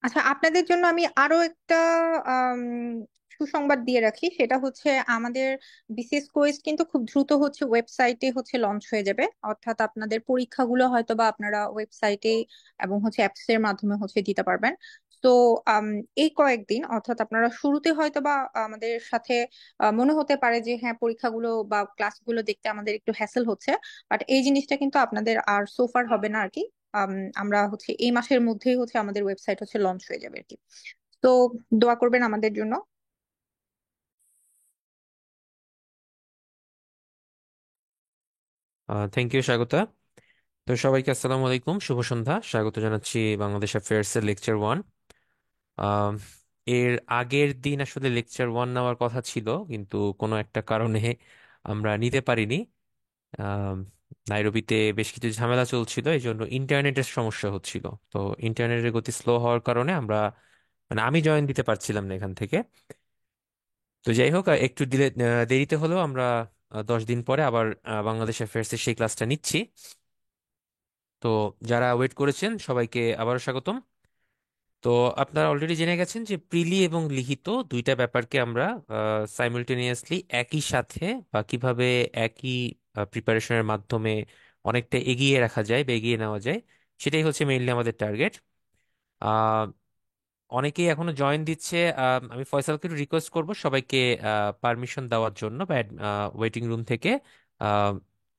আচ্ছা, আপনাদের জন্য আমি আরো একটা আম, সুসংবাদ দিয়ে রাখি। সেটা হচ্ছে আমাদের বিসিএস কুইজ কিন্তু খুব দ্রুত হচ্ছে ওয়েবসাইটে হচ্ছে লঞ্চ হয়ে যাবে। অর্থাৎ আপনাদের পরীক্ষাগুলো হয়তো বা আপনারা ওয়েবসাইটে এবং হচ্ছে অ্যাপস এর মাধ্যমে হচ্ছে দিতে পারবেন। তো এই কয়েকদিন, অর্থাৎ আপনারা শুরুতে হয়তো বা আমাদের সাথে মনে হতে পারে যে হ্যাঁ, পরীক্ষাগুলো বা ক্লাসগুলো দেখতে আমাদের একটু হ্যাসেল হচ্ছে, বাট এই জিনিসটা কিন্তু আপনাদের আর সোফার হবে না আর কি। আমরা হচ্ছে এই মাসের মধ্যেই হচ্ছে আমাদের ওয়েবসাইট হচ্ছে লঞ্চ হয়ে যাবে আর কি। তো দোয়া করবেন আমাদের জন্য। Thank you Swagata. তো সবাইকে আসসালামু আলাইকুম, শুভ সন্ধ্যা, স্বাগত জানাচ্ছি বাংলাদেশ অ্যাফেয়ার্স এর লেকচার 1। এর আগের দিন আসলে লেকচার 1 নেওয়ার কথা ছিল, কিন্তু কোনো একটা কারণে আমরা নিতে পারিনি। আম, নাইরোবিতে বেশ কিছু ঝামেলা চলছিল, এই জন্য ইন্টারনেটের সমস্যা হচ্ছিল। তো ইন্টারনেটের গতি স্লো হওয়ার কারণে আমরা, মানে আমি জয়েন দিতে পারছিলাম না এখান থেকে। তো যাই হোক, একটু দেরিতে হলেও আমরা 10 দিন পরে আবার বাংলাদেশ অ্যাফেয়ার্স এর সেই ক্লাসটা নিচ্ছি। তো যারা ওয়েট করেছেন সবাইকে আবারও স্বাগতম। তো আপনারা অলরেডি জেনে গেছেন যে প্রিলি এবং লিখিত দুইটা ব্যাপারকে আমরা সাইমultaneously একই সাথে বা কিভাবে একই প্রিপারেশনের মাধ্যমে অনেকটা এগিয়ে রাখা যায় বা এগিয়ে নেওয়া যায়, সেটাই হচ্ছে মেইনলি আমাদের টার্গেট। আহ অনেকেই এখনো জয়েন দিচ্ছে। আমি ফয়সালকে একটু রিকোয়েস্ট করব সবাইকে পারমিশন দেওয়ার জন্য বা ওয়েটিং রুম থেকে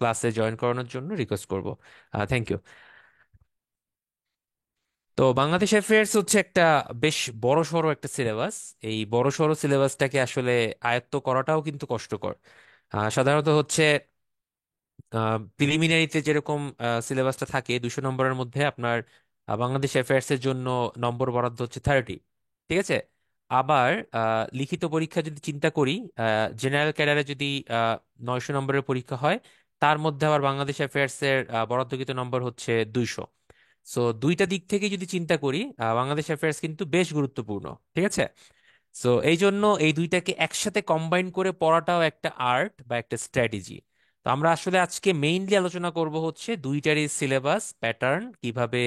ক্লাসে জয়েন করানোর জন্য রিকোয়েস্ট করব। Thank you. তো বাংলাদেশ অ্যাফেয়ার্স হচ্ছে একটা বেশ বড় সড়ো একটা সিলেবাস। এই বড় সড়ো সিলেবাসটাকে আসলে আয়ত্ত করাটাও কিন্তু কষ্টকর। সাধারণত হচ্ছে প্রিলিমিনারিতে যেরকম সিলেবাসটা থাকে 200 নম্বরের মধ্যে আপনার বাংলাদেশ অ্যাফেয়ার্স এর জন্য নম্বর বরাদ্দ হচ্ছে 30। ঠিক আছে। আবার লিখিত পরীক্ষা যদি চিন্তা করি, জেনারেল ক্যাডারে যদি 900 নম্বরের পরীক্ষা হয়, তার মধ্যে আবার বাংলাদেশ অ্যাফেয়ার্স এর বরাদ্দকৃত নম্বর হচ্ছে 200। সো দুইটা দিক থেকে যদি চিন্তা করি, বাংলাদেশ অ্যাফেয়ার্স কিন্তু বেশ গুরুত্বপূর্ণ। ঠিক আছে। সো এই জন্য এই দুইটাকে একসাথে কম্বাইন করে পড়াটাও একটা আর্ট বা একটা স্ট্র্যাটেজি। তো আমরা আসলে আজকে মেইনলি আলোচনা করব হচ্ছে দুইটারই সিলেবাস প্যাটার্ন কিভাবে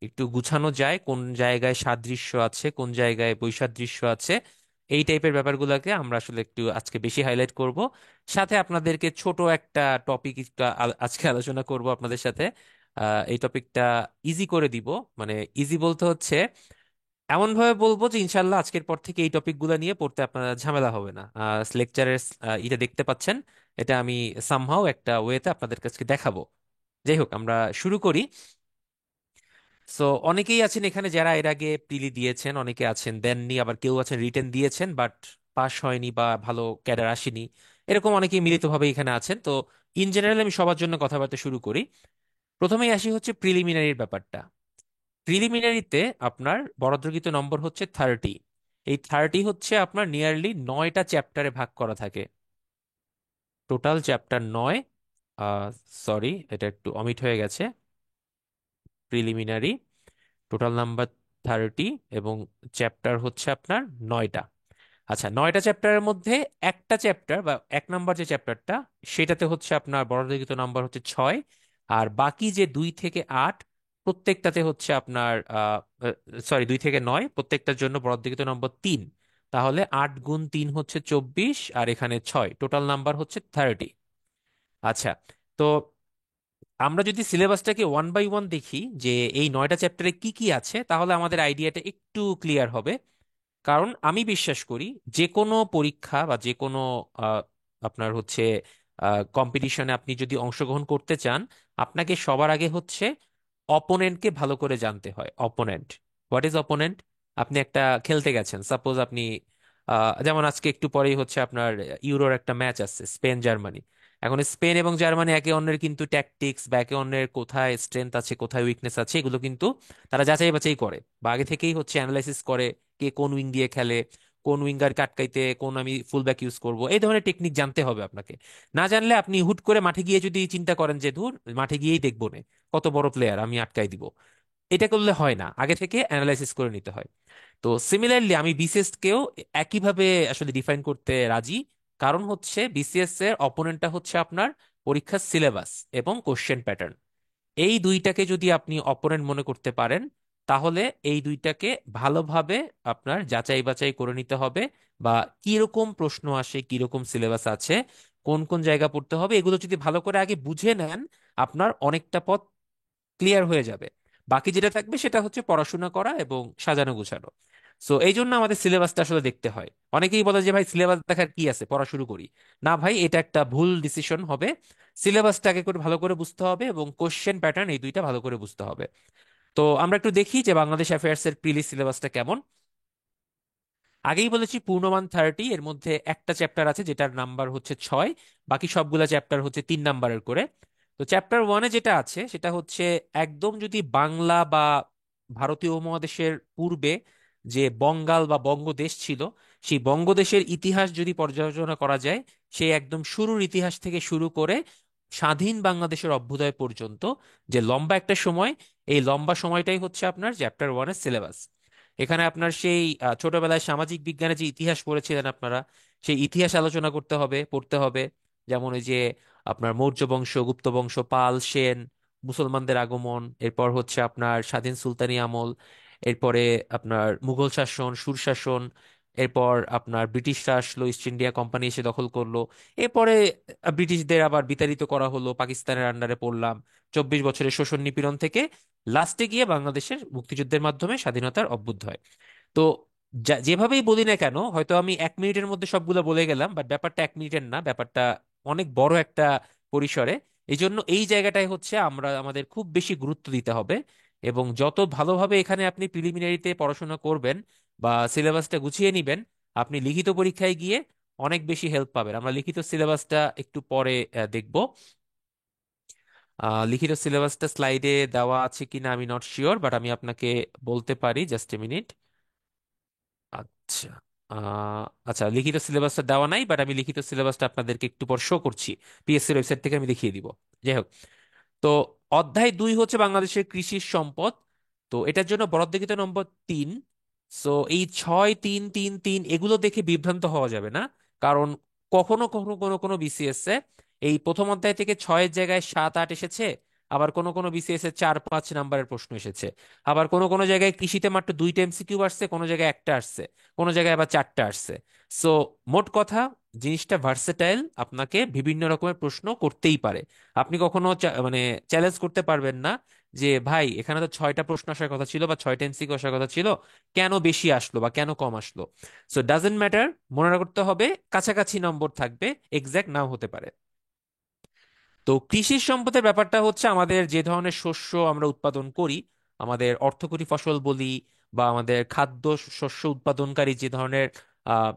একটু গুছানো যায়, কোন জায়গায় সাদৃশ্য আছে, কোন জায়গায় বৈসাদৃশ্য আছে। এই টাইপের ব্যাপারগুলোকে আমরা আসলে একটু আজকে বেশি হাইলাইট করব। সাথে আপনাদেরকে ছোট একটা টপিক আজকে আলোচনা করব আপনাদের সাথে। এই টপিকটা ইজি করে দিব। মানে ইজি বলতে হচ্ছে এমন ভাবে বলবো যে ইনশাল্লাহ আজকের পর থেকে এই টপিকগুলো নিয়ে পড়তে আপনার ঝামেলা হবে না। লেকচারের এটা দেখতে পাচ্ছেন, এটা আমি সামহাও একটা ওয়েতে আপনাদের কাছে দেখাবো। যাই হোক, আমরা শুরু করি। সো অনেকেই আছেন এখানে যারা এর আগে প্রিলি দিয়েছেন, অনেকে আছেন দেননি, আবার কেউ আছেন রিটেন দিয়েছেন বাট পাস হয়নি বা ভালো ক্যাডার আসেনি। এরকম অনেকেই মিলিতভাবে এখানে আছেন। তো ইন জেনারেল আমি সবার জন্য কথাবার্তা শুরু করি। প্রথমেই আসি হচ্ছে প্রিলিমিনারির ব্যাপারটা। প্রিলিমিনারিতে আপনার বরাদ্দকৃত নম্বর হচ্ছে 30। এই 30 হচ্ছে আপনার নিয়ারলি 9টা চ্যাপ্টারে ভাগ করা থাকে। Total chapter 9। সরি, এটা একটু অমিট হয়ে গেছে। প্রিলিমিনারি টোটাল নাম্বার 30 এবং চ্যাপ্টার হচ্ছে আপনার 9টা। আচ্ছা, 9টা চ্যাপ্টারের মধ্যে একটা চ্যাপ্টার বা 1 নাম্বার যে চ্যাপ্টারটা, সেটাতে হচ্ছে আপনার বরাদ্দকৃত নাম্বার হচ্ছে 6। আর বাকি যে 2 থেকে 8 প্রত্যেকটাতে হচ্ছে আপনার সরি, 2 থেকে 9 প্রত্যেকটার জন্য বরাদ্দকৃত নম্বর 3। তাহলে 8 × 3 হচ্ছে 24, আর এখানে 6, টোটাল নাম্বার হচ্ছে 30। আচ্ছা। তো আমরা যদি সিলেবাসটাকে 1 বাই 1 দেখি যে এই 9টা চ্যাপ্টারে কি কি আছে, তাহলে আমাদের আইডিয়াটা একটু ক্লিয়ার হবে। কারণ আমি বিশ্বাস করি যে কোনো পরীক্ষা বা যে কোনো আহ, আপনার হচ্ছে কম্পিটিশনে আপনি যদি অংশগ্রহণ করতে চান, আপনাকে সবার আগে হচ্ছে অপোনেন্টকে ভালো করে জানতে হয়। Opponent, what is opponent? আপনি একটা খেলতে গেছেন, সাপোজ আপনি যেমন আজকে একটু পরেই হচ্ছে আপনার ইউরোর একটা ম্যাচ আছে, স্পেন জার্মানি। এখন স্পেন এবং জার্মানি একে অন্যের কিন্তু ট্যাকটিক্স বা একে অন্যের কোথায় স্ট্রেংথ আছে কোথায় উইকনেস আছে এগুলো কিন্তু তারা যাচাই বাছাই করে বা আগে থেকেই হচ্ছে অ্যানালাইসিস করে, কে কোন উইং দিয়ে খেলে, কোন উইঙ্গার কাটকাইতে কোন আমি ফুল ব্যাক ইউজ করবো, এই ধরনের টেকনিক জানতে হবে আপনাকে। না জানলে আপনি হুট করে মাঠে গিয়ে যদি চিন্তা করেন যে ধুর মাঠে গিয়েই দেখবো না, কত বড় প্লেয়ার আমি আটকাই দিব, এটা করলে হয় না, আগে থেকে অ্যানালাইসিস করে নিতে হয়। তো সিমিলারলি আমি বিসিএস কেও একইভাবে আসলে ডিফাইন করতে রাজি। কারণ হচ্ছে বিসিএস এর অপোনেন্টটা হচ্ছে আপনার পরীক্ষার সিলেবাস এবং কোশ্চেন প্যাটার্ন। এই দুইটাকে যদি আপনি অপোনেন্ট মনে করতে পারেন, তাহলে এই দুইটাকে ভালোভাবে আপনার যাচাই বাছাই করে নিতে হবে, বা কিরকম প্রশ্ন আসে, কিরকম সিলেবাস আছে, কোন কোন জায়গা পড়তে হবে, এগুলো যদি ভালো করে আগে বুঝে নেন, আপনার অনেকটা পথ ক্লিয়ার হয়ে যাবে। বাকি যেটা থাকবে সেটা হচ্ছে পড়াশোনা করা এবং সাজানো গোছানো। সো এই জন্য আমাদের সিলেবাসটা আসলে দেখতে হয়। অনেকেই বলে যে ভাই সিলেবাস দেখার কি আছে, পড়া শুরু করি। না ভাই, এটা একটা ভুল ডিসিশন হবে। সিলেবাসটাকে করে ভালো করে বুঝতে হবে এবং কোশ্চেন প্যাটার্ন এই দুইটা ভালো করে বুঝতে হবে। তো আমরা একটু দেখি যে বাংলাদেশ অ্যাফেয়ার্স এর প্রিলি সিলেবাসটা কেমন। আগেই বলেছি পূর্ণমান 30, এর মধ্যে একটা চ্যাপ্টার আছে যেটার নাম্বার হচ্ছে 6, বাকি সবগুলা চ্যাপ্টার হচ্ছে 3 নাম্বারের করে। তো চ্যাপ্টার 1-এ যেটা আছে সেটা হচ্ছে একদম যদি বাংলা বা ভারতীয় উপমহাদেশের পূর্বে যে বঙ্গাল বা বঙ্গদেশ ছিল, সেই বঙ্গদেশের ইতিহাস যদি পর্যালোচনা করা যায়, সেই একদম শুরুর ইতিহাস থেকে শুরু করে স্বাধীন বাংলাদেশের অভ্যুদয় পর্যন্ত যে লম্বা একটা সময়, এই লম্বা সময়টাই হচ্ছে আপনার চ্যাপ্টার 1-এর সিলেবাস। এখানে আপনার সেই ছোটবেলায় সামাজিক বিজ্ঞানে যে ইতিহাস পড়েছিলেন আপনারা, সেই ইতিহাস আলোচনা করতে হবে, পড়তে হবে। যেমন ওই যে আপনার মৌর্য বংশ, গুপ্ত বংশ, পাল, সেন, মুসলমানদের আগমন, এরপর হচ্ছে আপনার স্বাধীন সুলতানি আমল, এরপরে আপনার মুঘল শাসন, সুর শাসন, এরপর আপনার ব্রিটিশরা আসলো, ইস্ট ইন্ডিয়া কোম্পানি এসে দখল করলো, এরপরে ব্রিটিশদের আবার বিতাড়িত করা হলো, পাকিস্তানের আন্ডারে পড়লাম, 24 বছরের শোষণ নিপীড়ন থেকে লাস্টে গিয়ে বাংলাদেশের মুক্তিযুদ্ধের মাধ্যমে স্বাধীনতার অভ্যুদয়। তো যেভাবেই বলি না কেন, হয়তো আমি 1 মিনিটের মধ্যে সবগুলো বলে গেলাম, বাট ব্যাপারটা 1 মিনিটের না, ব্যাপারটা অনেক বড় একটা পরিসরে। এই জন্য এই জায়গাটায় হচ্ছে আমরা আমাদের খুব বেশি গুরুত্ব দিতে হবে। এবং যত ভালোভাবে এখানে আপনি প্রিলিমিনারিতে পড়াশোনা করবেন বা সিলেবাসটা গুছিয়ে নিবেন, আপনি লিখিত পরীক্ষায় গিয়ে অনেক বেশি হেল্প পাবেন। আমরা লিখিত সিলেবাসটা একটু পরে দেখব। লিখিত সিলেবাসটা স্লাইডে দেওয়া আছে কিনা আমি নট শিওর, বাট আমি আপনাকে বলতে পারি, জাস্ট এ মিনিট। আচ্ছা, আচ্ছা, লিখিত সিলেবাসটা দেওয়া নাই, বাট আমি লিখিত সিলেবাসটা আপনাদেরকে একটু পর শো করছি, পিএসসির ওয়েবসাইট থেকে আমি দেখিয়ে দিব। যাই হোক, তো অধ্যায় 2 হচ্ছে বাংলাদেশের কৃষি সম্পদ। তো এটার জন্য বরাদ্দকৃত নম্বর 3। সো এই 6, 3, 3, 3 এগুলো দেখে বিভ্রান্ত হওয়া যাবে না। কারণ কখনো কখনো কোনো কোনো বিসিএস এ এই প্রথম অধ্যায় থেকে 6-এর জায়গায় 7, 8 এসেছে। আবার কোনো কোনো বিসিএস এ 4, 5 নাম্বারের প্রশ্ন এসেছে। আবার কোনো কোনো জায়গায় কৃষিতে মাত্র 2টা এমসিকিউ আসছে, কোনো জায়গায় একটা আসছে, কোনো জায়গায় আবার 4টা আসছে। সো মোট কথা, জিনিসটা ভার্সেটাইল, আপনাকে বিভিন্ন রকমের প্রশ্ন করতেই পারে। আপনি কখনো মানে চ্যালেঞ্জ করতে পারবেন না যে ভাই এখানে তো 6টা প্রশ্ন আসার কথা ছিল বা 6টা এমসিকিউ আসার কথা ছিল, কেন বেশি আসলো বা কেন কম আসলো। সো ডাজেন্ট ম্যাটার, মনে রাখতে হবে কাছাকাছি নম্বর থাকবে, এক্সাক্ট নাও হতে পারে। তো কৃষি সম্পদের ব্যাপারটা হচ্ছে আমাদের যে ধরনের শস্য আমরা উৎপাদন করি, আমাদের অর্থকরী ফসল বলি, বা আমাদের খাদ্য শস্য উৎপাদনকারী যে ধরনের আহ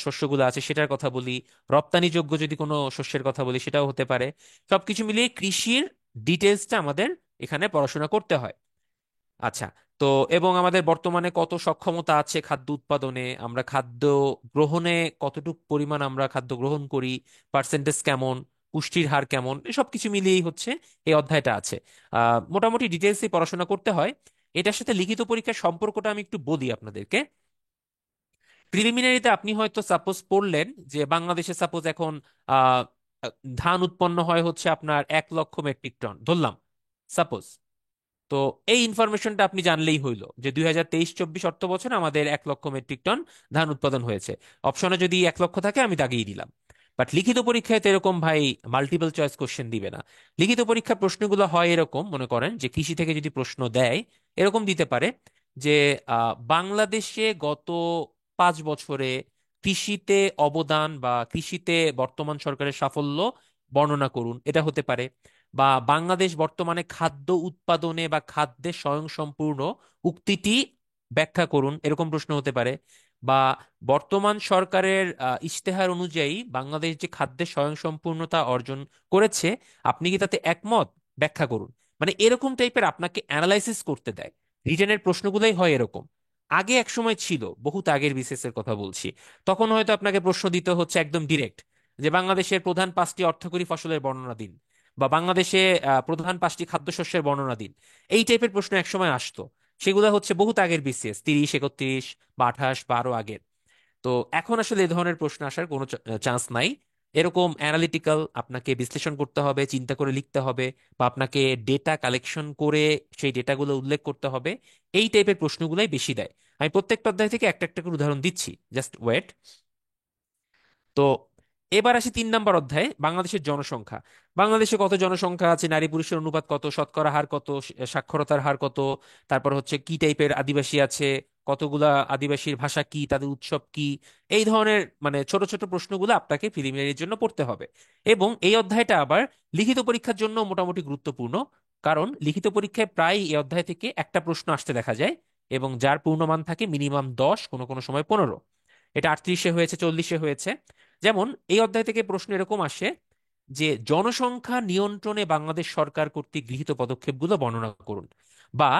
শস্যগুলো আছে সেটার কথা বলি, রপ্তানিযোগ্য যদি কোনো শস্যের কথা বলি সেটাও হতে পারে। সবকিছু মিলিয়ে কৃষির ডিটেলসটা আমাদের এখানে পড়াশোনা করতে হয়। আচ্ছা, তো এবং আমাদের বর্তমানে কত সক্ষমতা আছে খাদ্য উৎপাদনে, আমরা খাদ্য গ্রহণে কতটুকু পরিমাণ আমরা খাদ্য গ্রহণ করি, পার্সেন্টেজ কেমন, পুষ্টির হার কেমন, এসব কিছু মিলিয়েই হচ্ছে এই অধ্যায়টা আছে। মোটামুটি ডিটেলসে পড়াশোনা করতে হয়। এটার সাথে লিখিত পরীক্ষার সম্পর্কটা আমি একটু বলি আপনাদেরকে। প্রিলিমিনারিতে আপনি হয়তো সাপোজ পড়লেন যে বাংলাদেশে সাপোজ এখন আহ ধান উৎপন্ন হয় হচ্ছে আপনার 1 লক্ষ মেট্রিক টন, ধরলাম সাপোজ। তো এই ইনফরমেশনটা আপনি জানলেই হইলো যে 2023-24 অর্থ বছরে আমাদের 1 লক্ষ মেট্রিক টন ধান উৎপাদন হয়েছে। অপশনে যদি 1 লক্ষ থাকে আমি দাগিয়ে দিলাম। বাট লিখিত পরীক্ষায় তো এরকম ভাই মাল্টিপল চয়েস কোশ্চেন দিবে না। লিখিত পরীক্ষার প্রশ্নগুলো হয় এরকম, মনে করেন যে কৃষি থেকে যদি প্রশ্ন দেয়, এরকম দিতে পারে যে বাংলাদেশে গত 5 বছরে কৃষিতে অবদান বা কৃষিতে বর্তমান সরকারের সাফল্য বর্ণনা করুন, এটা হতে পারে। বা বাংলাদেশ বর্তমানে খাদ্য উৎপাদনে বা খাদ্যে স্বয়ংসম্পূর্ণ উক্তিটি ব্যাখ্যা করুন, এরকম প্রশ্ন হতে পারে। বা বর্তমান সরকারের ইশতেহার অনুযায়ী বাংলাদেশ যে খাদ্যে স্বয়ংসম্পূর্ণতা অর্জন করেছে, আপনি কি তাতে একমত, ব্যাখ্যা করুন। মানে এরকম টাইপের আপনাকে অ্যানালাইসিস করতে দেয়। রিটেনের প্রশ্নগুলোই হয় এরকম। আগে এক সময় ছিল, বহুত আগের বিসিএস এর কথা বলছি, তখন হয়তো আপনাকে প্রশ্ন দিতে হচ্ছে একদম ডিরেক্ট যে বাংলাদেশের প্রধান 5টি অর্থকরী ফসলের বর্ণনা দিন, বা বাংলাদেশে প্রধান 5টি খাদ্যশস্যের বর্ণনা দিন। এই টাইপের প্রশ্ন একসময় আসতো। সেগুলো হচ্ছে বহুত আগের বিসিএস, 30, 31 বা 28 বা আরো আগের। তো এখন আসলে এই ধরনের প্রশ্ন আসার কোনো চান্স নাই। এরকম অ্যানালিটিক্যাল আপনাকে বিশ্লেষণ করতে হবে, চিন্তা করে লিখতে হবে, বা আপনাকে ডেটা কালেকশন করে সেই ডেটাগুলো উল্লেখ করতে হবে। এই টাইপের প্রশ্নগুলাই বেশি দেয়। আমি প্রত্যেকটা অধ্যায় থেকে একটা একটা করে উদাহরণ দিচ্ছি, জাস্ট ওয়েট। তো এবার আসি 3 নম্বর অধ্যায়ে, বাংলাদেশের জনসংখ্যা। বাংলাদেশে কত জনসংখ্যা আছে, নারী পুরুষের অনুপাত কত, শতকরা হার কত, সাক্ষরতার হার কত, তারপর হচ্ছে কি টাইপের আদিবাসী আছে, কতগুলা আদিবাসীর ভাষা কি, তাদের উৎসব কি। এই ধরনের মানে ছোট ছোট প্রশ্নগুলো আপনাকে প্রিলিমিনারির জন্য পড়তে হবে। এবং এই অধ্যায়টা আবার লিখিত পরীক্ষার জন্য মোটামুটি গুরুত্বপূর্ণ, কারণ লিখিত পরীক্ষায় প্রায় এই অধ্যায় থেকে একটা প্রশ্ন আসতে দেখা যায়, এবং যার পূর্ণমান থাকে মিনিমাম 10, কোনো কোনো সময় 15। এটা 38-এ হয়েছে, 40-এ হয়েছে। যেমন এই অধ্যায় থেকে প্রশ্ন এরকম আসে যে জনসংখ্যা নিয়ন্ত্রণে বাংলাদেশ সরকার কর্তৃক গৃহীত পদক্ষেপগুলো বর্ণনা করুন, বা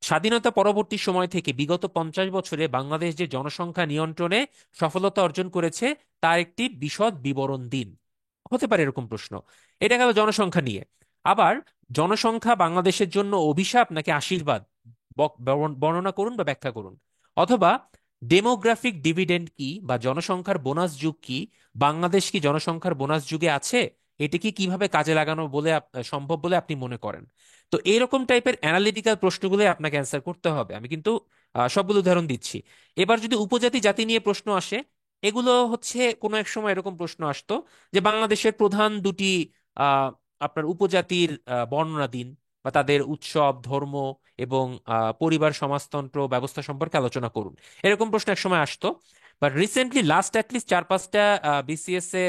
স্বাধীনতা পরবর্তী সময় থেকে বিগত 50 বছরে বাংলাদেশ যে জনসংখ্যা নিয়ন্ত্রণে সফলতা অর্জন করেছে তার একটি বিশদ বিবরণ দিন। হতে পারে এরকম প্রশ্ন। এটা গেল জনসংখ্যা নিয়ে। আবার জনসংখ্যা বাংলাদেশের জন্য অভিশাপ নাকি আশীর্বাদ, বর্ণনা করুন বা ব্যাখ্যা করুন। অথবা ডেমোগ্রাফিক ডিভিডেন্ড কি বা জনসংখ্যার বোনাস যুগ কি, বাংলাদেশ কি জনসংখ্যার বোনাস যুগে আছে, এটি কি কিভাবে কাজে লাগানো বলে সম্ভব বলে আপনি মনে করেন। তো এরকম টাইপের অ্যানালিটিক্যাল প্রশ্নগুলো আপনাকে অ্যান্সার করতে হবে। আমি কিন্তু সবগুলো উদাহরণ দিচ্ছি। এবার যদি উপজাতি জাতি নিয়ে প্রশ্ন আসে, এগুলো হচ্ছে কোনো এক সময় এরকম প্রশ্ন আসতো যে বাংলাদেশের প্রধান দুটি আহ আপনার উপজাতির বর্ণনা দিন, বা তাদের উৎসব, ধর্ম এবং পরিবার সমাজতন্ত্র ব্যবস্থা সম্পর্কে আলোচনা করুন। এরকম প্রশ্ন এক সময় আসতো। বাট রিসেন্টলি লাস্ট অ্যাটলিস্ট 4-5টা বিসিএস এ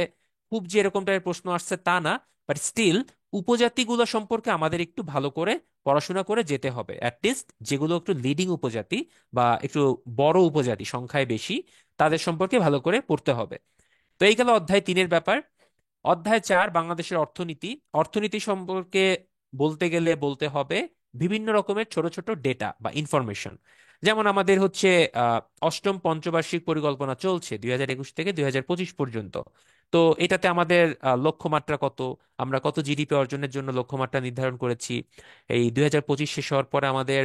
খুব যে এরকম টাইপের প্রশ্ন আসছে তা না। বাট স্টিল উপজাতিগুলো সম্পর্কে আমাদের একটু ভালো করে পড়াশোনা করে যেতে হবে। অ্যাটলিস্ট যেগুলো একটু লিডিং উপজাতি বা একটু বড় উপজাতি, সংখ্যায় বেশি, তাদের সম্পর্কে ভালো করে পড়তে হবে। তো এই গেল অধ্যায় 3-এর ব্যাপার। অধ্যায় 4, বাংলাদেশের অর্থনীতি। অর্থনীতি সম্পর্কে বলতে গেলে বলতে হবে বিভিন্ন রকমের ছোট ছোট ডেটা বা ইনফরমেশন। যেমন আমাদের হচ্ছে আহ, অষ্টম পঞ্চবার্ষিক পরিকল্পনা চলছে 2021 থেকে 2025 পর্যন্ত। তো এটাতে আমাদের লক্ষ্যমাত্রা কত, আমরা কত জিডিপি অর্জনের জন্য লক্ষ্যমাত্রা নির্ধারণ করেছি। এই 2025 শেষ হওয়ার পরে আমাদের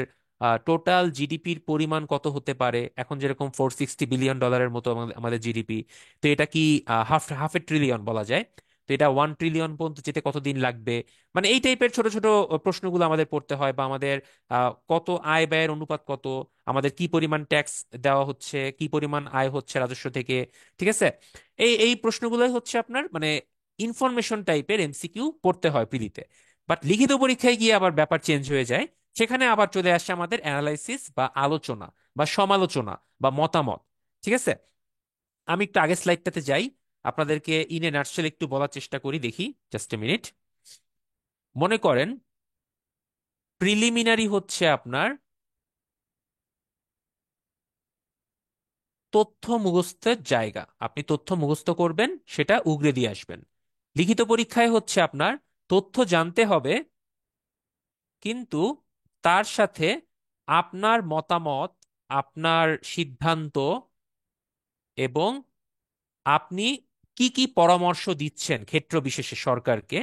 টোটাল জিডিপির পরিমাণ কত হতে পারে। এখন যেরকম $460 বিলিয়ন মতো আমাদের জিডিপি। তো এটা কি হাফ হাফ এ ট্রিলিয়ন বলা যায়। তো এটা 1 ট্রিলিয়ন পর্যন্ত যেতে কতদিন লাগবে। মানে এই টাইপের ছোট ছোট প্রশ্নগুলো আমাদের পড়তে হয়। বা আমাদের কত আয় ব্যয়ের অনুপাত কত, আমাদের কি পরিমাণ ট্যাক্স দেওয়া হচ্ছে, কি পরিমাণ আয় হচ্ছে রাজস্ব থেকে। ঠিক আছে। এই এই প্রশ্নগুলোই হচ্ছে আপনার মানে ইনফরমেশন টাইপের এমসিকিউ পড়তে হয় প্রিলিতে। বাট লিখিত পরীক্ষায় গিয়ে আবার ব্যাপার চেঞ্জ হয়ে যায়। সেখানে আবার চলে আসে আমাদের অ্যানালাইসিস বা আলোচনা বা সমালোচনা বা মতামত। ঠিক আছে। আমি একটু আগের স্লাইডটাতে যাই, আপনাদেরকে ইন এ নাটশেল একটু বলার চেষ্টা করি, দেখি। Just a minute. মনে করেন প্রিলিমিনারি হচ্ছে আপনার তথ্য মুখস্থের জায়গা, আপনি তথ্য মুখস্থ করবেন, সেটা উগরে দিয়ে আসবেন। লিখিত পরীক্ষায় হচ্ছে আপনার তথ্য জানতে হবে, কিন্তু তার সাথে আপনার মতামত, আপনার সিদ্ধান্ত, এবং আপনি কি কি পরামর্শ দিচ্ছেন ক্ষেত্র বিশেষে সরকারকে,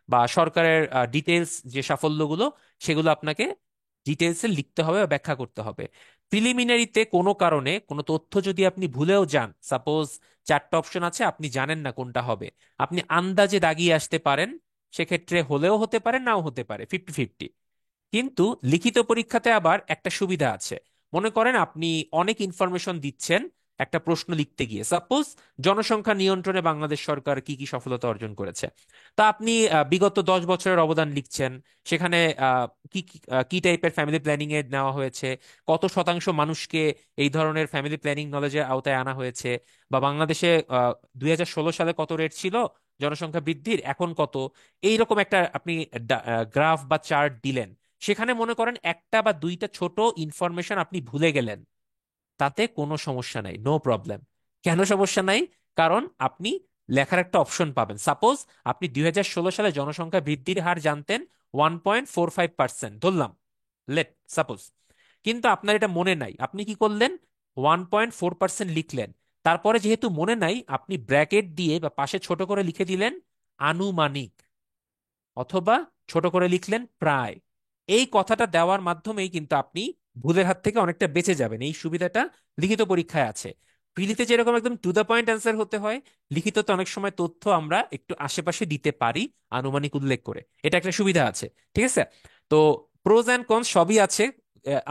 বা সরকারের ডিটেলস যে সাফল্যগুলো, সেগুলো আপনাকে ডিটেলসে লিখতে হবে বা ব্যাখ্যা করতে হবে। প্রিলিমিনারিতে কোনো কারণে কোনো তথ্য যদি আপনি ভুলেও যান, সাপোজ 4টা অপশন আছে, আপনি জানেন না কোনটা হবে, আপনি আন্দাজে দাগিয়ে আসতে পারেন। সেক্ষেত্রে হলেও হতে পারে, নাও হতে পারে, 50-50। কিন্তু লিখিত পরীক্ষাতে আবার একটা সুবিধা আছে। মনে করেন আপনি অনেক ইনফরমেশন দিচ্ছেন একটা প্রশ্ন লিখতে গিয়ে, সাপোজ জনসংখ্যা নিয়ন্ত্রণে বাংলাদেশ সরকার কি কি সফলতা অর্জন করেছে। তা আপনি বিগত 10 বছরের অবদান লিখছেন। সেখানে কি কি টাইপের ফ্যামিলি প্ল্যানিং এ নেওয়া হয়েছে, কত শতাংশ মানুষকে এই ধরনের ফ্যামিলি প্ল্যানিং নলেজের আওতায় আনা হয়েছে, বা বাংলাদেশে 2016 সালে কত রেট ছিল জনসংখ্যা বৃদ্ধির, এখন কত। এইরকম একটা আপনি গ্রাফ বা চার্ট দিলেন। সেখানে মনে করেন একটা বা দুইটা ছোট ইনফরমেশন আপনি ভুলে গেলেন, তাতে কোনো সমস্যা নাই, নো প্রবলেম। কেন সমস্যা নাই? কারণ আপনি লেখার একটা অপশন পাবেন। সাপোজ আপনি 2016 সালে জনসংখ্যা বৃদ্ধির হার জানতেন 1.45%, ধরলাম, লেট সাপোজ। কিন্তু আপনার এটা মনে নাই, আপনি কি করলেন? 1.4% লিখলেন। তারপরে যেহেতু মনে নাই, আপনি ব্র্যাকেট দিয়ে বা পাশে ছোট করে লিখে দিলেন আনুমানিক, অথবা ছোট করে লিখলেন প্রায়। এই কথাটা দেওয়ার মাধ্যমেই কিন্তু আপনি ভুলের হাত থেকে অনেকটা বেঁচে যাবেন। এই সুবিধাটা লিখিত পরীক্ষায় আছে। প্রিলিতে যেরকম একদম টু দ্য পয়েন্ট অ্যান্সার হতে হয়, লিখিততে অনেক সময় তথ্য আমরা একটু আশেপাশে দিতে পারি আনুমানিক উল্লেখ করে। এটা একটা সুবিধা আছে। ঠিক আছে? তো প্রোজ অ্যান্ড কনস সবই আছে,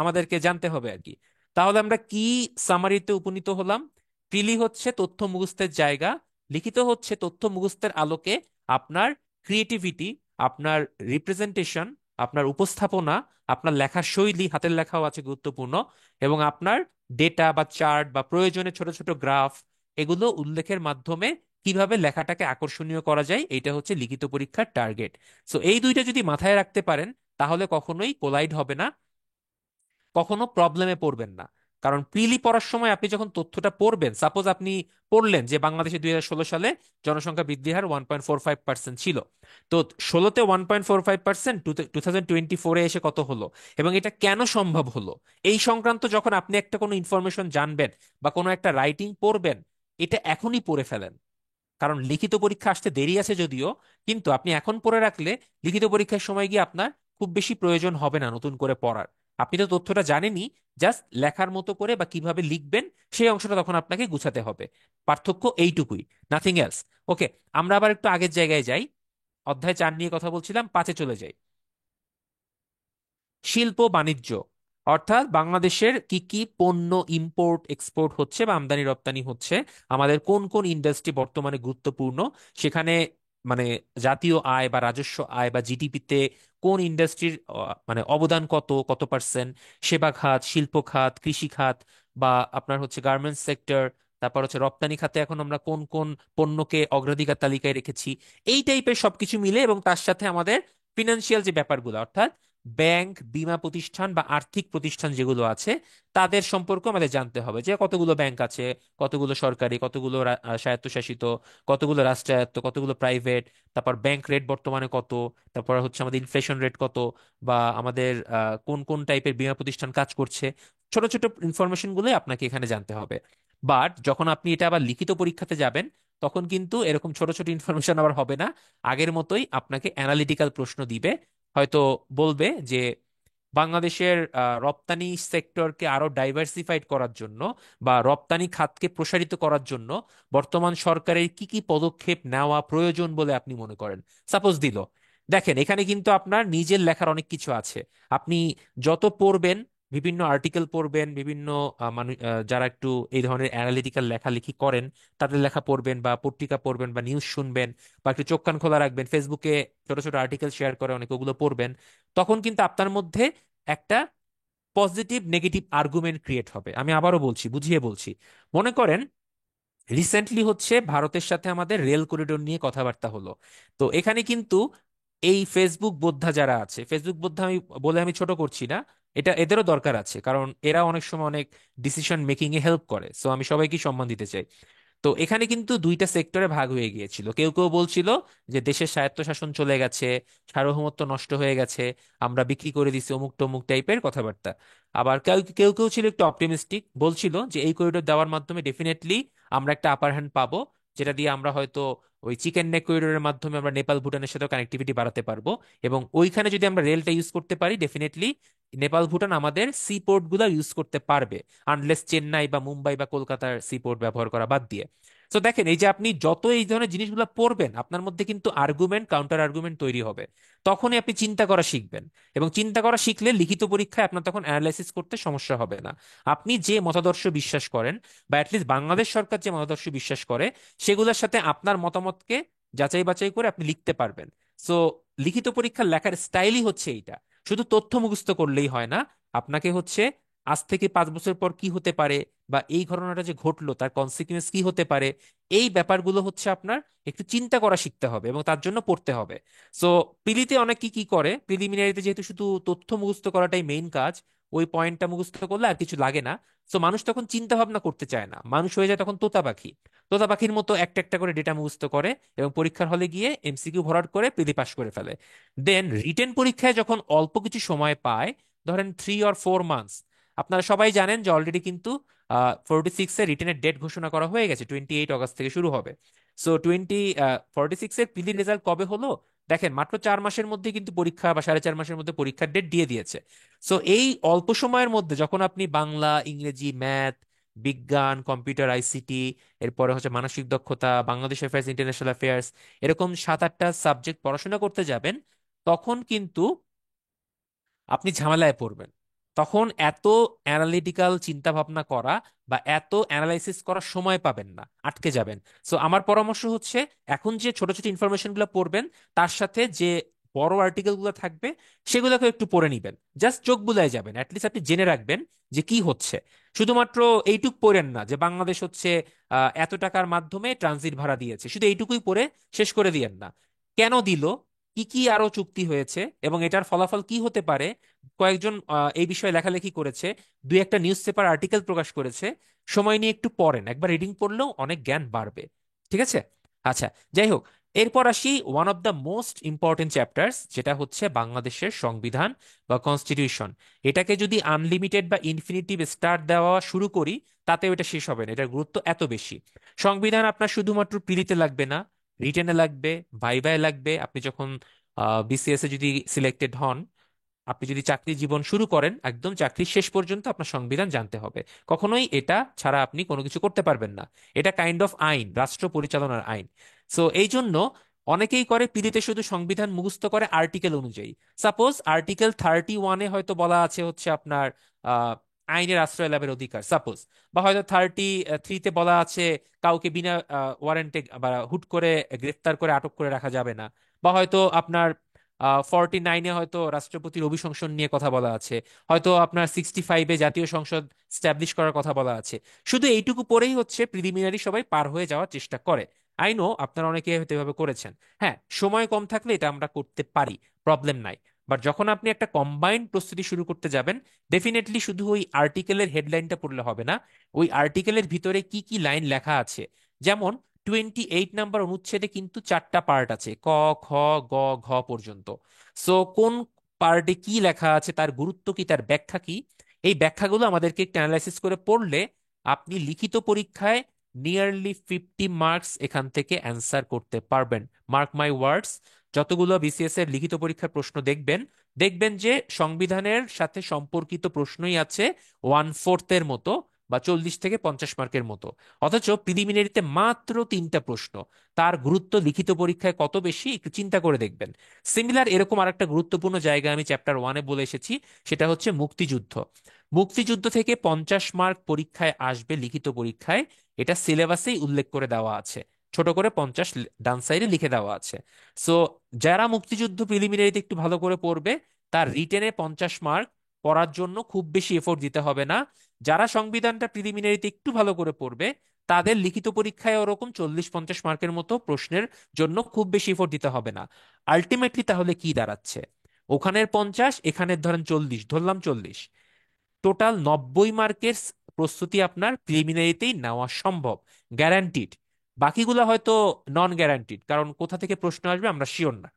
আমাদেরকে জানতে হবে আর কি। তাহলে আমরা কি সামারিতে উপনীত হলাম? প্রিলি হচ্ছে তথ্য মুখস্থের জায়গা, লিখিত হচ্ছে তথ্য মুখস্থের আলোকে আপনার ক্রিয়েটিভিটি, আপনার রিপ্রেজেন্টেশন, আপনার উপস্থাপনা, আপনার লেখার শৈলী, হাতের লেখাও আছে গুরুত্বপূর্ণ, এবং আপনার ডেটা বা চার্ট বা প্রয়োজনে ছোট ছোট গ্রাফ, এগুলো উল্লেখের মাধ্যমে কিভাবে লেখাটাকে আকর্ষণীয় করা যায়, এটা হচ্ছে লিখিত পরীক্ষার টার্গেট। সো এই দুইটা যদি মাথায় রাখতে পারেন, তাহলে কখনোই কোলাইড হবে না, কখনো প্রবলেমে পড়বেন না। কারণ প্রিলি পড়ার সময় আপনি যখন তথ্যটা পড়বেন, সাপোজ আপনি পড়লেন যে বাংলাদেশে 2016 সালে জনসংখ্যা বৃদ্ধির হার 1.45% ছিল। তো 16তে 1.45%, 2024-এ এসে কত হলো, এবং এটা কেন সম্ভব হলো, এই সংক্রান্ত যখন আপনি একটা কোনো ইনফরমেশন জানবেন বা কোনো একটা রাইটিং পড়বেন, এটা এখনই পড়ে ফেলেন। কারণ লিখিত পরীক্ষা আসতে দেরি আছে যদিও, কিন্তু আপনি এখন পড়ে রাখলে লিখিত পরীক্ষার সময় গিয়ে আপনার খুব বেশি প্রয়োজন হবে না নতুন করে পড়ার। আপনি তো তথ্যটা জানেনই, জাস্ট লেখার মতো করে বা কিভাবে লিখবেন সেই অংশটা তখন আপনাকে গুছাতে হবে। পার্থক্য এইটুকুই, নাথিং এলস। ওকে, আমরা আবার একটু আগের জায়গায় যাই। অধ্যায় 4 নিয়ে কথা বলছিলাম, 5-এ চলে যাই। শিল্প বাণিজ্য, অর্থাৎ বাংলাদেশের কি কি পণ্য ইম্পোর্ট এক্সপোর্ট হচ্ছে বা আমদানি রপ্তানি হচ্ছে, আমাদের কোন কোন ইন্ডাস্ট্রি বর্তমানে গুরুত্বপূর্ণ, সেখানে মানে জাতীয় আয় বা রাজস্ব আয় বা জিডিপিতে কোন ইন্ডাস্ট্রির মানে অবদান কত, কত পার্সেন্ট, সেবা খাত, শিল্প খাত, কৃষি খাত, বা আপনার হচ্ছে গার্মেন্টস সেক্টর, তারপর হচ্ছে রপ্তানি খাতে এখন আমরা কোন কোন পণ্যকে অগ্রাধিকার তালিকায় রেখেছি, এই টাইপের সবকিছু মিলে, এবং তার সাথে আমাদের ফিনান্সিয়াল যে ব্যাপারগুলো, অর্থাৎ ব্যাংক, বীমা প্রতিষ্ঠান বা আর্থিক প্রতিষ্ঠান যেগুলো আছে, তাদের সম্পর্কে আমাদের জানতে হবে যে কতগুলো ব্যাংক আছে, কতগুলো সরকারি, কতগুলো স্বায়ত্তশাসিত, কতগুলো রাষ্ট্রায়ত্ত, কতগুলো প্রাইভেট, তারপর ব্যাংক রেট বর্তমানে কত, তারপর হচ্ছে আমাদের ইনফ্লেশন রেট কত, বা আমাদের কোন কোন টাইপের বীমা প্রতিষ্ঠান কাজ করছে। ছোট ছোট ইনফরমেশন গুলো আপনাকে এখানে জানতে হবে। বাট যখন আপনি এটা আবার লিখিত পরীক্ষাতে যাবেন, তখন কিন্তু এরকম ছোট ছোট ইনফরমেশন আবার হবে না। আগের মতোই আপনাকে অ্যানালিটিক্যাল প্রশ্ন দিবে। হয়তো বলবে যে বাংলাদেশের রপ্তানি সেক্টরকে আরো ডাইভার্সিফাইড করার জন্য বা রপ্তানি খাতকে প্রসারিত করার জন্য বর্তমান সরকারের কি কি পদক্ষেপ নেওয়া প্রয়োজন বলে আপনি মনে করেন, সাপোজ দিল। দেখেন, এখানে কিন্তু আপনার নিজের লেখার অনেক কিছু আছে। আপনি যত পড়বেন, বিভিন্ন আর্টিকেল পড়বেন, বিভিন্ন মানুষ যারা একটু এই ধরনের অ্যানালিটিক্যাল লেখালেখি করেন, তাদের লেখা পড়বেন বা পত্রিকা পড়বেন বা নিউজ শুনবেন, বা একটু চোখ কান খোলা রাখবেন, ফেসবুকে ছোট ছোট আর্টিকেল শেয়ার করে অনেকে, ওগুলো পড়বেন। তখন কিন্তু আপনার মধ্যে একটা পজিটিভ নেগেটিভ আর্গুমেন্ট ক্রিয়েট হবে। আমি আবারও বলছি, বুঝিয়ে বলছি। মনে করেন রিসেন্টলি হচ্ছে ভারতের সাথে আমাদের রেল করিডোর নিয়ে কথাবার্তা হলো। তো এখানে কিন্তু এই ফেসবুক বোদ্ধা যারা আছে, ফেসবুক বোদ্ধা আমি বলে আমি ছোট করছি না, এটা এদেরও দরকার আছে, কারণ এরা অনেক সময় অনেক ডিসিশন মেকিং এ হেল্প করে। সো আমি সবাইকে সম্মান দিতে চাই। তো এখানে কিন্তু দুইটা সেক্টরে ভাগ হয়ে গিয়েছিল। কেউ কেউ বলছিল যে দেশের স্বায়ত্তশাসন চলে গেছে, সার্বভৌমত্ব নষ্ট হয়ে গেছে, আমরা বিক্রি করে দিছি, অমুক তমুক টাইপের কথাবার্তা। আবার কেউ কেউ কেউ ছিল একটু অপটিমিস্টিক, বলছিল যে এই করিডোর দেওয়ার মাধ্যমে ডেফিনেটলি আমরা একটা আপার হ্যান্ড পাবো, যেটা দিয়ে আমরা হয়তো ওই চিকেন নেক করিডোরের মাধ্যমে আমরা নেপাল ভুটানের সাথে কানেক্টিভিটি বাড়াতে পারবো। এবং ওইখানে যদি আমরা রেলটা ইউজ করতে পারি, ডেফিনেটলি নেপাল ভুটান আমাদের সি পোর্ট গুলা ইউজ করতে পারবে, আনলেস চেন্নাই বা মুম্বাই বা কলকাতার সি পোর্ট ব্যবহার করা বাদ দিয়ে। তো দেখেন, এই যে আপনি যত এই ধরনের জিনিসগুলো পড়বেন, আপনার মধ্যে কিন্তু আর্গুমেন্ট, কাউন্টার আর্গুমেন্ট তৈরি হবে। তখনই আপনি চিন্তা করা শিখবেন, এবং চিন্তা করা শিখলে লিখিত পরীক্ষায় আপনার তখন অ্যানালাইসিস করতে সমস্যা হবে না। আপনি যে মতাদর্শ বিশ্বাস করেন, বা অ্যাটলিস্ট বাংলাদেশ সরকার যে মতাদর্শ বিশ্বাস করে, সেগুলোর সাথে আপনার মতামতকে যাচাই বাছাই করে আপনি লিখতে পারবেন। সো লিখিত পরীক্ষার লেখার স্টাইলই হচ্ছে এইটা। শুধু তথ্য মুখস্থ করলেই হয় না, আপনাকে হচ্ছে আজ থেকে 5 বছর পর কি হতে পারে, বা এই ঘটনাটা যে ঘটলো তার কনসিকুয়েন্স কি হতে পারে, এই ব্যাপারগুলো হচ্ছে আপনার একটু চিন্তা করা শিখতে হবে, এবং তার জন্য পড়তে হবে। সো প্রিলিতে অনেক কি কি করে, প্রিলিমিনারিতে যেহেতু শুধু তথ্য মুখস্থ করাটাই মেইন কাজ, ওই পয়েন্টটা মুখস্থ করলে আর কিছু লাগে না। সো মানুষ তখন চিন্তা ভাবনা করতে চায় না, মানুষ হয়ে যায় তখন তোতা পাখি। তোতা পাখির মতো একটা একটা করে ডেটা মুখস্থ করে, এবং পরীক্ষার হলে গিয়ে এমসিকিউ ভরাট করে প্রিলি পাস করে ফেলে। দেন রিটেন পরীক্ষায় যখন অল্প কিছু সময় পায়, ধরেন 3 or 4 মান্থস, আপনারা সবাই জানেন যে অলরেডি কিন্তু 46-এর রিটেনের ডেট ঘোষণা করা হয়ে গেছে, 28 আগস্ট থেকে শুরু হবে। সো 46-এর প্রিলি রেজাল্ট কবে হলো? দেখেন, মাত্র 4 মাসের মধ্যে কিন্তু পরীক্ষা, বা 4.5 মাসের মধ্যে পরীক্ষার ডেট দিয়ে দিয়েছে। সো এই অল্প সময়ের মধ্যে যখন আপনি বাংলা, ইংরেজি, ম্যাথ, বিজ্ঞান, কম্পিউটার, আইসিটি, এরপরে হচ্ছে মানসিক দক্ষতা, বাংলাদেশ অ্যাফেয়ার্স, ইন্টারন্যাশনাল অ্যাফেয়ার্স, এরকম 7-8টা সাবজেক্ট পড়াশোনা করতে যাবেন, তখন কিন্তু আপনি ঝামেলায় পড়বেন। তখন এত অ্যানালিটিক্যাল চিন্তা ভাবনা করা বা এত অ্যানালাইসিস করার সময় পাবেন না, আটকে যাবেন। সো আমার পরামর্শ হচ্ছে, এখন যে ছোট ছোট ইনফরমেশন গুলো পড়বেন, তার সাথে যে বড় আর্টিকেল গুলো থাকবে সেগুলোকে একটু পড়ে নিবেন। জাস্ট চোখ বুলায় যাবেন, অ্যাটলিস্ট আপনি জেনে রাখবেন যে কি হচ্ছে। শুধুমাত্র এইটুক পড়েন না যে বাংলাদেশ হচ্ছে এত টাকার মাধ্যমে ট্রানজিট ভাড়া দিয়েছে, শুধু এইটুকুই পড়ে শেষ করে দিয়েন না। কেন দিল, কি কি আরো চুক্তি হয়েছে, এবং এটার ফলাফল কি হতে পারে, কয়েকজন এই বিষয়ে লেখালেখি করেছে, দুই একটা নিউজ পেপার আর্টিকেল প্রকাশ করেছে, সময় নিয়ে একটু পড়েন। একবার রিডিং পড়লেও অনেক জ্ঞান বাড়বে। ঠিক আছে? আচ্ছা, যাই হোক, এরপর আসি one of the most important chapters, যেটা হচ্ছে বাংলাদেশের সংবিধান বা কনস্টিটিউশন। এটাকে যদি আনলিমিটেড বা ইনফিনিটিভ স্টার দেওয়া শুরু করি, তাতে এটা শেষ হবে না, এটার গুরুত্ব এত বেশি। সংবিধান আপনার শুধুমাত্র প্রিলিতে লাগবে না, রিটেনে লাগবে, ভাইভায় লাগবে। আপনি যখন বিসিএস এ যদি সিলেক্টেড হন, আপনি যদি চাকরি জীবন শুরু করেন, একদম চাকরির শেষ পর্যন্ত আপনার সংবিধান জানতে হবে। কখনোই এটা ছাড়া আপনি কোনো কিছু করতে পারবেন না। এটা কাইন্ড অফ আইন, রাষ্ট্র পরিচালনার আইন। সো এই জন্য অনেকেই করে পিড়িতে শুধু সংবিধান মুখস্থ করে আর্টিকেল অনুযায়ী। সাপোজ আর্টিকেল 31-এ হয়তো বলা আছে হচ্ছে আপনার আহ আইনের আশ্রয় লাভের অধিকার, সাপোজ। বা হয়তো 33-তে বলা আছে কাউকে বিনা ওয়ারেন্টে বা হুট করে গ্রেফতার করে আটক করে রাখা যাবে না। বা হয়তো আপনার 49-এ হয়তো রাষ্ট্রপতির অভিশংসন নিয়ে কথা বলা আছে। হয়তো আপনার 65-এ জাতীয় সংসদ স্ট্যাবলিশ করার কথা বলা আছে। শুধু এইটুকু পরেই হচ্ছে প্রিলিমিনারি সবাই পার হয়ে যাওয়ার চেষ্টা করে। আই নো আপনারা অনেকে হয়তো এভাবে করেছেন। হ্যাঁ, সময় কম থাকলে এটা আমরা করতে পারি, প্রবলেম নাই। বাট যখন আপনি একটা কম্বাইন্ড প্রস্তুতি শুরু করতে যাবেন, ডেফিনেটলি শুধু ওই আর্টিকেলের হেডলাইনটা পড়লে হবে না। ওই আর্টিকেলের ভিতরে কি কি লাইন লেখা আছে, যেমন 28 নাম্বার অনুচ্ছেদে কিন্তু 4টা পার্ট আছে, ক, খ, গ, ঘ পর্যন্ত। সো কোন পার্টে কি লেখা আছে, তার গুরুত্ব কি, তার ব্যাখ্যা কি, এই ব্যাখ্যাগুলো আমাদেরকে একটু অ্যানালাইসিস করে পড়লে আপনি লিখিত পরীক্ষায় নিয়ারলি 50 মার্কস এখান থেকে অ্যান্সার করতে পারবেন। মার্ক মাই ওয়ার্ডস, যতগুলো বিসিএস এর লিখিত পরীক্ষার প্রশ্ন দেখবেন, দেখবেন যে সংবিধানের সাথে সম্পর্কিত প্রশ্নই আছে 1/4-এর মতো, বা 40 থেকে 50 মার্কের মতো। অথচ প্রিলিমিনারিতে মাত্র 3টা প্রশ্ন। তার গুরুত্ব লিখিত পরীক্ষায় কত বেশি একটু চিন্তা করে দেখবেন। সিমিলার এরকম আরেকটা গুরুত্বপূর্ণ জায়গা আমি চ্যাপ্টার 1-এ বলে এসেছি, সেটা হচ্ছে মুক্তিযুদ্ধ। মুক্তিযুদ্ধ থেকে 50 মার্ক পরীক্ষায় আসবে লিখিত পরীক্ষায়, এটা সিলেবাসেই উল্লেখ করে দেওয়া আছে, ছোট করে 50 ডান সাইডে লিখে দেওয়া আছে। সো যারা মুক্তিযুদ্ধ প্রিলিমিনারিতে একটু ভালো করে পড়বে, তার রিটেনে 50 মার্ক পড়ার জন্য খুব বেশি এফোর্ট দিতে হবে না। যারা সংবিধানটা প্রিলিমিনারিতে একটু ভালো করে পড়বে, তাদের লিখিত পরীক্ষায় ওরকম 40-50 মার্কের মতো প্রশ্নের জন্য খুব বেশি এফোর্ট দিতে হবে না। আলটিমেটলি তাহলে কি দাঁড়াচ্ছে, ওখানের 50, এখানের ধরেন 40, ধরলাম 40, টোটাল 90 মার্কের প্রস্তুতি আপনার প্রিলিমিনারিতেই নেওয়া সম্ভব, গ্যারান্টিড। বাকিগুলো হয়তো নন গ্যারান্টিড, কারণ কোথা থেকে প্রশ্ন আসবে আমরা শিওর না।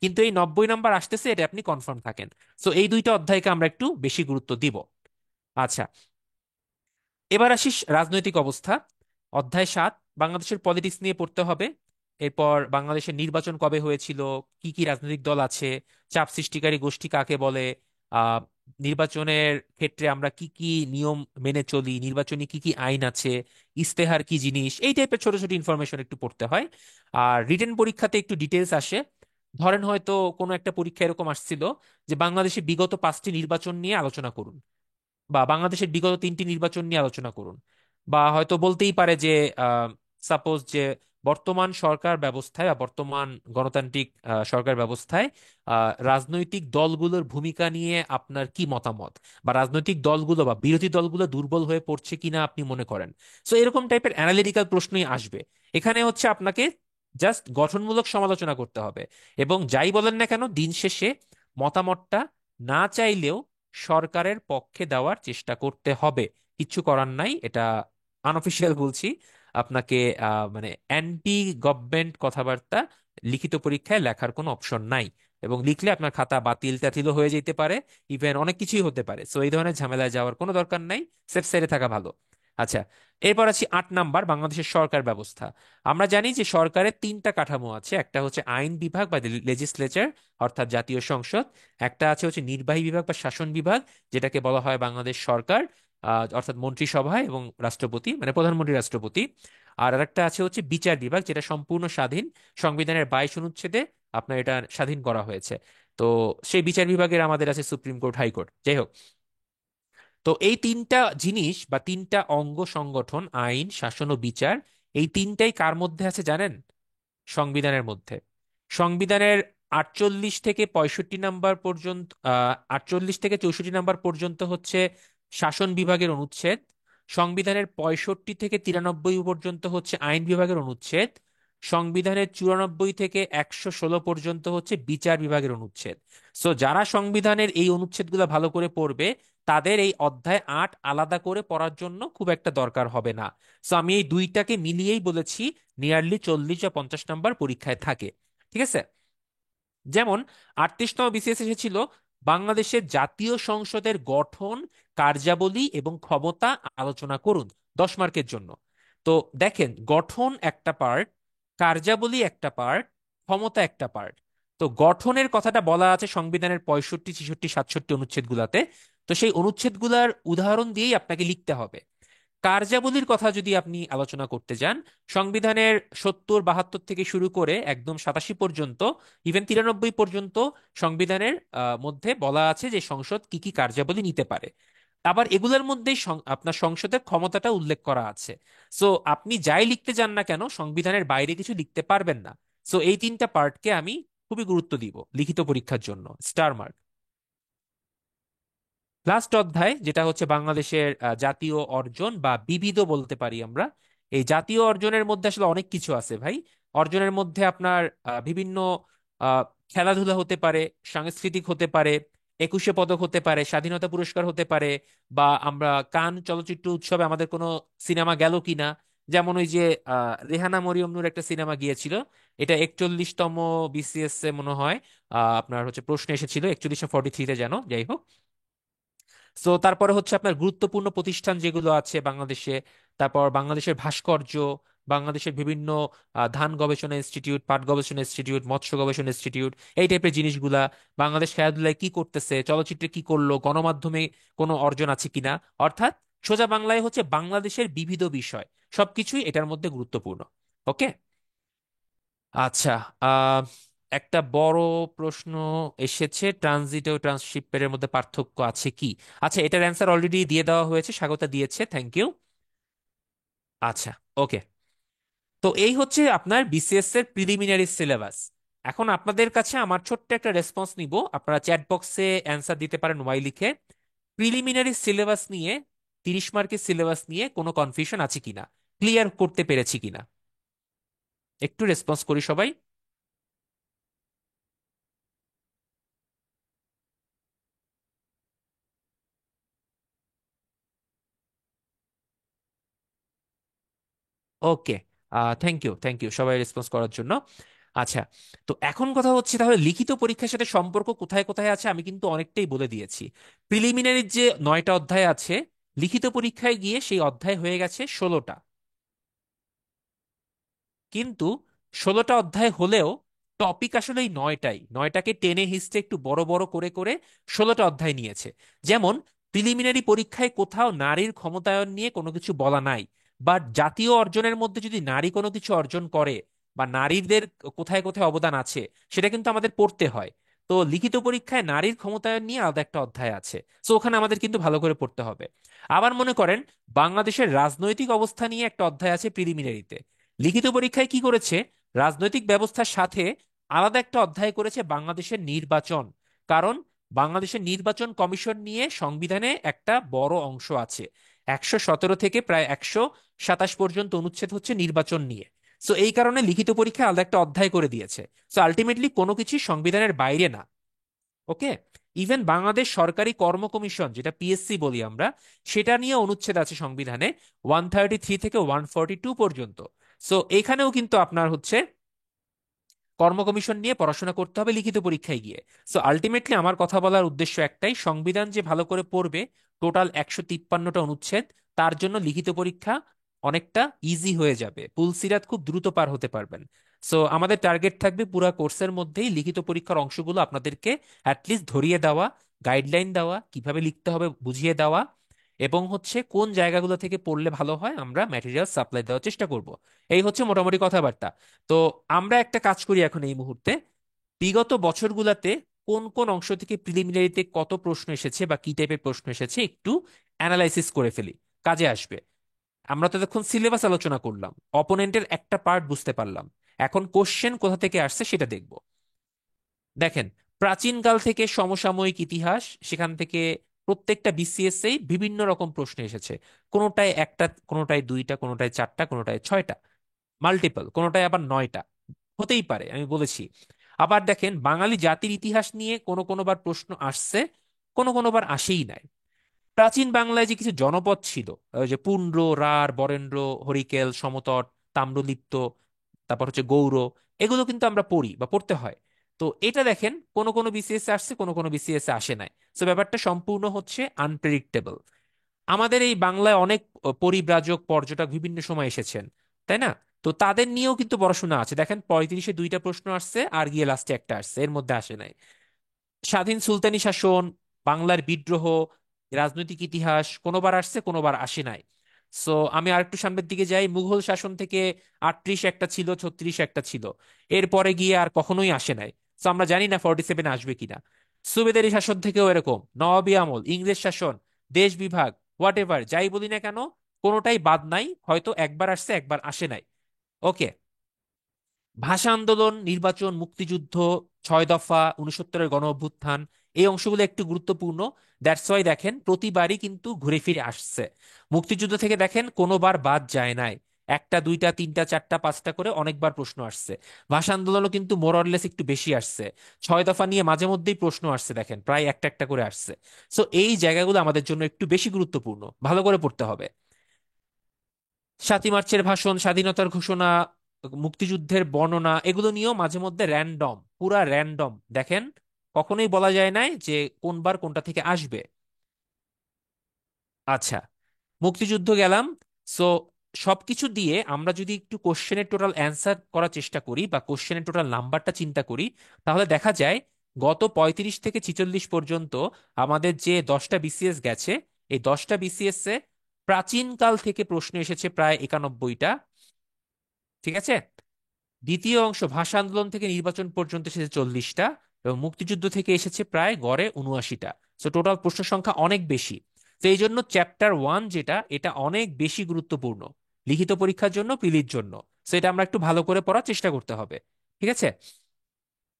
কিন্তু এই 90 নাম্বার আসতেছে, এটা আপনি কনফার্ম থাকেন। সো এই দুইটা অধ্যায়কে আমরা একটু বেশি গুরুত্ব দিব। আচ্ছা, এবার আসিস রাজনৈতিক অবস্থা। অধ্যায় 7, বাংলাদেশের পলিটিক্স নিয়ে পড়তে হবে। এরপর বাংলাদেশের নির্বাচন কবে হয়েছিল, কি কি রাজনৈতিক দল আছে, চাপ সৃষ্টিকারী গোষ্ঠী কাকে বলে, আহ নির্বাচনের ক্ষেত্রে আমরা কি কি নিয়ম মেনে চলি, নির্বাচনী কি কি আইন আছে, ইস্তেহার কি জিনিস, এই টাইপের ছোট ছোট ইনফরমেশন একটু পড়তে হয়। আর রিটেন পরীক্ষাতে একটু ডিটেলস আসে। ধরেন হয়তো কোনো একটা পরীক্ষা এরকম আসছিল যে বাংলাদেশে বিগত 5টি নির্বাচন নিয়ে আলোচনা করুন, বা বাংলাদেশের বিগত 3টি নির্বাচন নিয়ে আলোচনা করুন। বা হয়তো বলতেই পারে যে সাপোজ যে বর্তমান সরকার ব্যবস্থায় বা বর্তমান গণতান্ত্রিক সরকার ব্যবস্থায় রাজনৈতিক দলগুলোর ভূমিকা নিয়ে আপনার কি মতামত, বা রাজনৈতিক দলগুলো বা বিরোধী দলগুলো দুর্বল হয়ে পড়ছে কিনা আপনি মনে করেন। সো এরকম টাইপের অ্যানালিটিক্যাল প্রশ্নই আসবে। এখানে হচ্ছে আপনাকে জাস্ট গঠনমূলক সমালোচনা করতে হবে, এবং যাই বলেন না কেন দিন শেষে মতামতটা না চাইলেও সরকারের পক্ষে দেওয়ার চেষ্টা করতে হবে। কিচ্ছু করার নাই, এটা আনঅফিসিয়াল বলছি আপনাকে। মানে অ্যান্টি গভর্নমেন্ট কথাবার্তা লিখিত পরীক্ষায় লেখার কোনো অপশন নাই, এবং লিখলে আপনার খাতা বাতিল টাতিলও হয়ে যেতে পারে, ইভেন অনেক কিছুই হতে পারে। সো এই ধরনের ঝামেলায় যাওয়ার কোনো দরকার নাই, সেফ সাইডে থাকা ভালো। আচ্ছা, এরপর আছি 8 নাম্বার, বাংলাদেশের সরকার ব্যবস্থা। আমরা জানি যে সরকারের 3টা কাঠামো আছে, একটা হচ্ছে আইন বিভাগ বা লেজিসলেচার, অর্থাৎ জাতীয় সংসদ। একটা আছে হচ্ছে নির্বাহী বিভাগ বা শাসন বিভাগ, যেটাকে বলা হয় বাংলাদেশ সরকার। অর্থাৎ মন্ত্রিসভা এবং রাষ্ট্রপতি, মানে প্রধানমন্ত্রী রাষ্ট্রপতি। আর আরেকটা আছে হচ্ছে বিচার বিভাগ, যেটা সম্পূর্ণ স্বাধীন, সংবিধানের 22 অনুচ্ছেদে আপনার এটা স্বাধীন করা হয়েছে। তো সেই বিচার বিভাগের আমাদের আছে সুপ্রিম কোর্ট, হাইকোর্ট, যাই হোক। তো এই তিনটা জিনিস বা তিনটা অঙ্গ সংগঠন, আইন, শাসন ও বিচার, এই তিনটাই কার মধ্যে আছে জানেন? সংবিধানের মধ্যে। সংবিধানের 48 থেকে 65 নাম্বার পর্যন্ত, 48 থেকে 64 নাম্বার পর্যন্ত হচ্ছে শাসন বিভাগের অনুচ্ছেদ। সংবিধানের 65 থেকে 93 পর্যন্ত হচ্ছে আইন বিভাগের অনুচ্ছেদ। সংবিধানের 94 থেকে 116 পর্যন্ত হচ্ছে বিচার বিভাগের অনুচ্ছেদ। সো যারা সংবিধানের এই অনুচ্ছেদগুলো ভালো করে পড়বে, তাদের এই অধ্যায় 8 আলাদা করে পড়ার জন্য খুব একটা দরকার হবে না। সো আমি এই দুইটাকে মিলিয়েই বলেছি নিয়ারলি 40 বা 50 নাম্বার পরীক্ষায় থাকে। ঠিক আছে? যেমন 38তম বিসিএস এসেছিল বাংলাদেশের জাতীয় সংসদের গঠন, কার্যাবলী এবং ক্ষমতা আলোচনা করুন, 10 মার্কের জন্য। তো দেখেন, গঠন একটা পার্ট, কার্যাবলী একটা পার্ট, ক্ষমতা একটা পার্ট। তো গঠনের কথাটা বলা আছে সংবিধানের 65, 66, 67 অনুচ্ছেদগুলাতে। তো সেই অনুচ্ছেদগুলার উদাহরণ দিয়েই আপনাকে লিখতে হবে। কার্যাবলীর কথা যদি আপনি আলোচনা করতে যান, সংবিধানের 70, 72 থেকে শুরু করে একদম 87 পর্যন্ত, ইভেন 93 পর্যন্ত সংবিধানের মধ্যে বলা আছে যে সংসদ কি কি কার্যাবলী নিতে পারে। আবার এগুলোর মধ্যেই আপনার সংসদের ক্ষমতাটা উল্লেখ করা আছে। সো আপনি যাই লিখতে যান না কেন, সংবিধানের বাইরে কিছু লিখতে পারবেন না। সো এই তিনটা পার্টকে আমি খুবই গুরুত্ব দিব লিখিত পরীক্ষার জন্য, স্টার মার্ক। লাস্ট অধ্যায় যেটা হচ্ছে বাংলাদেশের জাতীয় অর্জন বা বিবিধ বলতে পারি আমরা। এই জাতীয় অর্জনের মধ্যে আসলে অনেক কিছু আছে ভাই। অর্জনের মধ্যে আপনার বিভিন্ন আহ, খেলাধুলা হতে পারে, সাংস্কৃতিক হতে পারে, 21শে পদক হতে পারে, স্বাধীনতা পুরস্কার হতে পারে, বা আমরা কান চলচ্চিত্র উৎসবে আমাদের কোনো সিনেমা গেল কিনা। যেমন ওই যে রেহানা মরিয়ম নূর একটা সিনেমা গিয়েছিল, এটা 41তম বিসিএস এ মনে হয় আপনার হচ্ছে প্রশ্ন এসেছিল, 4143-তে যেন, যাই হোক। সো তারপরে হচ্ছে আপনার গুরুত্বপূর্ণ প্রতিষ্ঠান যেগুলো আছে বাংলাদেশে, তারপর বাংলাদেশের ভাস্কর্য, বাংলাদেশের বিভিন্ন ধান গবেষণা ইনস্টিটিউট, পাট গবেষণা ইনস্টিটিউট, মৎস্য গবেষণা ইনস্টিটিউট, এই টাইপের জিনিসগুলা, বাংলাদেশ খেলাধুলায় কি করতেছে, চলচ্চিত্রে কি করলো, গণমাধ্যমে কোনো অর্জন আছে কিনা। অর্থাৎ সোজা বাংলায় হচ্ছে বাংলাদেশের বিবিধ বিষয় সবকিছুই এটার মধ্যে গুরুত্বপূর্ণ। ওকে। আচ্ছা। আহ একটা বড় প্রশ্ন এসেছে, ট্রানজিট ও ট্রান্সশিপের মধ্যে পার্থক্য আছে কি? আচ্ছা, এটার অ্যান্সার অলরেডি দিয়ে দেওয়া হয়েছে, স্বাগতা দিয়েছে, থ্যাংক ইউ। আচ্ছা, ওকে। তো এই হচ্ছে আপনার বিসিএস এর প্রিলিমিনারি সিলেবাস। এখন আপনাদের কাছে আমার ছোট্ট একটা রেসপন্স নিব, আপনারা চ্যাট বক্সে অ্যান্সার দিতে পারেন ওয়াই লিখে। প্রিলিমিনারি সিলেবাস নিয়ে, 30 মার্কের সিলেবাস নিয়ে কোনো কনফিউশন আছে কিনা, ক্লিয়ার করতে পেরেছি কিনা, একটু রেসপন্স করি সবাই। ওকে, থ্যাংক ইউ, থ্যাংক ইউ সবাই রেসপন্স করার জন্য। আচ্ছা, তো এখন কথা হচ্ছে তাহলে লিখিত পরীক্ষার সাথে সম্পর্ক কোথায় কোথায় আছে, আমি কিন্তু অনেকটাই বলে দিয়েছি। প্রিলিমিনারির যে 9টা অধ্যায় আছে, লিখিত পরীক্ষায় গিয়ে সেই অধ্যায় হয়ে গেছে 16টা। কিন্তু 16টা অধ্যায় হলেও টপিক আসলে এই 9টাই, 9টাকে টেনে হিস্টে একটু বড় বড় করে করে 16টা অধ্যায় নিয়েছে। যেমন প্রিলিমিনারি পরীক্ষায় কোথাও নারীর ক্ষমতায়ন নিয়ে কোনো কিছু বলা নাই, বা জাতীয় অর্জনের মধ্যে যদি নারী কোনো কিছু অর্জন করে বা নারীদের কোথায় কোথায় অবদান আছে, সেটা কিন্তু আমাদের পড়তে হয়। তো লিখিত পরীক্ষায় নারীর ক্ষমতায়ন নিয়ে আলাদা একটা অধ্যায় আছে, তো ওখানে আমাদের কিন্তু ভালো করে পড়তে হবে। আবার মনে করেন বাংলাদেশের রাজনৈতিক অবস্থা নিয়ে একটা অধ্যায় আছে প্রিলিমিনারিতে। লিখিত পরীক্ষায় কি করেছে, রাজনৈতিক ব্যবস্থার সাথে আলাদা একটা অধ্যায় করেছে বাংলাদেশের নির্বাচন। কারণ বাংলাদেশের নির্বাচন কমিশন নিয়ে সংবিধানে একটা বড় অংশ আছে, 117 থেকে প্রায় 127 পর্যন্ত অনুচ্ছেদ হচ্ছে নির্বাচন নিয়ে। সো এই কারণে লিখিত পরীক্ষা আলাদা একটা অধ্যায় করে দিয়েছে। সো আলটিমেটলি কোনো কিছু সংবিধানের বাইরে না। ওকে। ইভেন বাংলাদেশ সরকারি কর্ম কমিশন, যেটা পিএসসি বলি আমরা, সেটা নিয়ে অনুচ্ছেদ আছে সংবিধানে 133 থেকে 142 পর্যন্ত। সো এখানেও কিন্তু আপনার হচ্ছে কর্ম কমিশন নিয়ে পড়াশোনা করতে হবে লিখিত পরীক্ষায় গিয়ে। সো আলটিমেটলি আমার কথা বলার উদ্দেশ্য একটাই, সংবিধান যে ভালো করে পড়বে, টোটাল 153টা অনুচ্ছেদ, তার জন্য লিখিত পরীক্ষা অনেকটা ইজি হয়ে যাবে, পুলসিরাত খুব দ্রুত পার হতে পারবেন। সো আমাদের টার্গেট থাকবে পুরা কোর্সের মধ্যেই লিখিত পরীক্ষার অংশগুলো আপনাদেরকে অ্যাটলিস্ট ধরিয়ে দেওয়া, গাইডলাইন দেওয়া, কিভাবে লিখতে হবে বুঝিয়ে দেওয়া, এবং হচ্ছে কোন জায়গাগুলো থেকে পড়লে ভালো হয় আমরা ম্যাটেরিয়াল সাপ্লাই দেওয়ার চেষ্টা করব। এই হচ্ছে মোটামুটি কথাবার্তা। তো আমরা একটা কাজ করি এখন এই মুহূর্তে, বিগত বছরগুলোতে কোন কোন অংশ থেকে প্রিলিমিনারিতে কত প্রশ্ন এসেছে বা কি টাইপের প্রশ্ন এসেছে একটু অ্যানালাইসিস করে ফেলি, কাজে আসবে। আমরা তো এখন সিলেবাস আলোচনা করলাম, অপোনেন্টের একটা পার্ট বুঝতে পারলাম, এখন কোশ্চেন কোথা থেকে আসছে সেটা দেখব। দেখেন, প্রাচীনকাল থেকে সমসাময়িক ইতিহাস, সেখান থেকে প্রত্যেকটা বিসিএসই বিভিন্ন রকম প্রশ্ন এসেছে। কোনোটায় একটা, কোনোটায় দুইটা, কোনোটায় চারটা, কোনোটায় ছয়টা, মাল্টিপল, কোনোটায় আবার নয়টা, হতেই পারে, আমি বলেছি। আবার দেখেন, বাঙালি জাতির ইতিহাস নিয়ে কোনো কোনো বার প্রশ্ন আসছে, কোনো কোনো বার আসেই নাই। প্রাচীন বাংলায় যে কিছু জনপদ ছিল, ওই যে পুন্ড্র, রাঢ়, বরেন্দ্র, হরিকেল, সমতট, তাম্রলিপ্ত, তারপর হচ্ছে গৌড়, এগুলো কিন্তু আমরা পড়ি বা পড়তে হয়। তো এটা দেখেন, কোন কোন বিসিএস আসছে, কোন কোন বিসিএস আসে নাই। তো ব্যাপারটা সম্পূর্ণ হচ্ছে আনপ্রেডিক্টেবল। আমাদের এই বাংলায় অনেক পরিব্রাজক পর্যটক বিভিন্ন সময় এসেছেন, তাই না? তো তাদের নিয়েও কিন্তু পড়াশোনা আছে। দেখেন, 35-এ দুইটা প্রশ্ন আসছে, আর গিয়ে লাস্টে একটা আসছে, এর মধ্যে আসে নাই। স্বাধীন সুলতানি শাসন, বাংলার বিদ্রোহ, রাজনৈতিক ইতিহাস কোনোবার আসছে, কোনোবার আসে নাই। সো আমি আরেকটু সামনের দিকে যাই, মুঘল শাসন থেকে 38 একটা ছিল, 36 একটা ছিল, এরপরে গিয়ে আর কখনোই আসে নাই। সো আমরা জানি না 47 আসবে কিনা। সুবেদারি শাসন থেকেও এরকম, নবাবী আমল, ইংরেজ শাসন, দেশ বিভাগ, হোয়াট এভার যাই বলি না কেন, কোনোটাই বাদ নাই, হয়তো একবার আসছে, একবার আসে নাই। ওকে। ভাষা আন্দোলন, নির্বাচন, মুক্তিযুদ্ধ, 6 দফা, 69-এর গণ অভ্যুত্থান, এই অংশগুলো একটু গুরুত্বপূর্ণ। দ্যাটস ওয়াই দেখেন প্রতিবারই কিন্তু ঘুরে ফিরে আসছে। মুক্তিযুদ্ধ থেকে দেখেন কোনোবার বাদ যায় নাই, একটা, দুইটা, তিনটা, চারটা, পাঁচটা করে অনেকবার প্রশ্ন আসছে। ভাষা আন্দোলনও কিন্তু মোরলেস একটু বেশি আসছে। 6 দফা নিয়ে মাঝে মধ্যেই প্রশ্ন আসছে, দেখেন প্রায় একটা একটা করে আসছে। সো এই জায়গাগুলো আমাদের জন্য একটু বেশি গুরুত্বপূর্ণ, ভালো করে পড়তে হবে। 7ই মার্চের ভাষণ, স্বাধীনতার ঘোষণা, মুক্তিযুদ্ধের বর্ণনা, এগুলো নিয়েও মাঝে মধ্যে র্যান্ডম, পুরা র্যান্ডম দেখেন, কখনোই বলা যায় না যে কোনবার কোনটা থেকে আসবে। আচ্ছা, মুক্তিযুদ্ধ গেলাম। সো সবকিছু দিয়ে আমরা যদি একটু কোশ্চেনের টোটাল অ্যান্সার করার চেষ্টা করি বা কোশ্চেনের টোটাল নাম্বারটা চিন্তা করি, তাহলে দেখা যায় গত 35 থেকে 46 পর্যন্ত আমাদের যে 10টা বিসিএস গেছে, এই 10টা বিসিএস এ প্রাচীনকাল থেকে প্রশ্ন এসেছে প্রায় 91টা। ঠিক আছে। দ্বিতীয় অংশ ভাষা আন্দোলন থেকে নির্বাচন পর্যন্ত এসেছে 40টা, এবং মুক্তিযুদ্ধ থেকে এসেছে প্রায় গড়ে 79টা। তো টোটাল প্রশ্ন সংখ্যা অনেক বেশি। তো এই জন্য চ্যাপ্টার 1 যেটা, এটা অনেক বেশি গুরুত্বপূর্ণ লিখিত পরীক্ষার জন্য, পিলির জন্য। তো এটা আমরা একটু ভালো করে পড়ার চেষ্টা করতে হবে। ঠিক আছে।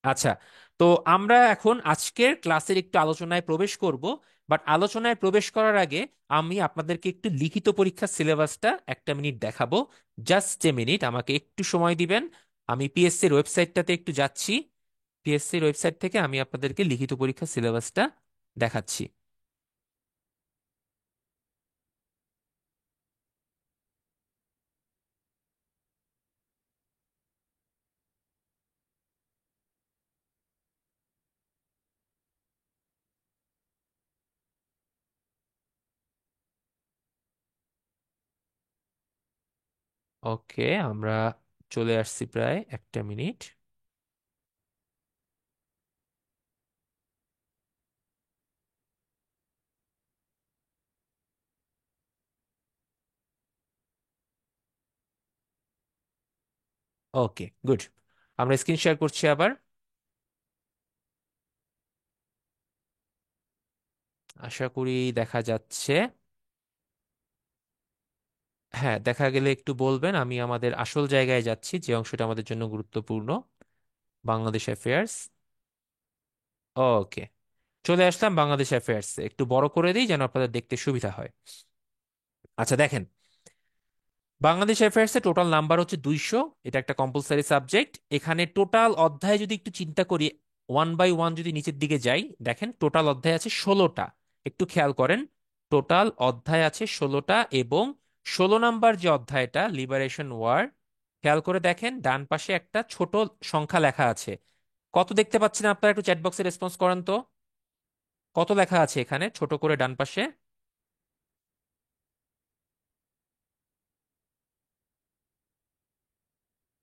আচ্ছা, তো আমরা এখন আজকের ক্লাসের একটু আলোচনায় প্রবেশ করব। বাট আলোচনায় প্রবেশ করার আগে আমি আপনাদেরকে একটু লিখিত পরীক্ষার সিলেবাসটা একটা মিনিট দেখাবো। জাস্ট এ মিনিট, আমাকে একটু সময় দিবেন। আমি পিএসসির ওয়েবসাইটটাতে একটু যাচ্ছি। পিএসসির ওয়েবসাইট থেকে আমি আপনাদেরকে লিখিত পরীক্ষার সিলেবাসটা দেখাচ্ছি। ওকে, আমরা চলে আসছি, প্রায় একটা মিনিট। ওকে, গুড। আমরা স্ক্রিন শেয়ার করছি আবার। আশা করি দেখা যাচ্ছে। হ্যাঁ, দেখা গেলে একটু বলবেন। আমি আমাদের আসল জায়গায় যাচ্ছি, যে অংশটা আমাদের জন্য গুরুত্বপূর্ণ, বাংলাদেশ অ্যাফেয়ার্স। ওকে, চলে আসলাম বাংলাদেশ অ্যাফেয়ার্স। একটু বড় করে দিই যেন আপনাদের দেখতে সুবিধা হয়। আচ্ছা দেখেন, বাংলাদেশ অ্যাফেয়ার্স এর টোটাল নাম্বার হচ্ছে 200। এটা একটা কম্পালসারি সাবজেক্ট। এখানে টোটাল অধ্যায় যদি একটু চিন্তা করি, ওয়ান বাই ওয়ান যদি নিচের দিকে যাই, দেখেন টোটাল অধ্যায় আছে 16টা। একটু খেয়াল করেন, টোটাল অধ্যায় আছে 16টা। এবং 16 নাম্বার যে অধ্যায়টা, লিবারেশন ওয়ার, খেয়াল করে দেখেন ডান পাশে একটা ছোট সংখ্যা লেখা আছে। কত দেখতে পাচ্ছেন আপনারা? একটু চ্যাট বক্সে রেসপন্স করেন তো, কত লেখা আছে এখানে ছোট করে ডান পাশে?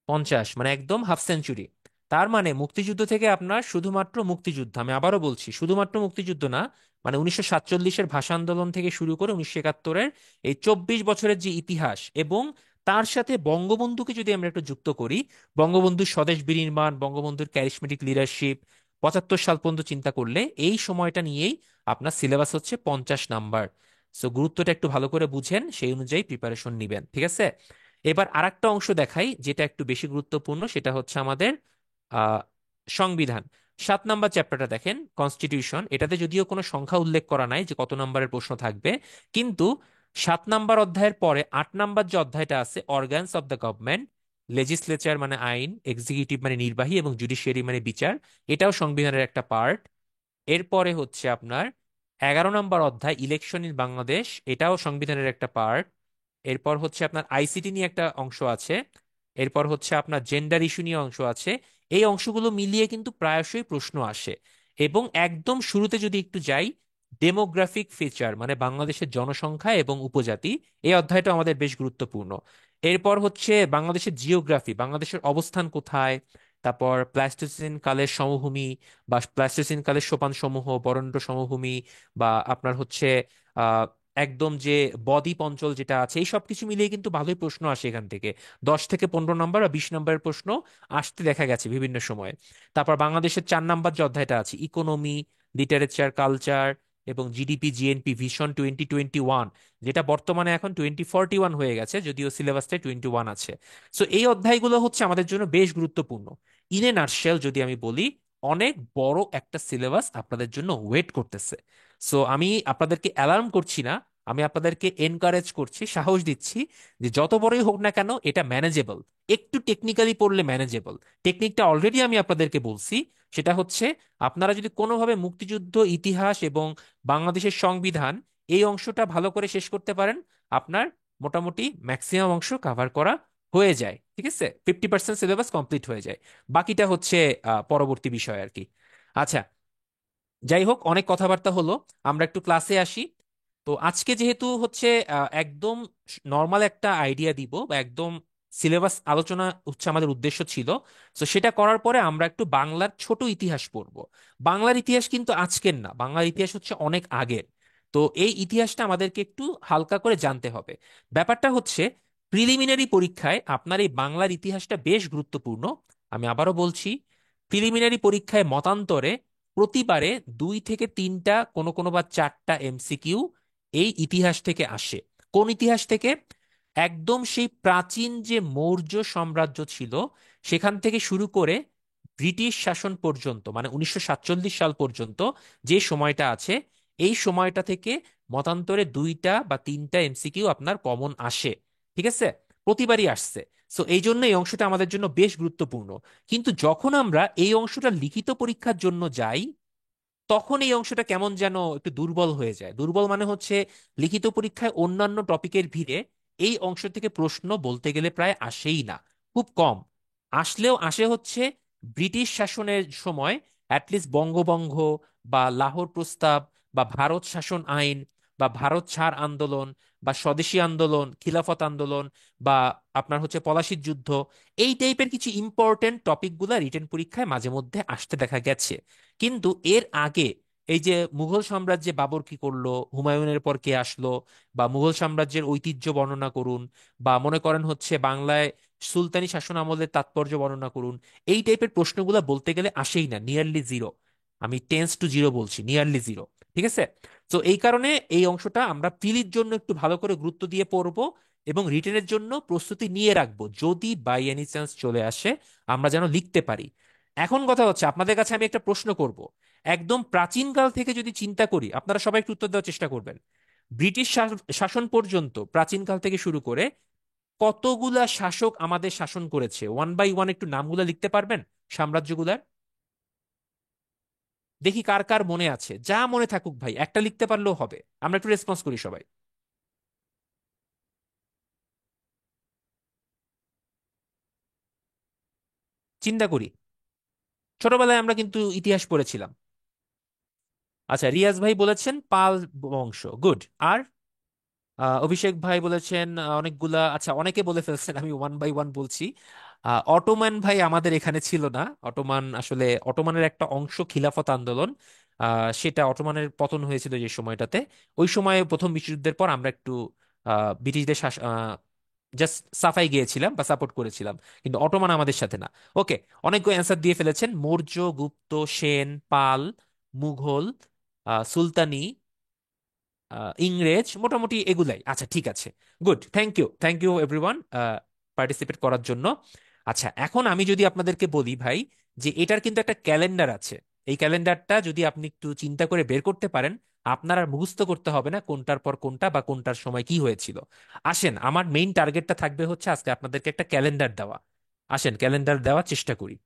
50, মানে একদম হাফ সেঞ্চুরি। তার মানে মুক্তিযুদ্ধ থেকে আপনার শুধুমাত্র মুক্তিযুদ্ধ, আমি আবারও বলছি শুধুমাত্র মুক্তিযুদ্ধ না, মানে 1947-এর ভাষা আন্দোলন থেকে শুরু করে 1971-এর এই 24 বছরের যে ইতিহাস, এবং তার সাথে বঙ্গবন্ধুকে যদি আমরা একটু যুক্ত করি, বঙ্গবন্ধুর স্বদেশ বিনির্মাণ, বঙ্গবন্ধুর ক্যারিসমেটিক লিডারশিপ, 75 সাল পর্যন্ত চিন্তা করলে এই সময়টা নিয়েই আপনার সিলেবাস হচ্ছে 50 নাম্বার। সো গুরুত্বটা একটু ভালো করে বুঝেন, সেই অনুযায়ী প্রিপারেশন নিবেন, ঠিক আছে? এবার আরেকটা অংশ দেখাই যেটা একটু বেশি গুরুত্বপূর্ণ, সেটা হচ্ছে আমাদের আহ সংবিধান। 7 নাম্বার চ্যাপ্টারটা দেখেন, কনস্টিটিউশন। এটাতে যদিও কোনো সংখ্যা উল্লেখ করা নাই যে কত নাম্বারের প্রশ্ন থাকবে, কিন্তু 7 নাম্বার অধ্যায়ের পরে 8 নাম্বার যে অধ্যায়টা আছে, organs of the government, legislature মানে আইন, এক্সিকিউটিভ মানে নির্বাহী, এবং জুডিশিয়ারি মানে বিচার, এটাও সংবিধানের একটা পার্ট। এরপরে হচ্ছে আপনার 11 নম্বর অধ্যায়, ইলেকশন ইন বাংলাদেশ, এটাও সংবিধানের একটা পার্ট। এরপর হচ্ছে আপনার আইসিটি নিয়ে একটা অংশ আছে। এরপর হচ্ছে আপনার জেন্ডার ইস্যু নিয়ে অংশ আছে। এই অংশগুলো মিলিয়ে কিন্তু প্রায়শই প্রশ্ন আসে। এবং একদম শুরুতে যদি একটু যাই, ডেমোগ্রাফিক ফিচার মানে বাংলাদেশের জনসংখ্যা এবং উপজাতি, এই অধ্যায়টা আমাদের বেশ গুরুত্বপূর্ণ। এরপর হচ্ছে বাংলাদেশের জিওগ্রাফি, বাংলাদেশের অবস্থান কোথায়, তারপর প্লাস্টোসিন কালের সমভূমি বা প্লাস্টোসিন কালের সোপান সমূহ, বরেন্দ্র সমভূমি, বা আপনার হচ্ছে আহ একদম যে বদ্বীপ অঞ্চল যেটা আছে, এই সব কিছু মিলিয়ে কিন্তু ভালোই প্রশ্ন আসে এখান থেকে। 10 থেকে 15 নম্বর বা 20 নম্বরের প্রশ্ন আসতে দেখা গেছে বিভিন্ন সময়ে। তারপর বাংলাদেশের 4 নাম্বার যে অধ্যায়টা আছে, ইকোনমি, লিটারেচার, কালচার এবং জিডিপি জিএনপি ভিশন 2021, যেটা বর্তমানে এখন 2041 হয়ে গেছে, যদিও সিলেবাসটাই 21 আছে। সো এই অধ্যায়গুলো হচ্ছে আমাদের জন্য বেশ গুরুত্বপূর্ণ। ইন এ নাটশেল যদি আমি বলি, অনেক বড় একটা সিলেবাস আপনাদের জন্য ওয়েট করতেছে। সো আমি আপনাদেরকে অ্যালার্ম করছি না, আমি আপনাদেরকে এনকারেজ করছি, সাহস দিচ্ছি যে যত বড়ই হোক না কেন এটা ম্যানেজেবল। একটু টেকনিক্যালি পড়লে ম্যানেজেবল। টেকনিকটা অলরেডি আমি আপনাদেরকে বলছি, সেটা হচ্ছে আপনারা যদি কোনোভাবে মুক্তিযুদ্ধ ইতিহাস এবং বাংলাদেশের সংবিধান এই অংশটা ভালো করে শেষ করতে পারেন, আপনার মোটামুটি ম্যাক্সিমাম অংশ কভার করা হয়ে যায়, ঠিক আছে? 50% সিলেবাস কমপ্লিট হয়ে যায়। বাকিটা হচ্ছে পরবর্তী বিষয় আর কি। আচ্ছা, যাই হোক, অনেক কথাবার্তা হলো, আমরা একটু ক্লাসে আসি। তো আজকে যেহেতু হচ্ছে একদম নর্মাল একটা আইডিয়া দিব বা একদম সিলেবাস আলোচনা হচ্ছে আমাদের উদ্দেশ্য ছিল, তো সেটা করার পরে আমরা একটু বাংলার ছোট ইতিহাস পড়ব। বাংলার ইতিহাস কিন্তু আজকের না, বাংলার ইতিহাস হচ্ছে অনেক আগের। তো এই ইতিহাসটা আমাদেরকে একটু হালকা করে জানতে হবে। ব্যাপারটা হচ্ছে, প্রিলিমিনারি পরীক্ষায় আপনার এই বাংলার ইতিহাসটা বেশ গুরুত্বপূর্ণ। আমি আবারও বলছি, প্রিলিমিনারি পরীক্ষায় মতান্তরে প্রতিবারে 2 থেকে 3টা, কোনো কোনো বা 4টা এমসিকিউ এই ইতিহাস থেকে আসে। কোন ইতিহাস থেকে? একদম সেই প্রাচীন যে মৌর্য সাম্রাজ্য ছিল, সেখান থেকে শুরু করে ব্রিটিশ শাসন পর্যন্ত, মানে 1947 সাল পর্যন্ত যে সময়টা আছে, এই সময়টা থেকে মতান্তরে 2টা বা 3টা এমসিকিউ আপনার কমন আসে, ঠিক আছে? প্রতিবারই আসছে। সো এই জন্য এই অংশটা আমাদের জন্য বেশ গুরুত্বপূর্ণ। কিন্তু যখন আমরা এই অংশটা লিখিত পরীক্ষার জন্য যাই, তখন এই অংশটা কেমন যেন একটু দুর্বল হয়ে যায়। দুর্বল মানে হচ্ছে লিখিত পরীক্ষায় অন্যান্য টপিকের ভিড়ে এই অংশ থেকে প্রশ্ন বলতে গেলে প্রায় আসেই না, খুব কম। আসলেও আসে হচ্ছে ব্রিটিশ শাসনের সময়, অ্যাটলিস্ট বঙ্গভঙ্গ বা লাহোর প্রস্তাব বা ভারত শাসন আইন বা ভারত ছাড় আন্দোলন বা স্বদেশী আন্দোলন, খিলাফত আন্দোলন, বা আপনার হচ্ছে পলাশির যুদ্ধ, এই টাইপের কিছু ইম্পর্টেন্ট টপিকগুলো রিটেন পরীক্ষায় মাঝে মধ্যে আসতে দেখা গেছে। কিন্তু এর আগে এই যে মুঘল সাম্রাজ্যে বাবর কি করলো, হুমায়ুনের পর কে আসলো, বা মুঘল সাম্রাজ্যের ঐতিহ্য বর্ণনা করুন, বা মনে করেন হচ্ছে বাংলায় সুলতানি শাসন আমলের তাৎপর্য বর্ণনা করুন, এই টাইপের প্রশ্নগুলো বলতে গেলে আসেই না, নিয়ারলি জিরো। আমি টেন্স টু জিরো বলছি, নিয়ারলি জিরো, ঠিক আছে? তো এই কারণে এই অংশটা আমরা প্রিলির জন্য একটু ভালো করে গুরুত্ব দিয়ে পড়বো এবং রিটেনের জন্য প্রস্তুতি নিয়ে রাখবো, যদি বাই এনি চান্স চলে আসে আমরা যেন লিখতে পারি। এখন কথা হচ্ছে, আপনাদের কাছে আমি একটা প্রশ্ন করব। একদম প্রাচীনকাল থেকে যদি চিন্তা করি, আপনারা সবাই একটু উত্তর দেওয়ার চেষ্টা করবেন। ব্রিটিশ শাসন পর্যন্ত প্রাচীনকাল থেকে শুরু করে কতগুলা শাসক আমাদের শাসন করেছে, ওয়ান বাই ওয়ান একটু নামগুলা লিখতে পারবেন সাম্রাজ্যগুলার? দেখি কার কার মনে আছে, যা মনে থাকুক ভাই, একটা লিখতে পারলেও হবে। আমরা একটু রেসপন্স করি সবাই, চিন্তা করি। ছোটবেলায় আমরা কিন্তু ইতিহাস পড়েছিলাম। আচ্ছা, রিয়াজ ভাই বলেছেন পাল বংশ, গুড। আর অভিষেক ভাই বলেছেন অনেকগুলা, আচ্ছা অনেকে বলে ফেলছেন, আমি ওয়ান বাই ওয়ান বলছি। অটোমান ভাই আমাদের এখানে ছিল না। অটোমান আসলে অটোমানের একটা অংশ খিলাফত আন্দোলন, সেটা অটোমানের পতন হয়েছিল যে সময়টাতে। ওই সময় প্রথম বিশ্বযুদ্ধের পর আমরা একটু ব্রিটিশদের জাস্ট সাফাই গিয়েছিলাম বা সাপোর্ট করেছিলাম, কিন্তু অটোমান আমাদের সাথে না। ওকে, অনেকগুলো অ্যান্সার দিয়ে ফেলেছেন। মৌর্য, গুপ্ত, সেন, পাল, মুঘল, সুলতানি, ইংরেজ, মোটামুটি এগুলাই। আচ্ছা ঠিক আছে, good, thank you everyone participate করার জন্য। আচ্ছা, এখন আমি যদি আপনাদেরকে বলি ভাই, যে এটার কিন্তু একটা ক্যালেন্ডার আছে। এই ক্যালেন্ডারটা যদি আপনি একটু চিন্তা করে বের করতে পারেন, আপনার আর মুখস্থ করতে হবে না কোনটার পর কোনটা বা কোনটার সময় কি হয়েছিল। আসেন, আমার মেইন টার্গেটটা থাকবে হচ্ছে আজকে আপনাদেরকে একটা ক্যালেন্ডার দেওয়া। আসেন ক্যালেন্ডার দেওয়ার চেষ্টা করি।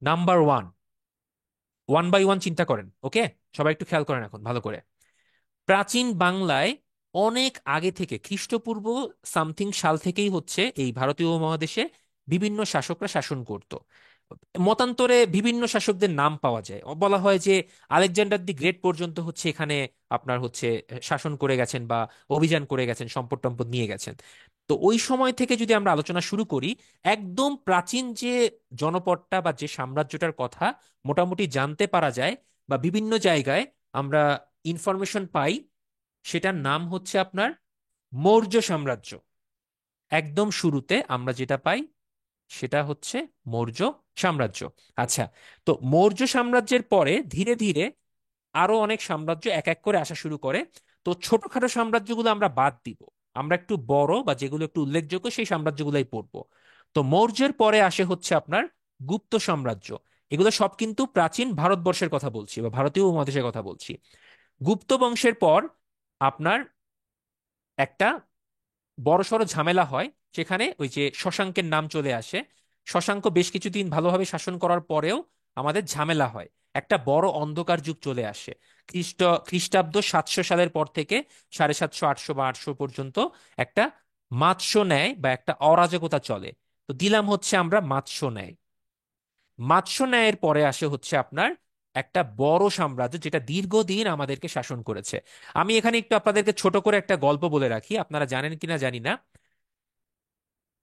Number one, one by one চিন্তা করেন, ওকে? সবাই একটু খেয়াল করেন এখন ভালো করে। প্রাচীন বাংলায় অনেক আগে থেকে, খ্রিস্টপূর্ব সামথিং সাল থেকেই হচ্ছে এই ভারতীয় উপমহাদেশে বিভিন্ন শাসকরা শাসন করত। মতান্তরে বিভিন্ন শাসকদের নাম পাওয়া যায়, বলা হয় যে আলেকজান্ডার দি গ্রেট পর্যন্ত হচ্ছে এখানে আপনার হচ্ছে শাসন করে গেছেন বা অভিযান করে গেছেন, সম্পদ টম্পদ নিয়ে গেছেন। তো ওই সময় থেকে যদি আমরা আলোচনা শুরু করি, একদম প্রাচীন যে জনপদটা বা যে সাম্রাজ্যটার কথা মোটামুটি জানতে পারা যায় বা বিভিন্ন জায়গায় আমরা ইনফরমেশন পাই, সেটার নাম হচ্ছে আপনার মৌর্য সাম্রাজ্য। একদম শুরুতে আমরা যেটা পাই সেটা হচ্ছে মৌর্য সাম্রাজ্য। আচ্ছা, তো মৌর্য সাম্রাজ্যের পরে ধীরে ধীরে আরো অনেক সাম্রাজ্য এক এক করে আসা শুরু করে। তো ছোটখাটো সাম্রাজ্যগুলো আমরা বাদ দিব, আমরা একটু বড় বা যেগুলো একটু উল্লেখযোগ্য সেই সাম্রাজ্যগুলাই পড়বো। তো মৌর্যের পরে আসে হচ্ছে আপনার গুপ্ত সাম্রাজ্য। এগুলো সব কিন্তু প্রাচীন ভারতবর্ষের কথা বলছি বা ভারতীয় উপমহাদেশের কথা বলছি। গুপ্ত বংশের পর আপনার একটা বড়সড় ঝামেলা হয়, সেখানে ওই যে শশাঙ্কের নাম চলে আসে। শশাঙ্ক বেশ কিছুদিন ভালোভাবে শাসন করার পরেও আমাদের ঝামেলা হয়, একটা বড় অন্ধকার যুগ চলে আসে। খ্রিস্টাব্দ 700 সালের পর থেকে 750, 800 বা 800 পর্যন্ত একটা মাৎস্য ন্যায় বা একটা অরাজকতা চলে। তো দিলাম হচ্ছে আমরা মাৎস্য ন্যায়। মাৎস্য ন্যায়ের পরে আসে হচ্ছে আপনার একটা বড় সাম্রাজ্য, যেটা দীর্ঘদিন আমাদেরকে শাসন করেছে। আমি এখানে একটু আপনাদেরকে ছোট করে একটা গল্প বলে রাখি, আপনারা জানেন কিনা জানি না।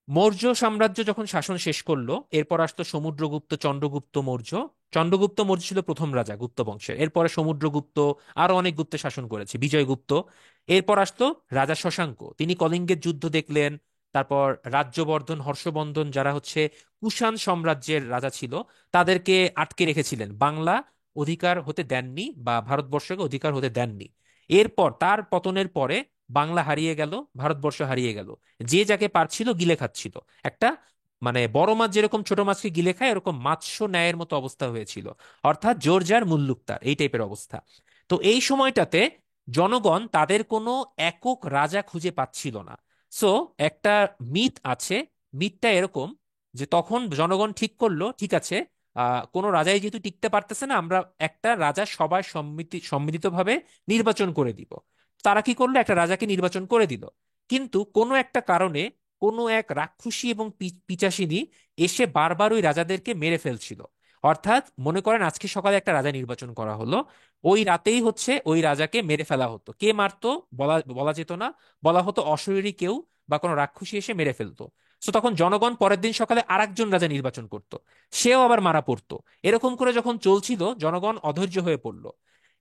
মৌর্য সাম্রাজ্য যখন শাসন শেষ করলো, এরপর আসতো সমুদ্রগুপ্ত, চন্দ্রগুপ্ত মৌর্য। চন্দ্রগুপ্ত মৌর্য ছিল প্রথম রাজা গুপ্ত বংশের, এরপরে সমুদ্রগুপ্ত, আরো অনেক গুপ্ত শাসন করেছে, বিজয়গুপ্ত। এরপর আসতো রাজা শশাঙ্ক, তিনি কলিঙ্গের যুদ্ধ দেখলেন। তারপর রাজ্যবর্ধন, হর্ষবর্ধন, যারা হচ্ছে কুষাণ সাম্রাজ্যের রাজা ছিল, তাদেরকে আটকে রেখেছিলেন, বাংলা অধিকার হতে দেননি বা ভারতবর্ষকে অধিকার হতে দেননি। এরপর তার পতনের পরে বাংলা হারিয়ে গেল, ভারতবর্ষ হারিয়ে গেল। যে যাকে পারছিল গিলে খাচ্ছিল। একটা মানে বড় মাছ যেরকম ছোট মাছকে গিলে খায়, এরকম মাৎস্য ন্যায়ের মতো অবস্থা হয়েছিল। অর্থাৎ জোর যার মুল্লুক তার, এই টাইপের অবস্থা। তো এই সময়টাতে জনগণ তাদের কোনো একক রাজা খুঁজে পাচ্ছিল না। সো একটা মিথ আছে। মিথটা এরকম যে তখন জনগণ ঠিক করলো, ঠিক আছে, কোনো রাজাই যেহেতু টিকতে পারতেছে না, আমরা একটা রাজা সবাই সম্মিলিতভাবে নির্বাচন করে দিব। তারা কি করলো, একটা রাজাকে নির্বাচন করে দিল। কিন্তু কোনো একটা কারণে কোনো এক রাক্ষসী এবং পিচাসিনী এসে বারবার ওই রাজাদেরকে মেরে ফেলছিল। অর্থাৎ মনে করেন আজকে সকালে একটা রাজা নির্বাচন করা হলো, ওই রাতেই হচ্ছে ওই রাজাকে মেরে ফেলা হতো। কে মারতো বলা বলা যেত না, বলা হতো অশরীরী কেউ বা কোনো রাক্ষসী এসে মেরে ফেলতো। তো তখন জনগণ পরের দিন সকালে আরেকজন রাজা নির্বাচন করত, সেও আবার মারা পড়তো। এরকম করে যখন চলছিল, জনগণ অধৈর্য হয়ে পড়ল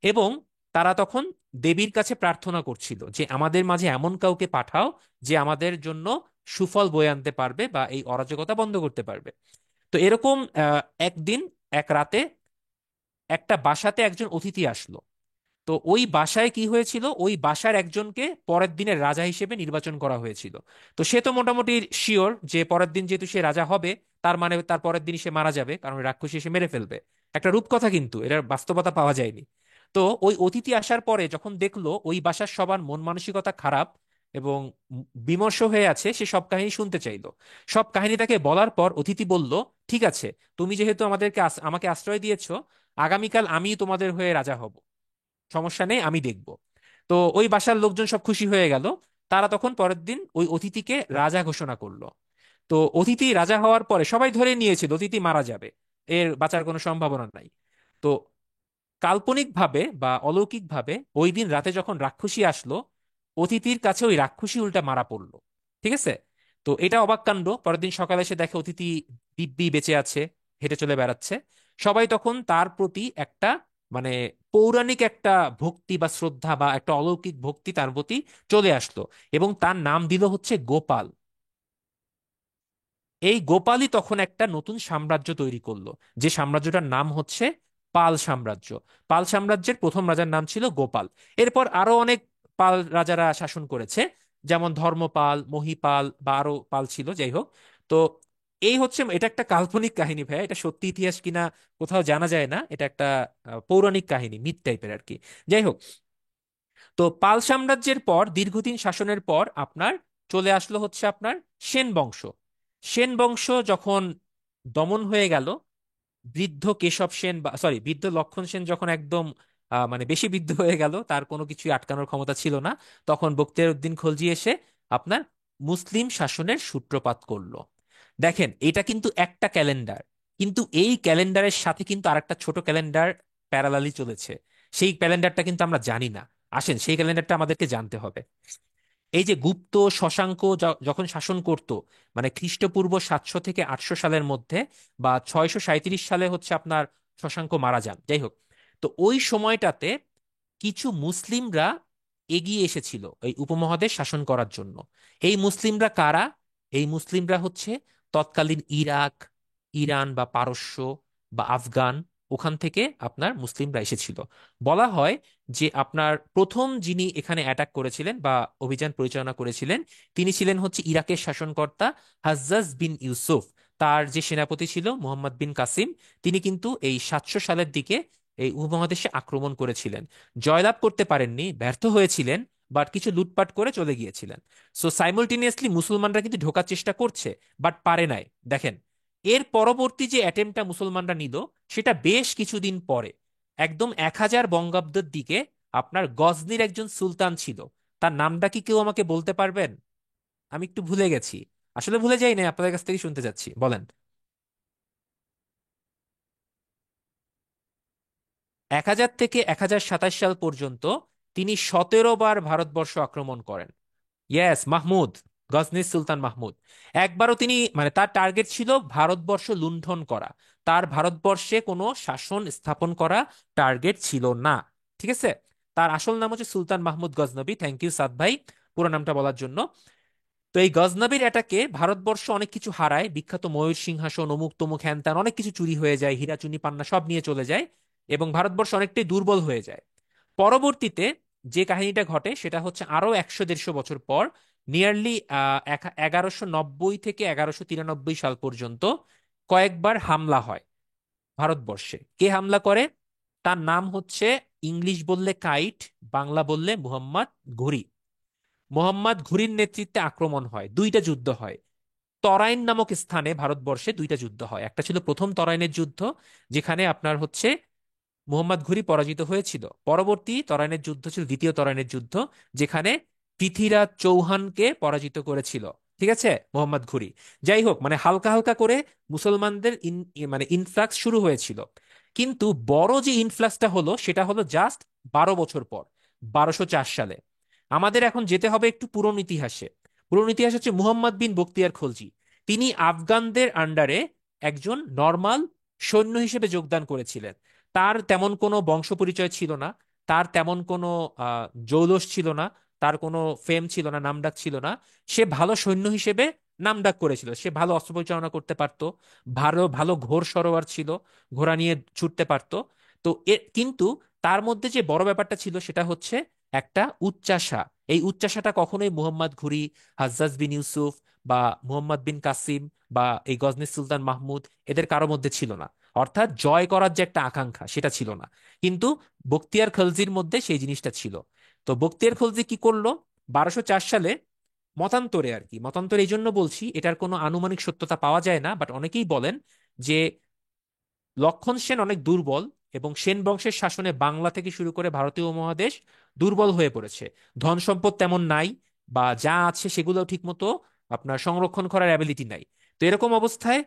এবং তারা তখন দেবীর কাছে প্রার্থনা করছিল যে আমাদের মাঝে এমন কাউকে পাঠাও যে আমাদের জন্য সুফল বয়ে আনতে পারবে বা এই অরাজকতা বন্ধ করতে পারবে। তো এরকম একদিন এক রাতে একটা বাসাতে একজন অতিথি আসলো। তো ওই বাসায় কি হয়েছিল, ওই বাসার একজনকে পরের দিনের রাজা হিসেবে নির্বাচন করা হয়েছিল। তো সে তো মোটামুটি শিওর যে পরের দিন যেহেতু সে রাজা হবে, তার মানে তার পরের দিনই সে মারা যাবে, কারণ ওই রাক্ষসী এসে মেরে ফেলবে। একটা রূপকথা, কিন্তু এটার বাস্তবতা পাওয়া যায়নি। তো ওই অতিথি আসার পরে যখন দেখলো ওই বাসার সবার মন মানসিকতা খারাপ এবং বিমর্ষ হয়ে আছে, সে সব কাহিনী শুনতে চাইলো। সব কাহিনী তাকে বলার পর অতিথি বলল, ঠিক আছে, তুমি যেহেতু আমাকে আশ্রয় দিয়েছো, আগামীকাল আমি তোমাদের হয়ে রাজা হব, সমস্যা নেই, আমি দেখব। তো ওই বাসার লোকজন সব খুশি হয়ে গেল। তারা তখন পরের দিন ওই অতিথিকে রাজা ঘোষণা করলো। তো অতিথি রাজা হওয়ার পরে সবাই ধরে নিয়েছিল অতিথি মারা যাবে, এর বাঁচার কোনো সম্ভাবনা নাই। তো কাল্পনিকভাবে বা অলৌকিকভাবে ওই দিন রাতে যখন রাক্ষসী আসলো, অতিথির কাছে ওই রাক্ষসী উল্টা মারা পড়লো। ঠিক আছে? তো এটা অবাক কাণ্ড। পরের দিন সকালে এসে দেখে অতিথি দিব্যি বেঁচে আছে, হেঁটে চলে বেড়াচ্ছে। সবাই তখন তার প্রতি একটা মানে পৌরাণিক একটা ভক্তি বা শ্রদ্ধা বা একটা অলৌকিক ভক্তি তার প্রতি চলে আসলো, এবং তার নাম দিল হচ্ছে গোপাল। এই গোপালই তখন একটা নতুন সাম্রাজ্য তৈরি করলো, যে সাম্রাজ্যটার নাম হচ্ছে পাল সাম্রাজ্য। পাল সাম্রাজ্যের প্রথম রাজার নাম ছিল গোপাল। এরপর আরো অনেক পাল রাজারা শাসন করেছে, যেমন ধর্মপাল, মহিপাল বা আরো পাল ছিল, যাই হোক। তো এই হচ্ছে, এটা একটা কাল্পনিক কাহিনী ভাই, এটা সত্যি ইতিহাস কিনা কোথাও জানা যায় না, এটা একটা পৌরাণিক কাহিনী, মিথ টাইপের আর কি। যাই হোক, তো পাল সাম্রাজ্যের পর দীর্ঘদিন শাসনের পর আপনার চলে আসলো হচ্ছে আপনার সেন বংশ। সেন বংশ যখন দমন হয়ে গেল, বৃদ্ধ কেশব সেন বা সরি বৃদ্ধ লক্ষণ সেন যখন একদম মানে বেশি বৃদ্ধ হয়ে গেল, তার কোনো কিছুই আটকানোর ক্ষমতা ছিল না, তখন বখতিয়ার উদ্দিন খলজি এসে আপনার মুসলিম শাসনের সূত্রপাত করলো। দেখেন, এটা কিন্তু একটা ক্যালেন্ডার, কিন্তু এই ক্যালেন্ডারের সাথে কিন্তু আরেকটা ছোট ক্যালেন্ডার প্যারালালি চলেছে। সেই ক্যালেন্ডারটা কিন্তু আমরা জানি না। আসেন, সেই ক্যালেন্ডারটা আমাদেরকে জানতে হবে। এই যে গুপ্ত শশাঙ্ক যখন শাসন করত, মানে খ্রিস্টপূর্ব 700 থেকে 800 সালের মধ্যে, বা 637 সালে হচ্ছে আপনার শশাঙ্ক মারা যান, যাই হোক। তো ওই সময়টাতে কিছু মুসলিমরা এগিয়ে এসেছিল এই উপমহাদেশ শাসন করার জন্য। এই মুসলিমরা কারা? এই মুসলিমরা হচ্ছে তৎকালীন ইরাক, ইরান বা পারস্য বা আফগান, ওখান থেকে আপনার মুসলিমরা এসেছিল। বলা হয় যে আপনার প্রথম যিনি এখানে অ্যাটাক করেছিলেন বা অভিযান পরিচালনা করেছিলেন, তিনি ছিলেন হচ্ছে ইরাকের শাসনকর্তা হাজ্জাজ বিন ইউসুফ। তার যে সেনাপতি ছিল মোহাম্মদ বিন কাসিম, তিনি কিন্তু এই 700 সালের দিকে এই উপমহাদেশে আক্রমণ করেছিলেন। জয়লাভ করতে পারেননি, ব্যর্থ হয়েছিলেন, বাট কিছু লুটপাট করে চলে গিয়েছিলেন। সো সাইমultaneously মুসলমানরা কিন্তু ঢোকার চেষ্টা করছে, বাট পারে নাই। দেখেন, এর পরবর্তী যে অ্যাটেম্পটা মুসলমানরা নিল, সেটা বেশ কিছুদিন পরে, একদম 1000 বঙ্গাব্দের দিকে আপনার গজনির একজন সুলতান ছিল। তার নামটা কি কেউ আমাকে বলতে পারবেন? আমি একটু ভুলে গেছি। আসলে ভুলে যাই না, আপনাদের কাছ থেকে শুনতে যাচ্ছি, বলেন। 1000 থেকে 1027 সাল পর্যন্ত তিনি 17 বার ভারতবর্ষ আক্রমণ করেন। ইয়েস, মাহমুদ, গজনির সুলতান মাহমুদ। একবারও তিনি মানে তার টার্গেট ছিল ভারতবর্ষ লুণ্ঠন করা, তার ভারতবর্ষে কোনো শাসন স্থাপন করা টার্গেট ছিল না। ঠিক আছে? তার আসল নাম হচ্ছে সুলতান মাহমুদ গজনবী। থ্যাংক ইউ সাদ ভাই পুরো নামটা বলার জন্য। তো এই গজনবীর অ্যাটাকে ভারতবর্ষ অনেক কিছু হারায়, বিখ্যাত ময়ূর সিংহাসন, অমুক তমুক হ্যান ত্যান অনেক কিছু চুরি হয়ে যায়, হীরাচুনি পান্না সব নিয়ে চলে যায়, এবং ভারতবর্ষ অনেকটাই দুর্বল হয়ে যায়। পরবর্তীতে যে কাহিনীটা ঘটে সেটা হচ্ছে আরো 100 150 বছর পর, নিয়ারলি 1190 থেকে 1193 সাল পর্যন্ত কয়েকবার হামলা হয় ভারতবর্ষে। কে হামলা করে? তার নাম হচ্ছে, ইংলিশ বললে কাইট, বাংলা বললে মুহাম্মদ ঘুরি। মোহাম্মদ ঘুরির নেতৃত্বে আক্রমণ হয়, দুইটা যুদ্ধ হয়। তরাইন নামক স্থানে ভারতবর্ষে দুইটা যুদ্ধ হয়। একটা ছিল প্রথম তরাইনের যুদ্ধ, যেখানে আপনার হচ্ছে মুহাম্মদ ঘুরি পরাজিত হয়েছিল। পরবর্তী তরাইনের যুদ্ধ ছিল দ্বিতীয় তরাইনের যুদ্ধ, যেখানে পৃথ্বীরাজ চৌহানকে পরাজিত করেছিল। ঠিক আছে, মোহাম্মদ ঘুরি। যাই হোক, মানে হালকা হালকা করে মুসলমানদের মানে ইনফ্লাক্স শুরু হয়েছিল। কিন্তু বড় যে ইনফ্লাক্সটা হলো সেটা হলো জাস্ট 12 বছর পর, 1204 সালে। আমাদের এখন যেতে হবে একটু পুরনো ইতিহাসে। পুরনো ইতিহাস হচ্ছে মুহাম্মদ বিন বখতিয়ার খলজি। তিনি আফগানদের আন্ডারে একজন নর্মাল সৈন্য হিসেবে যোগদান করেছিলেন। তার তেমন কোনো বংশ পরিচয় ছিল না, তার তেমন কোনো জৌলস ছিল না, তার কোনো ফেম ছিল না, নামডাক ছিল না। সে ভালো সৈন্য হিসেবে নামডাক করেছিল, সে ভালো অস্ত্র পরিচালনা করতে পারতো, ভালো ভালো ঘোড় সরোয়ার ছিল, ঘোড়া নিয়ে ছুটতে পারতো। তো কিন্তু তার মধ্যে যে বড় ব্যাপারটা ছিল সেটা হচ্ছে একটা উচ্চাশা। এই উচ্চাশাটা কখনোই মুহাম্মদ ঘুরি, হাজ্জাজ বিন ইউসুফ বা মুহাম্মদ বিন কাসিম বা এই গজনির সুলতান মাহমুদ, এদের কারো মধ্যে ছিল না। অর্থাৎ জয় করার যে একটা আকাঙ্ক্ষা, সেটা ছিল না। কিন্তু বখতিয়ার খলজির মধ্যে সেই জিনিসটা ছিল। তো বখতিয়ার খলজি কি করলো? 1204 সালে মতান্তরে আর কি, মতান্তরে এই জন্য বলছি, এটার কোনো আনুমানিক সত্যতা পাওয়া যায় না, বাট অনেকেই বলেন যে লক্ষণ সেন অনেক দুর্বল, এবং সেন বংশের শাসনে বাংলা থেকে শুরু করে ভারতীয় উপমহাদেশ দুর্বল হয়ে পড়েছে। ধন সম্পদ তেমন নাই, বা যা আছে সেগুলো ঠিকমতো আপনার সংরক্ষণ করার অ্যাবিলিটি নাই। তো এরকম অবস্থায়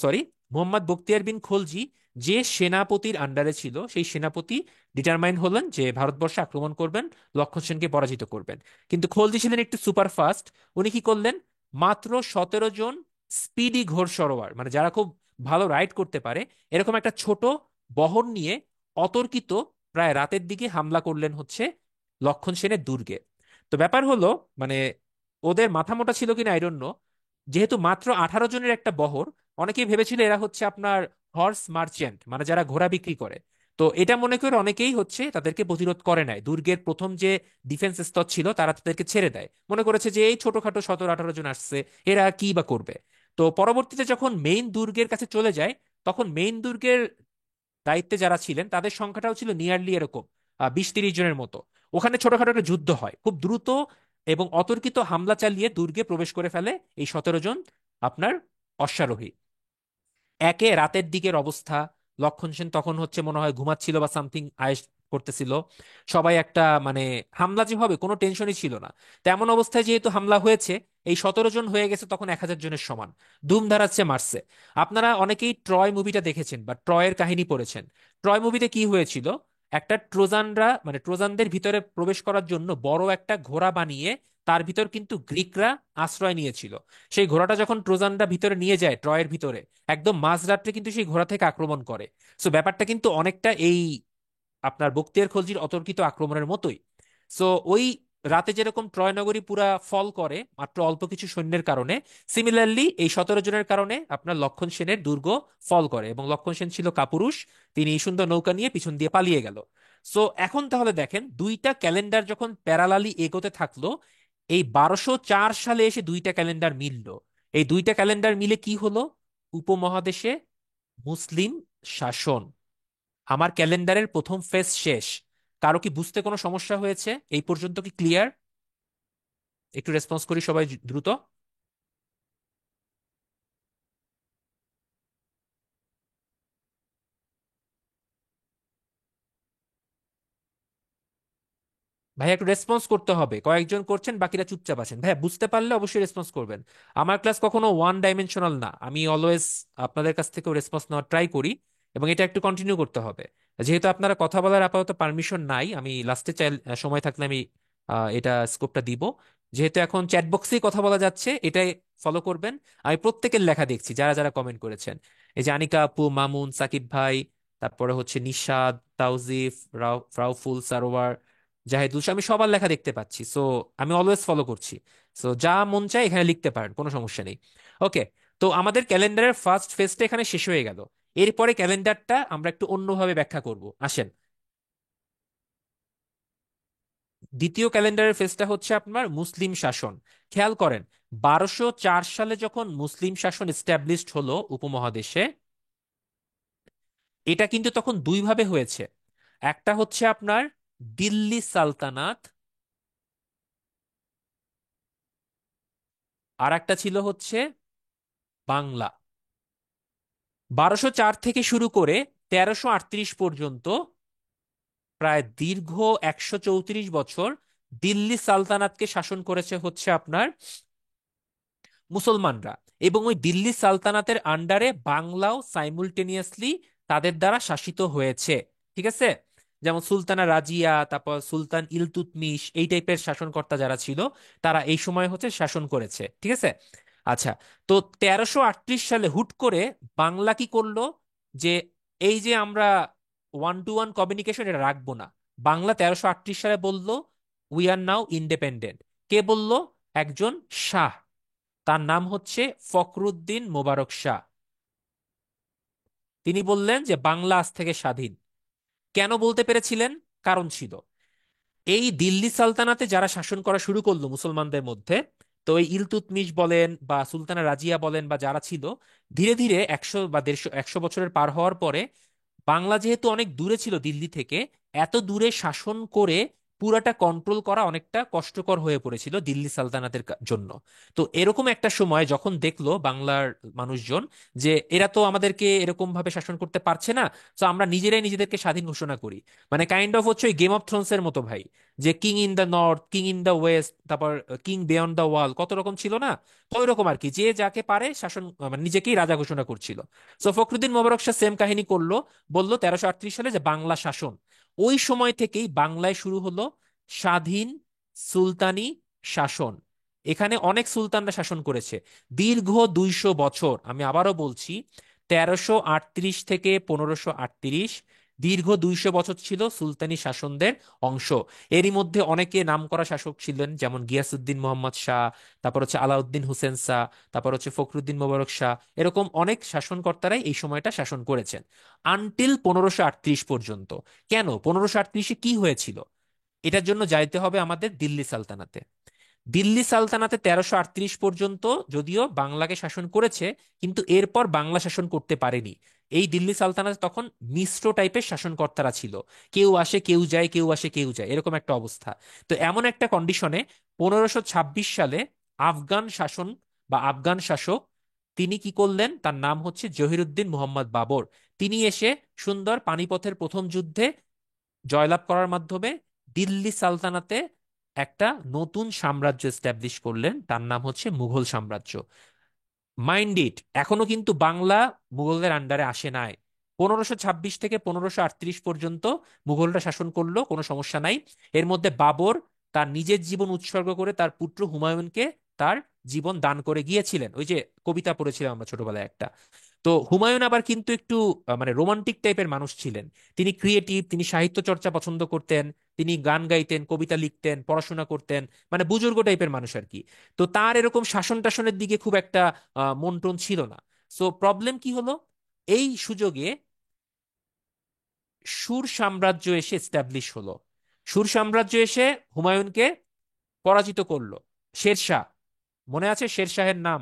সরি মোহাম্মদ বখতিয়ার বিন খলজি যে সেনাপতির আন্ডারে ছিল সেই সেনাপতি ডিটারমাইন হলেন যে ভারতবর্ষে আক্রমণ করবেন, লক্ষণ সেনকে পরাজিত করবেন। কিন্তু খলজি ছিলেন একটু সুপার ফাস্ট। উনি কি করলেন, মাত্র 17 জন স্পিডি ঘোড়সওয়ার, মানে যারা খুব ভালো রাইড করতে পারে, এরকম একটা ছোট বহর নিয়ে অতর্কিত প্রায় রাতের দিকে হামলা করলেন হচ্ছে লক্ষণ সেনের দুর্গে। তো ব্যাপার হলো, মানে ওদের মাথা মোটা ছিল কিনা আই ডোন্ট নো, যেহেতু মাত্র 18 জনের একটা বহর, অনেকেই ভেবেছিল এরা হচ্ছে আপনার হর্স মার্চেন্ট, মানে যারা ঘোড়া বিক্রি করে। তো এটা মনে করে অনেকেই হচ্ছে তাদেরকে প্রতিরোধ করে নাই। দুর্গের প্রথম যে ডিফেন্স স্তর ছিল তারা তাদেরকে ছেড়ে দেয়, মনে করেছে যে এই ছোটখাটো 17-18 জন আসছে, এরা কি বা করবে। তো পরবর্তীতে যখন মেইন দুর্গের কাছে চলে যায়, তখন মেইন দুর্গের দায়িত্বে যারা ছিলেন তাদের সংখ্যাটাও ছিল নিয়ারলি এরকম 20-30 জনের মতো। ওখানে ছোটখাটো একটা যুদ্ধ হয়, খুব দ্রুত এবং অতর্কিত হামলা চালিয়ে দুর্গে প্রবেশ করে ফেলে এই 17 জন আপনার অশ্বারোহী। একে রাতের দিকের অবস্থা, লক্ষণ সেন তখন হচ্ছে মনে হয় ঘুমাচ্ছিল বা সামথিং আয়েশ করতেছিল। সবাই একটা মানে হামলা যে হবে কোনো টেনশনই ছিল না। তেমন অবস্থায় যেহেতু হামলা হয়েছে, এই 17 জন হয়ে গেছে তখন 1000 জনের সমান, ধুম ধারাচ্ছে মারছে। আপনারা অনেকেই ট্রয় মুভিটা দেখেছেন বা ট্রয়ের কাহিনী পড়েছেন। ট্রয় মুভিতে কি হয়েছিল, একটা ট্রোজানরা মানে ট্রোজানদের ভিতরে প্রবেশ করার জন্য বড় একটা ঘোড়া বানিয়ে তার ভিতর কিন্তু গ্রিকরা আশ্রয় নিয়েছিল। সেই ঘোড়াটা যখন ট্রোজানরা ভিতরে নিয়ে যায় ট্রয়ের ভিতরে, একদম মাঝরাত্রে কিন্তু সেই ঘোড়া থেকে আক্রমণ করে। সো ব্যাপারটা কিন্তু অনেকটা এই আপনার বখতিয়ার খলজির অতর্কিত আক্রমণের মতোই। সো ওই রাতে যেরকম ট্রয় নগরী পুরা ফল করে মাত্র অল্প কিছু সৈন্যের কারণে, সিমিলারলি এই 17 জনের কারণে আপনার লক্ষণ সেনের দুর্গ ফল করে, এবং লক্ষণ সেন ছিল কাপুরুষ। তিনি সুন্দর নৌকা নিয়ে পিছন দিয়ে পালিয়ে গেল। সো এখন তাহলে দেখেন, দুইটা ক্যালেন্ডার যখন প্যারালালি এগোতে থাকলো, এই 1204 সালে এসে দুইটা ক্যালেন্ডার মিলল। এই দুইটা ক্যালেন্ডার মিলে কি হলো, উপমহাদেশে মুসলিম শাসন। আমার ক্যালেন্ডারের প্রথম ফেজ শেষ। কারো কি বুঝতে কোনো সমস্যা হয়েছে এই পর্যন্ত, কি ক্লিয়ার? একটু রেসপন্স করি সবাই দ্রুত। ভাই একটু রেসপন্স করতে হবে, কয়েকজন করছেন বাকিরা চুপচাপ আছেন। ভাই বুঝতে পারলে অবশ্যই রেসপন্স করবেন। আমার ক্লাস কখনো ওয়ান ডাইমেনশনাল না, আমি অলওয়েজ আপনাদের কাছ থেকেও রেসপন্স নেওয়ার ট্রাই করি, এবং এটা একটু কন্টিনিউ করতে হবে। যেহেতু আপনারা কথা বলার আপাতত পারমিশন নাই, আমি লাস্টে চাই সময় থাকলে আমি এটা স্কোপটা দিব। যেহেতু এখন চ্যাট বক্সেই কথা বলা যাচ্ছে, এটাই ফলো করবেন। আমি প্রত্যেকের লেখা দেখছি যারা যারা কমেন্ট করেছেন। এই যে আনিকা আপু, মামুন, সাকিব ভাই, তারপরে হচ্ছে নিশাদ, তাওজিফ, রাউফুল সারোয়ার, জাহিদুল, আমি সবার লেখা দেখতে পাচ্ছি। সো আমি অলওয়েজ ফলো করছি। সো যা মন চায় এখানে লিখতে পারেন, কোনো সমস্যা নেই। ওকে। তো আমাদের ক্যালেন্ডারের ফার্স্ট ফেজটা এখানে শেষ হয়ে গেল। এরপরে ক্যালেন্ডারটা আমরা একটু অন্যভাবে ব্যাখ্যা করব, আসেন। দ্বিতীয় ক্যালেন্ডারের ফেজটা হচ্ছে আপনার মুসলিম শাসন। খেয়াল করেন, 1204 সালে যখন মুসলিম শাসন এস্টাবলিশড হলো উপমহাদেশে, এটা কিন্তু তখন দুই ভাবে হয়েছে। একটা হচ্ছে আপনার দিল্লি সালতানাত, আর একটা ছিল হচ্ছে বাংলা। 1204 থেকে শুরু করে 1338 পর্যন্ত প্রায় দীর্ঘ 134 বছর দিল্লি সালতানাতকে শাসন করেছে হচ্ছে আপনার মুসলমানরা। এবং ওই দিল্লি সালতানাতের আন্ডারে বাংলাও সাইমুলটেনিয়াসলি তাদের দ্বারা শাসিত হয়েছে। ঠিক আছে? যেমন সুলতানা রাজিয়া, তারপর সুলতান ইলতুৎমিশ, এই টাইপের শাসনকর্তা যারা ছিল, তারা এই সময় হচ্ছে শাসন করেছে। ঠিক আছে? আচ্ছা। তো 1338 সালে হুট করে বাংলা কি করলো, যে এই যে আমরা ওয়ান টু ওয়ান কমিউনিকেশন এটা রাখবো না, বাংলা 1338 সালে বলল উই আর নাও ইন্ডিপেন্ডেন্ট। কে বলল? একজন শাহ, তার নাম হচ্ছে ফখরুদ্দিন মোবারক শাহ। তিনি বললেন যে বাংলা আজ থেকে স্বাধীন। কেন বলতে পেরেছিলেন? কারণ ছিল, এই দিল্লি সালতানাতে যারা শাসন করা শুরু করলো মুসলমানদের মধ্যে, তো এই ইলতুৎমিশ বলেন বা সুলতানা রাজিয়া বলেন বা যারা ছিল, ধীরে ধীরে 100 বা 150 বছরের পার হওয়ার পরে বাংলা যেহেতু অনেক দূরে ছিল দিল্লি থেকে, এত দূরে শাসন করে পুরাটা কন্ট্রোল করা অনেকটা কষ্টকর হয়ে পড়েছিল দিল্লি সালতানাতের জন্য। তো এরকম একটা সময় যখন দেখলো বাংলার মানুষজন যে এরা তো আমাদেরকে এরকম ভাবে শাসন করতে পারছে না, তো আমরা নিজেরাই নিজেদেরকে স্বাধীন ঘোষণা করি। মানে কাইন্ড অফ হচ্ছে ওই গেম অফ থ্রোনস এর মতো ভাই, যে king in the north, king in the West, তারপর কিং বিয়ন্ড দ্য ওয়াল, কত রকম ছিল না? তো ওই রকম আর কি, যে যাকে পারে শাসন মানে নিজেকেই রাজা ঘোষণা করছিল। সো ফখরুদ্দিন মোবারক শাহ সেম কাহিনী করলো, বলল 1338 সালে যে বাংলা শাসন। ওই সময় থেকেই বাংলায় শুরু হলো স্বাধীন সুলতানি শাসন। এখানে অনেক সুলতানরা শাসন করেছে দীর্ঘ 200 বছর। আমি আবারও বলছি, 1338 থেকে 1538, দীর্ঘ 200 বছর ছিল সুলতানি শাসনদের অংশ। এরই মধ্যে অনেকে নামকরা শাসক ছিলেন, যেমন গিয়াসুদ্দিন মোহাম্মদ শাহ, তারপর হচ্ছে আলাউদ্দিন হোসেন শাহ, তারপর হচ্ছে ফখরুদ্দিন মোবারক শাহ। এরকম অনেক শাসনকর্তারাই এই সময়টা শাসন করেছেন আনটিল 1538 পর্যন্ত। কেন 1538-এ কি হয়েছিল? এটার জন্য যাইতে হবে আমাদের দিল্লি সালতানাতে। দিল্লি সালতানাতে 1338 পর্যন্ত যদিও বাংলাকে শাসন করেছে, কিন্তু এরপর বাংলা শাসন করতে পারেনি। এই দিল্লি সালতানাতে তখন মিশ্র টাইপের শাসনকর্তারা ছিল, কেউ আসে কেউ যায়, কেউ আসে কেউ যায়, এরকম একটা অবস্থা। তো এমন একটা কন্ডিশনে 1526 সালে আফগান শাসন বা আফগান শাসক, তিনি কি করলেন, তার নাম হচ্ছে জহিরুদ্দিন মোহাম্মদ বাবর। তিনি এসে সুন্দর পানিপথের প্রথম যুদ্ধে জয়লাভ করার মাধ্যমে দিল্লি সালতানাতে একটা নতুন সাম্রাজ্য এস্টাবলিশ করলেন, তার নাম হচ্ছে মুঘল সাম্রাজ্য। মাইন্ড ইট, এখনো কিন্তু বাংলা মুঘলদের আন্ডারে আসে নাই। 1526 থেকে 1538 পর্যন্ত মুঘলরা শাসন করলো, কোনো সমস্যা নাই। এর মধ্যে বাবর তার নিজের জীবন উৎসর্গ করে তার পুত্র হুমায়ুনকে তার জীবন দান করে গিয়েছিলেন। ওই যে কবিতা পড়েছিলাম আমরা ছোটবেলায় একটা। তো হুমায়ুন আবার কিন্তু একটু মানে রোমান্টিক টাইপের মানুষ ছিলেন। তিনি ক্রিয়েটিভ, তিনি সাহিত্য চর্চা পছন্দ করতেন, তিনি গান গাইতেন, কবিতা লিখতেন, পড়াশোনা করতেন, মানে বুজুর্গ টাইপের মানুষ আর কি। তো তার এরকম শাসন টাসনের দিকে খুব একটা মন টন ছিল না। সো প্রবলেম কি হলো, এই সুযোগে সুর সাম্রাজ্য এসে এস্টাবলিশ হলো। সুর সাম্রাজ্য এসে হুমায়ুনকে পরাজিত করলো। শেরশাহ, মনে আছে শেরশাহের নাম?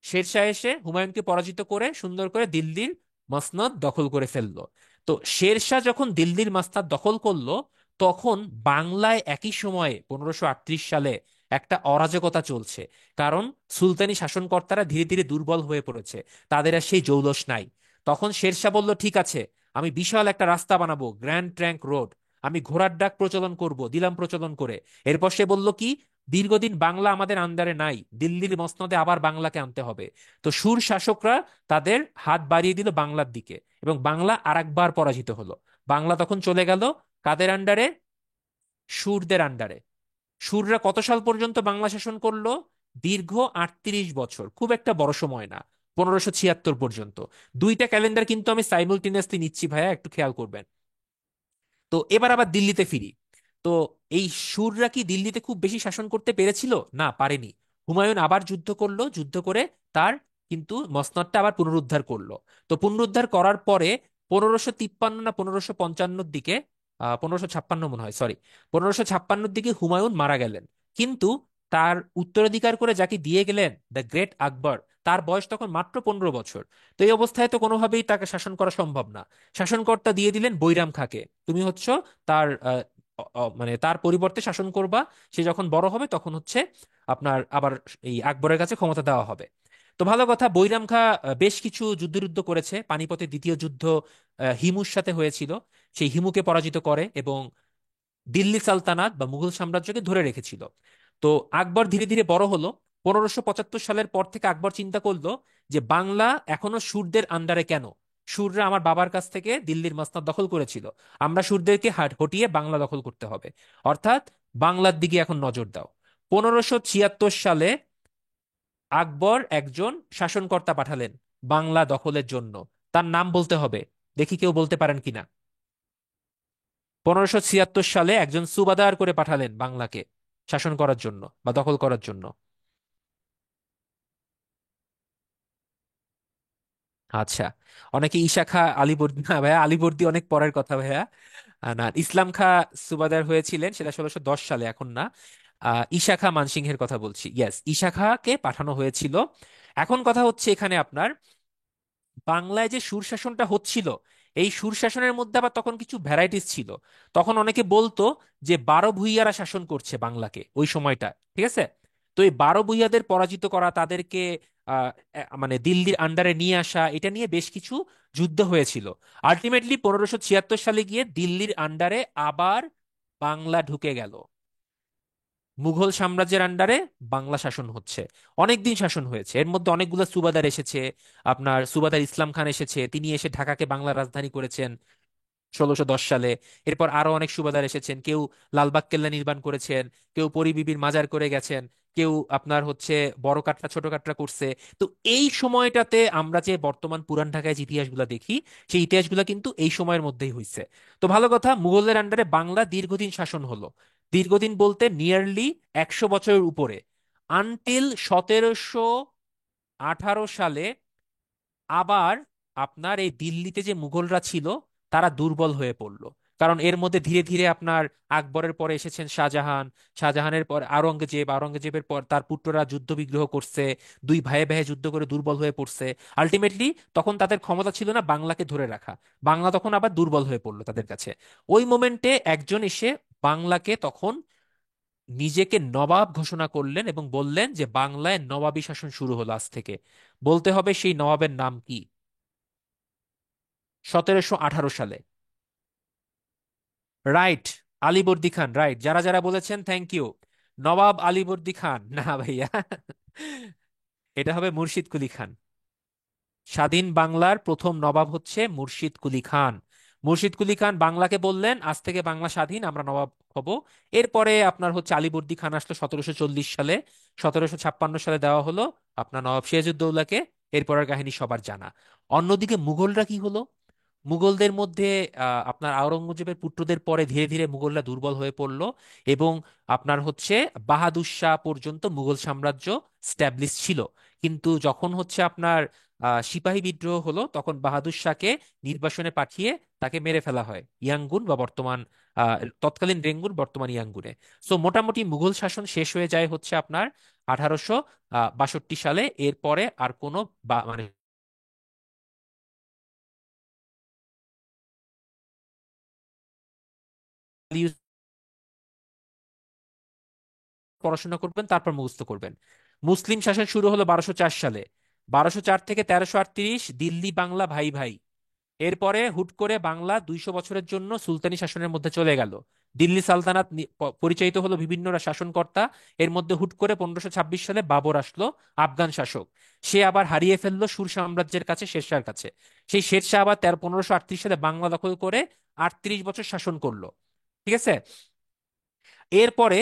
শেরশাহ এসে হুমায়ুনকে পরাজিত করে সুন্দর করে দিল্লির মসনদ দখল করে ফেললো। তো শেরশাহ যখন দিল্লির মসনদ দখল করলো, তখন বাংলায় একই সময়ে 1538 সালে একটা অরাজকতা চলছে। কারণ সুলতানি শাসনকর্তারা ধীরে ধীরে দুর্বল হয়ে পড়েছে, তাদের আর সেই জৌলস নাই। তখন শেরশাহ বলল, ঠিক আছে, আমি বিশাল একটা রাস্তা বানাবো, গ্র্যান্ড ট্র্যাঙ্ক রোড, আমি ঘোড়ার ডাক প্রচলন করব, দিলাম প্রচলন করে। এরপর সে বলল কি, দীর্ঘদিন বাংলা আমাদের আন্ডারে নাই, দিল্লির মসনদে আবার বাংলাকে আনতে হবে। তো সুর শাসকরা তাদের হাত বাড়িয়ে দিল বাংলার দিকে, এবং বাংলা আরেকবার পরাজিত হলো। বাংলা তখন চলে গেল কাদের আন্ডারে? সুরদের আন্ডারে। সুররা কত সাল পর্যন্ত বাংলা শাসন করলো? দীর্ঘ 38 বছর, খুব একটা বড় সময় না, 1576 পর্যন্ত। দুইটা ক্যালেন্ডার কিন্তু আমি সাইমultaneously নিচ্ছি ভাইয়া, একটু খেয়াল করবেন। তো এবার আবার দিল্লিতে ফিরি। তো এই সুররা কি দিল্লিতে খুব বেশি শাসন করতে পেরেছিল? না, পারেনি। হুমায়ুন আবার যুদ্ধ করলো, যুদ্ধ করে তার কিন্তু মসনদটা আবার পুনরুদ্ধার করলো। তো পুনরুদ্ধার করার পরে 1553 না 1555 দিকে, 1556 মনে হয়, সরি, 1556 দিকে হুমায়ুন মারা গেলেন। কিন্তু তার উত্তরাধিকার করে যাকে দিয়ে গেলেন, দ্য গ্রেট আকবর, তার বয়স তখন মাত্র 15 বছর। তো এই অবস্থায় তো কোনোভাবেই তাকে শাসন করা সম্ভব না। শাসনকর্তা দিয়ে দিলেন বৈরাম খাঁকে, তুমি হচ্ছ তার মানে তার পরিবর্তে শাসন করবা। সে যখন বড় হবে তখন হচ্ছে আপনার আবার এই আকবরের কাছে ক্ষমতা দেওয়া হবে। তো ভালো কথা, বৈরাম খাঁ বেশ কিছু যুদ্ধ করেছে। পানিপথের দ্বিতীয় যুদ্ধ হিমুর সাথে হয়েছিল, সেই হিমুকে পরাজিত করে এবং দিল্লি সালতানাত বা মুঘল সাম্রাজ্যকে ধরে রেখেছিল। তো আকবর ধীরে ধীরে বড় হলো। 1575 সালের পর থেকে আকবর চিন্তা করলো যে বাংলা এখনো সুরদের আন্ডারে কেন? সুররা আমার বাবার কাছ থেকে দিল্লির মসনদ দখল করেছিল, আমরা সুরদেরকে হটিয়ে বাংলা দখল করতে হবে, অর্থাৎ বাংলার দিকে এখন নজর দাও। 1576 সালে আকবর একজন শাসনকর্তা পাঠালেন বাংলা দখলের জন্য। তার নাম বলতে হবে, দেখি কেউ বলতে পারেন কিনা। 1576 সালে একজন সুবাদার করে পাঠালেন বাংলাকে শাসন করার জন্য বা দখল করার জন্য। আচ্ছা, অনেকে ঈশা খাঁ আলীবর্দী, না ভাইয়া, আলীবর্দী অনেক পরের কথা ভাইয়া। না, ইসলাম খাঁ সুবাদার হয়েছিলেন, সেটা 1610 সালে, এখন না। ঈশা খাঁ মানসিংহের কথা বলছি, ইয়েস, ঈশা খাঁকে পাঠানো হয়েছিল। এখন কথা হচ্ছে এখানে আপনার, বাংলায় যে সুর শাসনটা হচ্ছিল, এই সুর শাসনের মধ্যে আবার তখন কিছু ভ্যারাইটিস ছিল। তখন অনেকে বলতো যে 12 ভূঁইয়ারা শাসন করছে বাংলাকে ওই সময়টা, ঠিক আছে? তো এই 12 ভূঁইয়াদের পরাজিত করা, তাদেরকে মানে দিল্লির আন্ডারে নিয়ে আসা, এটা নিয়ে বেশ কিছু যুদ্ধ হয়েছিল। আলটিমেটলি 1576 সালে গিয়ে দিল্লির আন্ডারে আবার বাংলা ঢুকে গেল, মুঘল সাম্রাজ্যের আন্ডারে বাংলা শাসন হচ্ছে। অনেকদিন শাসন হয়েছে, এর মধ্যে অনেকগুলো সুবাদার এসেছে। আপনার সুবাদার ইসলাম খান এসেছে, তিনি এসে ঢাকাকে বাংলার রাজধানী করেছেন 1610 সালে। এরপর আরো অনেক সুবাদার এসেছেন, কেউ লালবাগ কেল্লা নির্মাণ করেছেন, কেউ পরিবিবির মাজার করে গেছেন, কেউ আপনার হচ্ছে বড় কাটরা ছোট কাটরা করছে। তো এই সময়টাতে আমরা যে বর্তমান পুরান ঢাকায় যে ইতিহাসগুলো দেখি, সেই ইতিহাসগুলো কিন্তু এই সময়ের মধ্যেই হয়েছে। তো ভালো কথা, মুঘলদের আন্ডারে বাংলা দীর্ঘদিন শাসন হলো। দীর্ঘদিন বলতে নিয়ারলি 100 বছরের উপরে, আনটিল 1718 সালে আবার আপনার এই দিল্লিতে যে মুঘলরা ছিল তারা দুর্বল হয়ে পড়লো। কারণ এর মধ্যে ধীরে ধীরে আপনার আকবরের পরে এসেছেন শাহজাহান, শাহজাহানের পর আওরঙ্গজেব, আওরঙ্গজেবের পর তার পুত্ররা যুদ্ধ বিগ্রহ করছে, দুই ভাইয়ে ভাইয়ে যুদ্ধ করে দুর্বল হয়ে পড়ছে। আলটিমেটলি তখন তাদের ক্ষমতা ছিল না বাংলাকে ধরে রাখা, বাংলা তখন আবার দুর্বল হয়ে পড়লো তাদের কাছে। ওই মোমেন্টে একজন এসে বাংলাকে তখন নিজেকে নবাব ঘোষণা করলেন এবং বললেন যে বাংলায় নবাবী শাসন শুরু হলো আজ থেকে। বলতে হবে সেই নবাবের নাম কি। 1718 সালে। রাইট, আলীবর্দী খান, রাইট। যারা যারা বলেছেন থ্যাংক ইউ। নবাব আলীবর্দী খান না ভাইয়া, এটা হবে মুর্শিদ কুলি খান। স্বাধীন বাংলার প্রথম নবাব হচ্ছে মুর্শিদ কুলি খান। মুর্শিদ কুলি খান বাংলাকে বললেন আজ থেকে বাংলা স্বাধীন, আমরা নবাব হব। এরপরে আপনার হচ্ছে আলীবর্দী খান আসলো 1740 সালে। 1756 সালে দেওয়া হলো আপনার নবাব সিরাজউদ্দৌলাকে। এরপরের কাহিনী সবার জানা। অন্যদিকে মুঘলরা কি হলো? মুঘলদের মধ্যে আপনার আওরঙ্গজেবের পুত্রদের পরে ধীরে ধীরে মুঘলরা দুর্বল হয়ে পড়লো, এবং আপনার হচ্ছে বাহাদুর শাহ পর্যন্ত মুঘল সাম্রাজ্য স্ট্যাবলিশ ছিল। কিন্তু যখন হচ্ছে আপনার সিপাহী বিদ্রোহ হলো, তখন বাহাদুর শাহকে নির্বাসনে পাঠিয়ে তাকে মেরে ফেলা হয় ইয়াঙ্গুন বা বর্তমান আহ, তৎকালীন রেঙ্গুন, বর্তমান ইয়াঙ্গুনে। সো মোটামুটি মুঘল শাসন শেষ হয়ে যায় হচ্ছে আপনার 1862 সালে। এরপরে আর কোনো মানে পড়াশোনা করবেন, তারপর মুখস্থ করবেন। মুসলিম শাসন শুরু হলো 1204 সালে। 1204 থেকে 1338 দিল্লি বাংলা ভাই ভাই। এরপরে হুট করে বাংলা 200 বছরের জন্য সুলতানি শাসনের মধ্যে চলে গেল। দিল্লি সালতানাত পরিচালিত হলো বিভিন্ন শাসনকর্তা। এর মধ্যে হুট করে 1526 সালে বাবর আসলো, আফগান শাসক। সে আবার হারিয়ে ফেললো সুর সাম্রাজ্যের কাছে, শেরশাহর কাছে। সেই শেরশাহ আবার 1538 সালে বাংলা দখল করে 38 বছর শাসন করলো। ঠিক আছে। এরপরে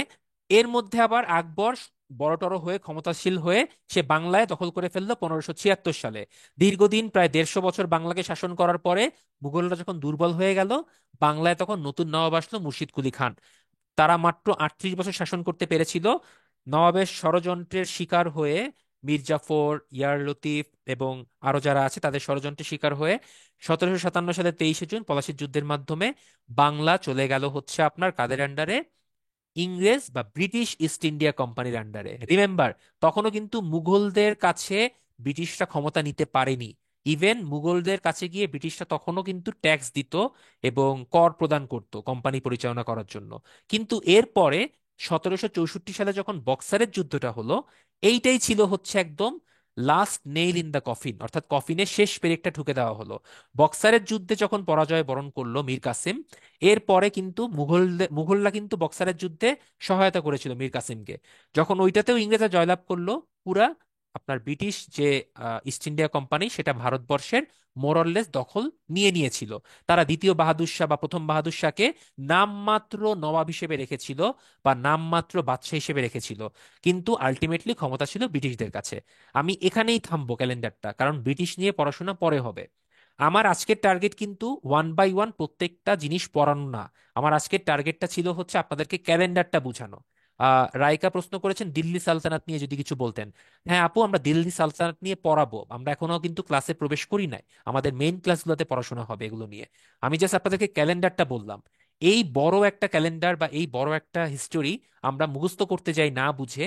এর মধ্যে আবার আকবর বড়টড় হয়ে ক্ষমতাশীল হয়ে সে বাংলায় দখল করে ফেললো 1576 সালে। দীর্ঘদিন প্রায় 150 বছর বাংলাকে শাসন করার পরে মুঘলরা যখন দুর্বল হয়ে গেল, বাংলায় তখন নতুন নবাব আসলো মুর্শিদ কুলি খান। তারা মাত্র 38 বছর শাসন করতে পেরেছিল। নবাবের ষড়যন্ত্রের শিকার হয়ে মীর জাফর, ইয়ার লতিফ এবং আরো যারা আছে তাদের ষড়যন্ত্রের শিকার হয়ে 1757 সালের 23শে জুন পলাশির যুদ্ধের মাধ্যমে বাংলা চলে গেল হচ্ছে আপনার কাদের আন্ডারে? ইংরেজ বা ব্রিটিশ ইস্ট ইন্ডিয়া কোম্পানির আন্ডারে। রিমেম্বার, তখনও কিন্তু মুঘলদের কাছে ব্রিটিশরা ক্ষমতা নিতে পারেনি। ইভেন মুঘলদের কাছে গিয়ে ব্রিটিশরা তখনও কিন্তু ট্যাক্স দিত এবং কর প্রদান করত কোম্পানি পরিচালনা করার জন্য। কিন্তু এরপরে 1764 সালে যখন বক্সারের যুদ্ধটা হলো, এইটাই ছিল হচ্ছে একদম last nail in the coffin, অর্থাৎ কফিনের শেষ পেরেকটা ঠুকে দেওয়া হলো। বক্সারের যুদ্ধে যখন পরাজয় বরণ করলো মীর কাসিম, এরপরে কিন্তু মুঘলরা কিন্তু বক্সারের যুদ্ধে সহায়তা করেছিল মীর কাসিমকে। যখন ওইটাতেও ইংরেজরা জয়লাভ করলো, পুরা আপনার ব্রিটিশ যে ইস্ট ইন্ডিয়া কোম্পানি সেটা ভারতবর্ষের মোরললেস দখল নিয়ে নিয়েছিল। তারা দ্বিতীয় বাহাদুর শাহ বা প্রথম বাহাদুর শাহকে নামমাত্র নবাব হিসেবে রেখেছিল বা নামমাত্র বাদশাহ হিসেবে রেখেছিল, কিন্তু আলটিমেটলি ক্ষমতা ছিল ব্রিটিশদের কাছে। আমি এখানেই থামবো ক্যালেন্ডারটা, কারণ ব্রিটিশ নিয়ে পড়াশোনা পরে হবে। আমার আজকের টার্গেট কিন্তু ওয়ান বাই ওয়ান প্রত্যেকটা জিনিস পড়ানো না। আমার আজকের টার্গেটটা ছিল হচ্ছে আপনাদেরকে ক্যালেন্ডারটা বুঝানো। রাইকা প্রশ্ন করেছেন দিল্লি সালতানাত নিয়ে যদি কিছু বলতেন। হ্যাঁ আপু, আমরা দিল্লি সালতানাত নিয়ে পড়াবো, আমরা এখনো কিন্তু ক্লাসে প্রবেশ করি নাই। আমাদের মেইন ক্লাসগুলোতে পড়াশোনা হবে এগুলো নিয়ে। আমি জাস্ট আপনাদেরকে ক্যালেন্ডারটা বললাম। এই বড় একটা ক্যালেন্ডার বা এই বড় একটা হিস্টোরি আমরা মুখস্থ করতে যাই না বুঝে,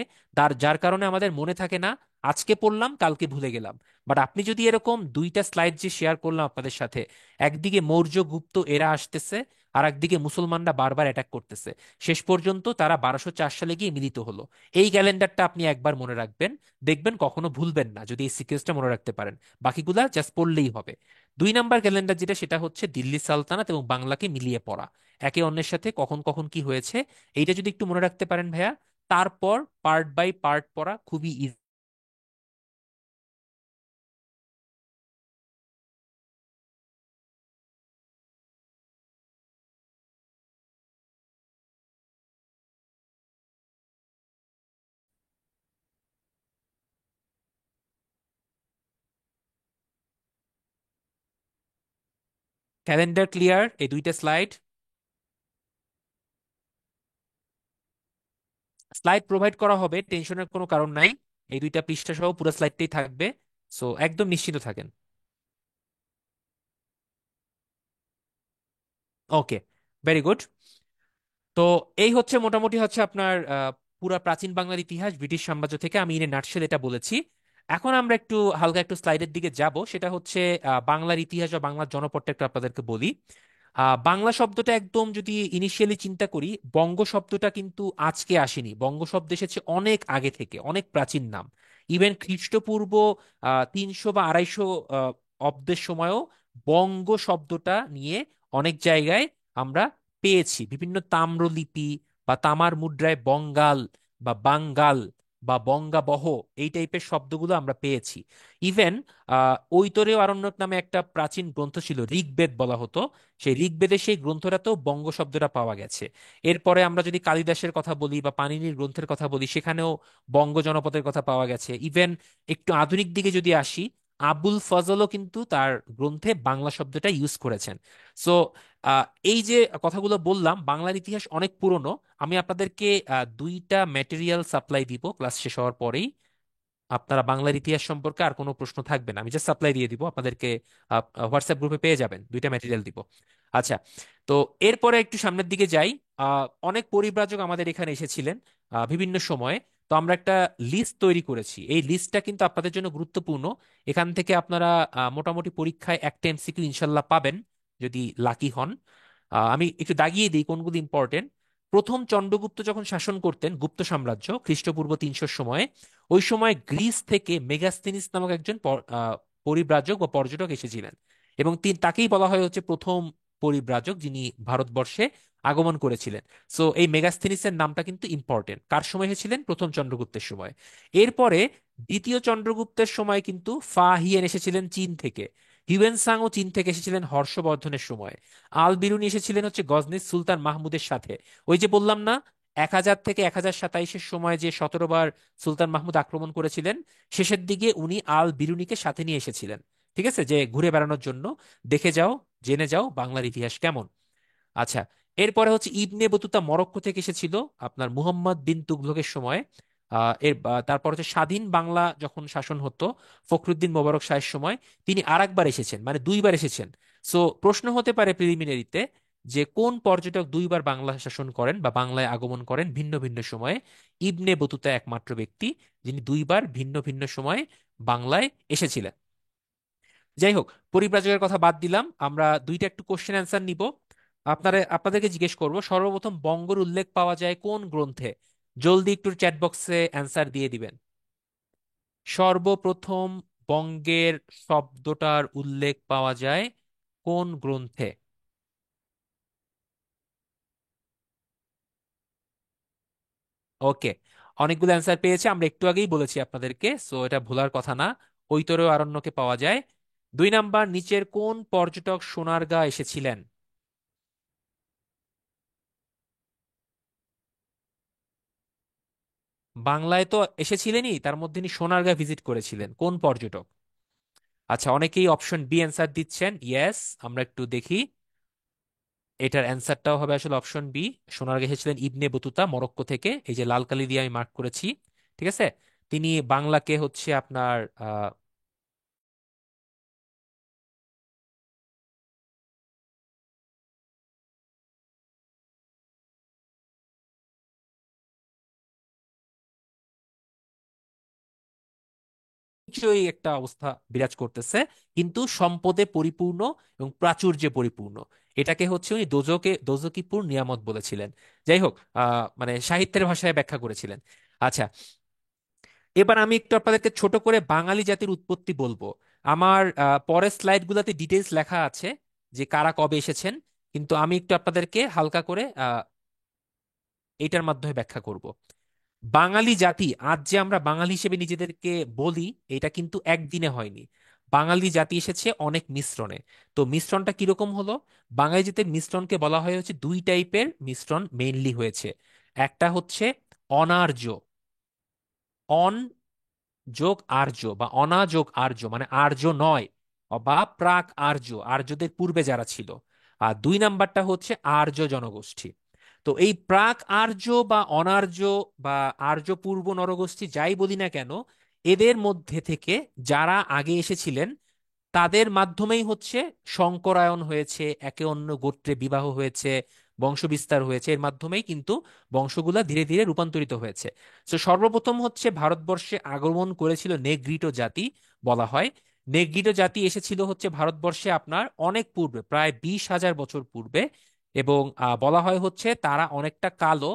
যার কারণে আমাদের মনে থাকে না। আজকে পড়লাম, কালকে ভুলে গেলাম। বাট আপনি যদি এরকম দুইটা স্লাইড যে শেয়ার করলাম আপনাদের সাথে, একদিকে মৌর্য গুপ্ত এরা আসতেছে, আর একদিকে মুসলমানরা বারবার অ্যাটাক করতেছে, শেষ পর্যন্ত তারা 1204 সালে গিয়ে মিলিত হলো। এই ক্যালেন্ডারটা আপনি একবার মনে রাখবেন, দেখবেন কখনো ভুলবেন না যদি এই সিকোয়েন্সটা মনে রাখতে পারেন। বাকিগুলা জাস্ট পড়লেই হবে। 2 নাম্বার ক্যালেন্ডার যেটা, সেটা হচ্ছে দিল্লি সালতানাত এবং বাংলাকে মিলিয়ে পড়া। একে অন্যের সাথে কখন কখন কি হয়েছে, এইটা যদি একটু মনে রাখতে পারেন ভাইয়া, তারপর পার্ট বাই পার্ট পড়া খুবই ইজি। Calendar clear? এই দুইটা স্লাইড, স্লাইড প্রোভাইড করা হবে, টেনশনের কোনো কারণ নাই। এই দুইটা পৃষ্ঠা সহ পুরো স্লাইডটাই থাকবে, সো একদম নিশ্চিন্ত থাকেন। ওকে, ভেরি গুড। তো এই হচ্ছে মোটামুটি হচ্ছে আপনার পুরা প্রাচীন বাংলার ইতিহাস ব্রিটিশ সাম্রাজ্য থেকে আমি ইন নাটশেল এটা বলেছি। এখন আমরা একটু হালকা একটু স্লাইডের দিকে যাব, সেটা হচ্ছে বাংলার ইতিহাস বা বাংলার জনপদটা একটু আপনাদেরকে বলি। বাংলা শব্দটা একদম যদি ইনিশিয়ালি চিন্তা করি, বঙ্গ শব্দটা কিন্তু আজকে আসেনি, বঙ্গ শব্দ এসেছে অনেক আগে থেকে, অনেক প্রাচীন নাম। ইভেন খ্রিস্টপূর্ব 300 বা 250 অব্দের সময়ও বঙ্গ শব্দটা নিয়ে অনেক জায়গায় আমরা পেয়েছি। বিভিন্ন তাম্রলিপি বা তামার মুদ্রায় বঙ্গাল বা বাঙ্গাল বা বঙ্গাবহ এই টাইপের শব্দগুলো আমরা পেয়েছি। ইভেন ঐতরেয় আরণ্যক নামে একটা প্রাচীন গ্রন্থ ছিল, ঋগ্বেদ বলা হতো, সেই ঋগ্বেদে সেই গ্রন্থটাতেও বঙ্গ শব্দটা পাওয়া গেছে। এরপরে আমরা যদি কালিদাসের কথা বলি বা পাণিনির গ্রন্থের কথা বলি, সেখানেও বঙ্গ জনপদের কথা পাওয়া গেছে। ইভেন একটু আধুনিক দিকে যদি আসি, আবুল ফজলও কিন্তু তার গ্রন্থে বাংলা শব্দটা ইউজ করেছেন। সো এই যে কথাগুলো বললাম, বাংলার ইতিহাস অনেক পুরনো। আমি আপনাদেরকে দুইটা ম্যাটেরিয়াল সাপ্লাই দিব ক্লাস শেষ হওয়ার পরেই। আপনারা বাংলার ইতিহাস সম্পর্কে আর কোনো প্রশ্ন থাকবে না, আমি জাস্ট সাপ্লাই দিয়ে দিব আপনাদেরকে। হোয়াটসঅ্যাপ গ্রুপে পেয়ে যাবেন, দুইটা ম্যাটেরিয়াল দিব। আচ্ছা, তো এরপরে একটু সামনের দিকে যাই। অনেক পরিব্রাজক আমাদের এখানে এসেছিলেন বিভিন্ন সময়ে। তো আমরা একটা লিস্ট তৈরি করেছি, এই লিস্টটা কিন্তু আপনাদের জন্য গুরুত্বপূর্ণ। এখান থেকে আপনারা মোটামুটি পরীক্ষায় একটা এমসিকিউ ইনশাল্লাহ পাবেন যদি লাকি হন। আমি একটু দাগিয়ে দিই কোনগুলো ইম্পর্টেন্ট। প্রথম চন্দ্রগুপ্ত যখন শাসন করতেন গুপ্ত সাম্রাজ্য খ্রিস্টপূর্ব 300 সময়ে, ওই সময় গ্রিস থেকে মেগাস্তিনিস নামক একজন পরিব্রাজক বা পর্যটক এসেছিলেন। এবং তাকেই বলা হয় হচ্ছে প্রথম পরিব্রাজক যিনি ভারতবর্ষে আগমন করেছিলেন। সো এই মেগাস্তিনিসের নামটা কিন্তু ইম্পর্টেন্ট। কার সময় এসেছিলেন? প্রথম চন্দ্রগুপ্তের সময়। এরপরে দ্বিতীয় চন্দ্রগুপ্তের সময় কিন্তু ফা হিয়েন এসেছিলেন চীন থেকে। হিউয়েন সাংও চীন থেকে এসেছিলেন হর্ষবর্ধনের সময়। আল বিরুনি এসেছিলেন হচ্ছে গজনির সুলতান মাহমুদের সাথে। ওই যে বললাম না, 1000 থেকে 1027-এর সময় যে 17 বার সুলতান মাহমুদ আক্রমণ করেছিলেন, শেষের দিকে উনি আল বিরুনিকে সাথে নিয়ে এসেছিলেন। ঠিক আছে, যে ঘুরে বেড়ানোর জন্য। দেখে যাও, জেনে যাও বাংলার ইতিহাস কেমন। আচ্ছা, এরপরে হচ্ছে ইবনে বতুতা মরক্কো থেকে এসেছিল আপনার মুহাম্মদ বিন তুগলকের সময়। তারপর হচ্ছে স্বাধীন বাংলা যখন শাসন হতো ফখরুদ্দিন মোবারক শাহের সময়, তিনি আরেকবার এসেছেন, মানে দুইবার এসেছেন। সো প্রশ্ন হতে পারে প্রিলিমিনারিতে যে কোন পর্যটক দুইবার বাংলা শাসন করেন বা বাংলায় আগমন করেন ভিন্ন ভিন্ন সময়ে? ইবনে বতুতা একমাত্র ব্যক্তি যিনি দুইবার ভিন্ন ভিন্ন সময়ে বাংলায় এসেছিলেন। যাই হোক, পরিব্রাজকের কথা বাদ দিলাম, আমরা দুইটা একটু কোশ্চেন অ্যান্সার নিব। আপনাদেরকে জিজ্ঞেস করব, সর্বপ্রথম বঙ্গর উল্লেখ পাওয়া যায় কোন গ্রন্থে? জলদি একটু চ্যাট বক্সে অ্যান্সার দিয়ে দিবেন। সর্বপ্রথম বঙ্গের শব্দটার উল্লেখ পাওয়া যায় কোন গ্রন্থে? ওকে, অনেকগুলো অ্যান্সার পেয়েছে, আমরা একটু আগেই বলেছি আপনাদেরকে, সো এটা ভোলার কথা না। ঐতরেয় আরণ্যকে পাওয়া যায়। 2 নাম্বার, নিচের কোন পর্যটক সোনারগাঁ এসেছিলেন? বাংলায় তো এসেছিলেনই, তার মধ্যে ইনি সোনারগাঁ ভিজিট করেছিলেন, কোন পর্যটক? আচ্ছা, অনেকেই অপশন বি অ্যান্সার দিচ্ছেন, ইয়েস। আমরা একটু দেখি, এটার অ্যান্সারটাও হবে আসলে অপশন বি। সোনারগাঁ এসেছিলেন ইবনে বতুতা মরক্কো থেকে, এই যে লাল কালি দিয়ে আমি মার্ক করেছি। ঠিক আছে, তিনি বাংলাকে হচ্ছে আপনার নিশ্চয়ই একটা অবস্থা বিরাজ করতেছে, কিন্তু সম্পদে পরিপূর্ণ এবং প্রাচুর্যে পরিপূর্ণ। এটাকে হচ্ছে উনি দোজকিপুর নিয়ামত বলেছিলেন। যাই হোক, মানে সাহিত্যের ভাষায় ব্যাখ্যা করেছিলেন। আচ্ছা, এবার আমি একটু আপনাদেরকে ছোট করে বাঙালি জাতির উৎপত্তি বলবো। আমার পরের স্লাইডগুলোতে ডিটেলস লেখা আছে যে কারা কবে এসেছেন, কিন্তু আমি একটু আপনাদেরকে হালকা করে এটার মাধ্যমে ব্যাখ্যা করব। বাঙালি জাতি, আজ যে আমরা বাঙালি হিসেবে নিজেদেরকে বলি, এটা কিন্তু একদিনে হয়নি। বাঙালি জাতি এসেছে অনেক মিশ্রণে। তো মিশ্রণটা কিরকম হলো? বাঙালি জাতির মিশ্রণকে বলা হয় হচ্ছে দুই টাইপের মিশ্রণ মেইনলি হয়েছে। একটা হচ্ছে অনার্য, অন যোগ আর্য, বা অনা যোগ আর্য মানে আর্য নয়, বা প্রাক আর্য, আর্যদের পূর্বে যারা ছিল। আর দুই নাম্বারটা হচ্ছে আর্য জনগোষ্ঠী। তো এই প্রাক আর্য বা অনার্য বা আর্য পূর্ব নরগোষ্ঠী যাই বলি না কেন, এদের মধ্যে থেকে যারা আগে এসেছিলেন তাদের মাধ্যমেই হচ্ছে শঙ্করায়ন হয়েছে, একে অন্য গোত্রে বিবাহ হয়েছে, বংশবিস্তার হয়েছে, এর মাধ্যমেই কিন্তু বংশগুলা ধীরে ধীরে রূপান্তরিত হয়েছে। তো সর্বপ্রথম হচ্ছে ভারতবর্ষে আগমন করেছিল নেগ্রিটো জাতি বলা হয়। নেগ্রিটো জাতি এসেছিল হচ্ছে ভারতবর্ষে আপনার অনেক পূর্বে, প্রায় 20,000 বছর পূর্বে। এবং বলা হয় হচ্ছে তারা অনেকটা কালো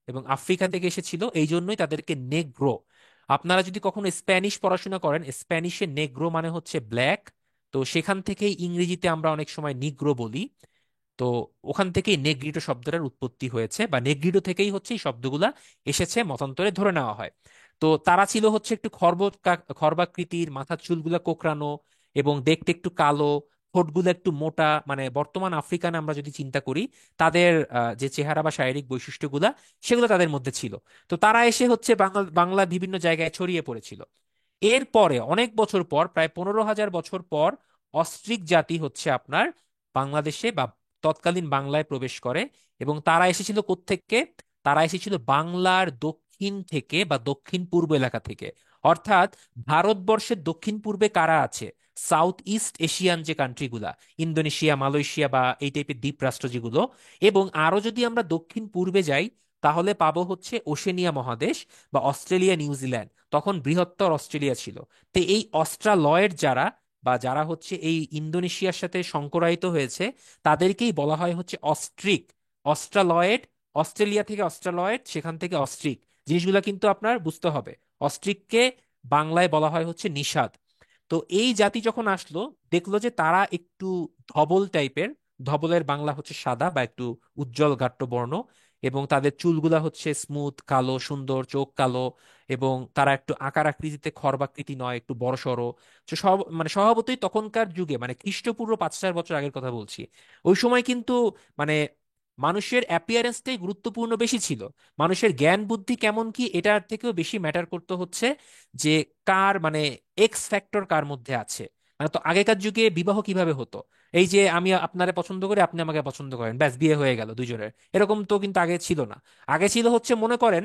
এবং আফ্রিকা থেকে এসেছিল, এই জন্যই তাদেরকে নেগ্রো। আপনারা যদি কখনো স্প্যানিশ পড়াশোনা করেন, স্প্যানিশে নেগ্রো মানে হচ্ছে ব্ল্যাক। তো সেখান থেকেই ইংরেজিতে আমরা অনেক সময় নিগ্রো বলি। তো ওখান থেকেই নেগ্রিটো শব্দটার উৎপত্তি হয়েছে, বা নেগ্রিটো থেকেই হচ্ছে এই শব্দগুলা এসেছে মতান্তরে ধরে নেওয়া হয়। তো তারা ছিল হচ্ছে একটু খর্বাকৃতির, মাথার চুলগুলা কোকড়ানো এবং দেখতে একটু কালো, ঠোঁটগুলো একটু মোটা, মানে বর্তমান আফ্রিকান আমরা যদি চিন্তা করি, তাদের যে চেহারা বা শারীরিক বৈশিষ্ট্যগুলা সেগুলো তাদের মধ্যে ছিল। তো তারা এসে হচ্ছে বাংলা বিভিন্ন জায়গায় ছড়িয়ে পড়েছিল। এরপরে অনেক বছর পর, প্রায় 15,000 বছর পর, অস্ট্রিক জাতি হচ্ছে আপনার বাংলাদেশে বা তৎকালীন বাংলায় প্রবেশ করে। এবং তারা এসেছিল কোত্থেকে? তারা এসেছিল বাংলার দক্ষিণ থেকে বা দক্ষিণ পূর্ব এলাকা থেকে। অর্থাৎ ভারতবর্ষের দক্ষিণ পূর্বে কারা আছে? সাউথ ইস্ট এশিয়ান যে কান্ট্রিগুলা, ইন্দোনেশিয়া, মালয়েশিয়া বা এই টাইপের দ্বীপ রাষ্ট্র যেগুলো। এবং আরো যদি আমরা দক্ষিণ পূর্বে যাই, তাহলে পাবো হচ্ছে ওশেনিয়া মহাদেশ বা অস্ট্রেলিয়া, নিউজিল্যান্ড। তখন বৃহত্তর অস্ট্রেলিয়া ছিল। তো এই অস্ট্রালয়েড যারা, বা যারা হচ্ছে এই ইন্দোনেশিয়ার সাথে সংকরায়িত হয়েছে, তাদেরকেই বলা হয় হচ্ছে অস্ট্রিক। অস্ট্রালয়েড, অস্ট্রেলিয়া থেকে অস্ট্রালয়েড, সেখান থেকে অস্ট্রিক। জিনিসগুলো কিন্তু আপনার বুঝতে হবে। অস্ট্রিককে বাংলায় বলা হয় হচ্ছে নিষাদ। তো এই জাতি যখন আসলো, দেখলো যে তারা একটু ধবল টাইপের। ধবলের বাংলা হচ্ছে সাদা বা একটু উজ্জ্বল গাট্ট বর্ণ। এবং তাদের চুলগুলা হচ্ছে স্মুথ কালো, সুন্দর, চোখ কালো। এবং তারা একটু আকার আকৃতিতে খর্বাকৃতি নয়, একটু বড়সড়। তো সব মানে স্বভাবতই তখনকার যুগে, মানে খ্রিস্টপূর্ব 5,000 বছর আগের কথা বলছি, ওই সময় কিন্তু মানে মানুষের অ্যাপিয়ারেন্সটাই গুরুত্বপূর্ণ বেশি ছিল। মানুষের জ্ঞান বুদ্ধি কেমন কি, এটার থেকেও বেশি ম্যাটার করতে হচ্ছে যে কার মানে এক্স ফ্যাক্টর কার মধ্যে আছে। মানে তো আগেকার যুগে বিবাহ কিভাবে হতো? এই যে আমি আপনারে পছন্দ করি, আপনি আমাকে পছন্দ করেন, ব্যাস বিয়ে হয়ে গেল দুজনের। এরকম তো কিন্তু আগে ছিল না। আগে ছিল হচ্ছে, মনে করেন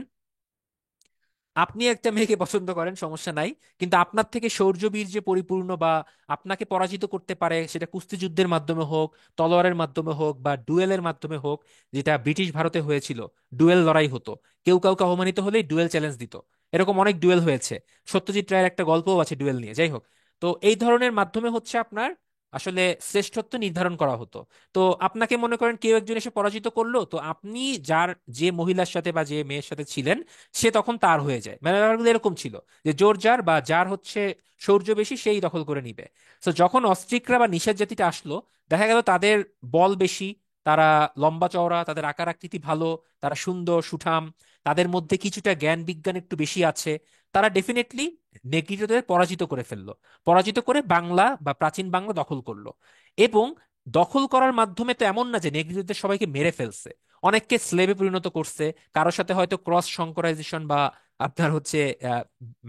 আপনি একটা মেয়েকে পছন্দ করেন, সমস্যা নাই, কিন্তু আপনার থেকে শৌর্য বীর্যে পরিপূর্ণ, বা আপনাকে পরাজিত করতে পারে, সেটা কুস্তিযুদ্ধের মাধ্যমে হোক, তলোয়ারের মাধ্যমে হোক, বা ডুয়েলের মাধ্যমে হোক। যেটা ব্রিটিশ ভারতে হয়েছিল, ডুয়েল লড়াই হতো। কেউ কাউকে অপমানিত হলেই ডুয়েল চ্যালেঞ্জ দিত। এরকম অনেক ডুয়েল হয়েছে। সত্যজিৎ রায়ের একটা গল্পও আছে ডুয়েল নিয়ে, যাই হোক। তো এই ধরনের মাধ্যমে হচ্ছে আপনার আসলে শ্রেষ্ঠত্ব নির্ধারণ করা হতো। তো আপনাকে মনে করেন কেউ একজন এসে পরাজিত করলো, তো আপনি যার যে মহিলার সাথে বা যে মেয়ের সাথে ছিলেন, সে তখন তার হয়ে যায়। মানে ব্যাপারগুলো এরকম ছিল যে জোর যার, বা যার হচ্ছে শৌর্য বেশি সেই দখল করে নিবে। তো যখন অস্ট্রিকরা বা নিষাদ জাতিটা আসলো, দেখা গেল তাদের বল বেশি, তারা লম্বা চওড়া, তাদের আকার আকৃতি ভালো, তারা সুন্দর সুঠাম, তাদের মধ্যে কিছুটা জ্ঞান বিজ্ঞান একটু বেশি আছে। তারা ডেফিনেটলি নেগ্রিটোদের পরাজিত করে ফেললো। পরাজিত করে বাংলা বা প্রাচীন বাংলা দখল করলো। এবং দখল করার মাধ্যমে তো এমন না যে নেগ্রিটোদের সবাইকে মেরে ফেলছে, অনেককে স্লেভে পরিণত করছে। কারোর সাথে হয়তো ক্রস সংকরাইজেশন বা আপনার হচ্ছে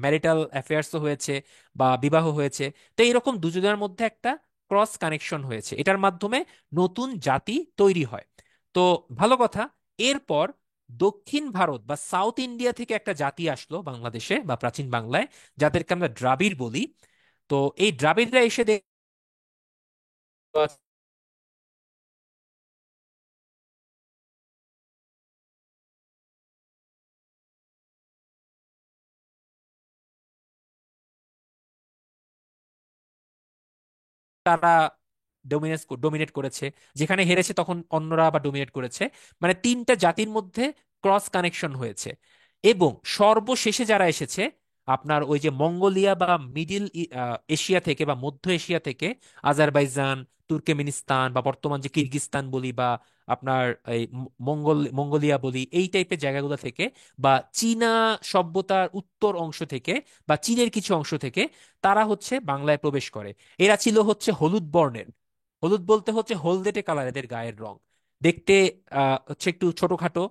ম্যারিটাল অ্যাফেয়ার্সও হয়েছে, বা বিবাহ হয়েছে। তো এইরকম দুজনের মধ্যে একটা ক্রস কানেকশন হয়েছে, এটার মাধ্যমে নতুন জাতি তৈরি হয়। তো ভালো কথা। এরপর দক্ষিণ ভারত বা সাউথ ইন্ডিয়া থেকে একটা জাতি আসলো বাংলাদেশে বা প্রাচীন বাংলায়, যাদেরকে আমরা দ্রাবিড় বলি। তো এই দ্রাবিড়রা এসে তারা ডোমিনেট করেছে। যেখানে হেরেছে তখন অন্যরা আবার ডোমিনেট করেছে। মানে তিনটা জাতির মধ্যে ক্রস কানেকশন হয়েছে। এবং সর্বশেষে যারা এসেছে, আপনার ওই যে মঙ্গোলিয়া বা মিডিল এশিয়া থেকে বা মধ্য এশিয়া থেকে, আজারবাইজান, তুর্কমেনিস্তান বা বর্তমান যে কিরগিজস্তান বলি বা আপনার এই মঙ্গোলিয়া বলি, এই টাইপের জায়গাগুলো থেকে বা চীনা সভ্যতার উত্তর অংশ থেকে বা চীনের কিছু অংশ থেকে তারা হচ্ছে বাংলায় প্রবেশ করে। এরা ছিল হচ্ছে হলুদ বর্ণের। হলুদ বলতে হচ্ছে হলদেটে কালার, এদের গায়ের রং দেখতে হচ্ছে একটু ছোটখাটো,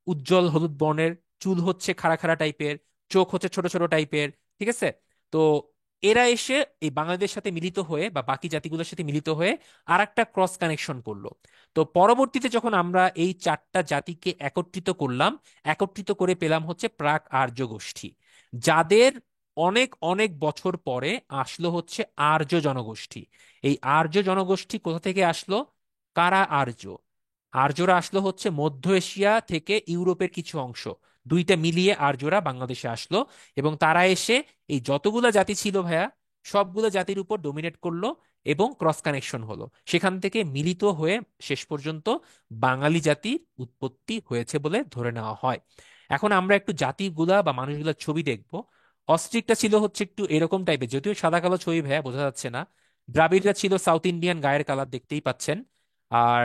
উজ্জ্বল হলুদ বর্ণের, চুল হচ্ছে খাড়া খাড়া টাইপের, চোখ হচ্ছে ছোট ছোট টাইপের। ঠিক আছে? তো এরা এসে এই বাংলাদেশের সাথে মিলিত হয়ে বা বাকি জাতিগুলোর সাথে মিলিত হয়ে আর একটা ক্রস কানেকশন করলো। তো পরবর্তীতে যখন আমরা এই চারটা জাতিকে একত্রিত করলাম, একত্রিত করে পেলাম হচ্ছে প্রাক আর্য গোষ্ঠী, যাদের অনেক অনেক বছর পরে আসলো হচ্ছে আর্য জনগোষ্ঠী। এই আর্য জনগোষ্ঠী কোথা থেকে আসলো? কারা আর্য? আর্যরা আসলো হচ্ছে মধ্য এশিয়া থেকে ইউরোপের কিছু অংশ, দুইটা মিলিয়ে আর্যরা বাংলাদেশে আসলো। এবং তারা এসে এই যতগুলা জাতি ছিল ভাইয়া, সবগুলো জাতির উপর ডোমিনেট করলো এবং ক্রস কানেকশন হলো। সেখান থেকে মিলিত হয়ে শেষ পর্যন্ত বাঙালি জাতির উৎপত্তি হয়েছে বলে ধরে নেওয়া হয়। এখন আমরা একটু জাতিগুলা বা মানুষগুলার ছবি দেখব। অস্ট্রিকটা ছিল হচ্ছে একটু এরকম টাইপের, যদিও সাদা কালো ছবি ভাইয়া বোঝা যাচ্ছে না। দ্রাবিড়রা ছিল সাউথ ইন্ডিয়ান গায়ের কালার, দেখতেই পাচ্ছেন। আর